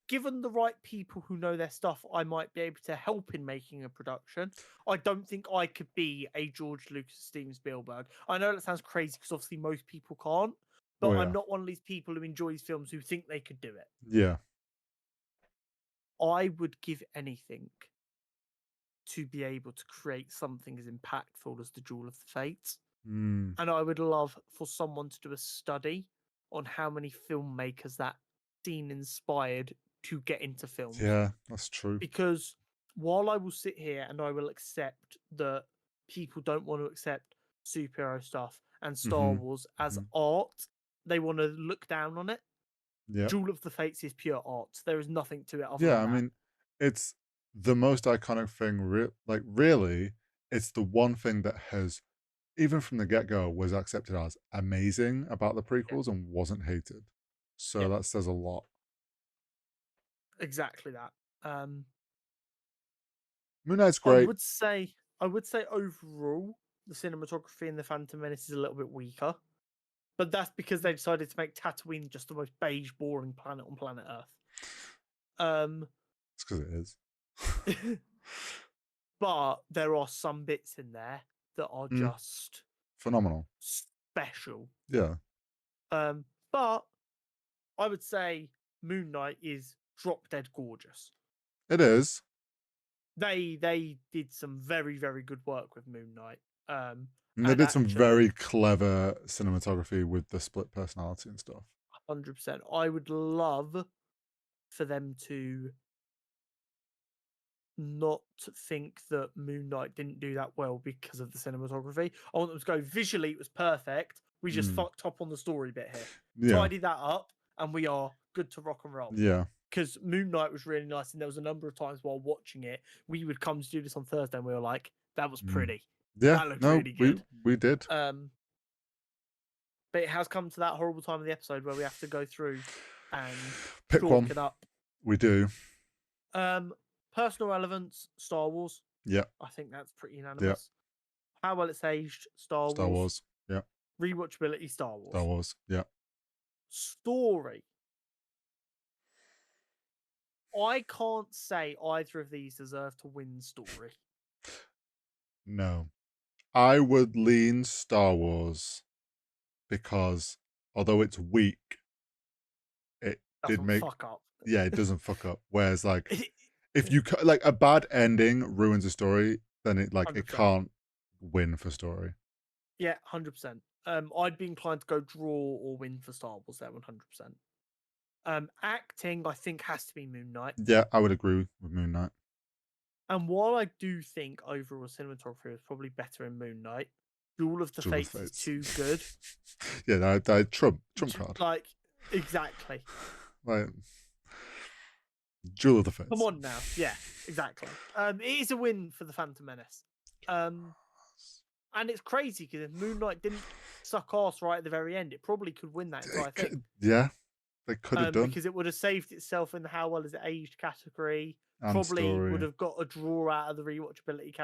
given the right people who know their stuff, I might be able to help in making a production. I don't think I could be a George Lucas, Steven Spielberg. I know that sounds crazy because obviously most people can't, but Oh, I'm yeah. not one of these people who enjoys films who think they could do it. Yeah. I would give anything to be able to create something as impactful as the Duel of the Fates. Mm. And I would love for someone to do a study on how many filmmakers that scene inspired to get into films. Yeah, that's true. Because while I will sit here and I will accept that people don't want to accept superhero stuff and Star Wars as art, they want to look down on it. Yeah. Duel of the Fates is pure art. There is nothing to it other Yeah, than I that. mean, it's the most iconic thing. Really, it's the one thing that has, even from the get go, was accepted as amazing about the Yeah, prequels and wasn't hated. So yeah, that says a lot. exactly that. Moon Knight's I great. would say overall the cinematography in the Phantom Menace is a little bit weaker, but that's because they decided to make Tatooine just the most beige, boring planet on planet Earth. It's because it is. But there are some bits in there that are just Phenomenal. special. Yeah, But I would say Moon Knight is drop dead gorgeous. it is. They did some very, very good work with Moon Knight. And they And did some actually, very clever cinematography with the split personality and stuff. 100%. I would love for them to not think that Moon Knight didn't do that well because of the cinematography. I want them to go visually, it was perfect. We just fucked up on the story bit here. Yeah, Tidy that up, and we are good to rock and roll. yeah. Because Moon Knight was really nice, and there was a number of times while watching it, we would come to do this on Thursday, and we were like, "That was pretty. Yeah, That looked no, really good." we did. But it has come to that horrible time of the episode where we have to go through and Pick chalk one. it up. We do. Personal relevance, Star Wars. Yeah, I think that's pretty unanimous. How well it's aged, Star Star Wars. Wars. Yeah, Rewatchability, Star Wars. Star Wars. Yeah. Story. I can't say either of these deserve to win story. No. I would lean Star Wars because although it's weak, it did Doesn't make fuck up. yeah, it doesn't fuck up. Whereas like if you like a bad ending ruins a story, then it 100%. can't win for story. Yeah, 100%. I'd be inclined to go draw or win for Star Wars there, 100%. Acting, I think, has to be Moon Knight. Yeah, I would agree with Moon Knight. And while I do think overall cinematography is probably better in Moon Knight, Duel of the Duel of Fates is Fates. too good. Yeah, that trump card. Like, exactly. Like Duel of the Fates. Come on now. Yeah, exactly. It is a win for the Phantom Menace. And it's crazy because if Moon Knight didn't suck ass right at the very end, it probably could win that entire thing. Yeah, they could have done. Because it would have saved itself in the how well is it aged category. And Probably story. would have got a draw out of the rewatchability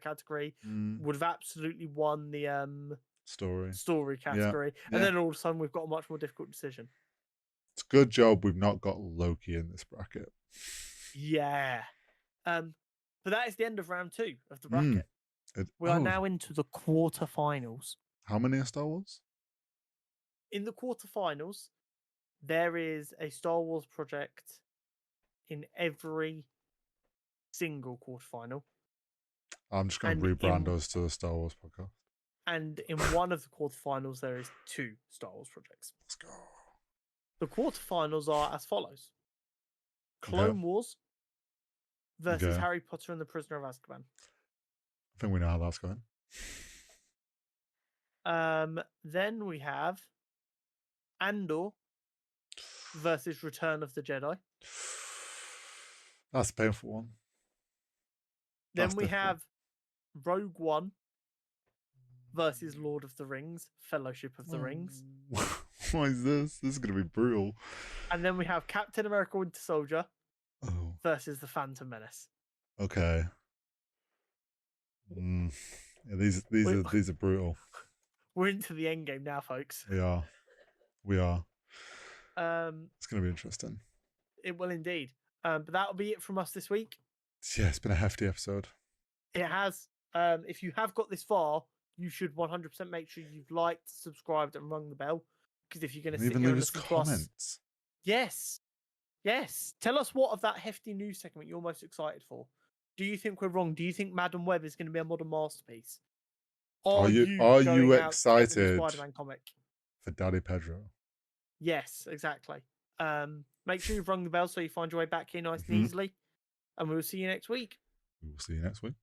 category. Would have absolutely won the story category. And then all of a sudden we've got a much more difficult decision. It's a good job we've not got Loki in this bracket. Yeah. But that is the end of round 2 of the bracket. We are now into the quarterfinals. How many are Star Wars? In the quarterfinals, there is a Star Wars project in every single quarterfinal. I'm just going to rebrand us to the Star Wars podcast. And in one of the quarterfinals, there is 2 Star Wars projects. Let's go. The quarterfinals are as follows: Clone Wars versus Harry Potter and the Prisoner of Azkaban. I think we know how that's going. Then we have Andor versus Return of the Jedi. That's a painful one. Then we have Rogue One versus Lord of the Rings, Fellowship of the Rings. What is this? This is going to be brutal. And then we have Captain America Winter Soldier versus the Phantom Menace. Okay. Yeah, these are brutal. We're into the end game now, folks. We are. We are. Um, It's going to be interesting. It will indeed. But that'll be it from us this week. Yeah, it's been a hefty episode. It has. If you have got this far, you should 100% make sure you've liked, subscribed, and rung the bell. Because if you're going to sit Even here leave and us listen to us, comments. yes. Tell us what of that hefty news segment you're most excited for. Do you think we're wrong? Do you think Madam Web is going to be a modern masterpiece? Are you going out to get the new excited Spider-Man comic? for Daddy Pedro? Yes, exactly. Make sure you've rung the bell so you find your way back here nice and easily. And we will see you next week. We will see you next week.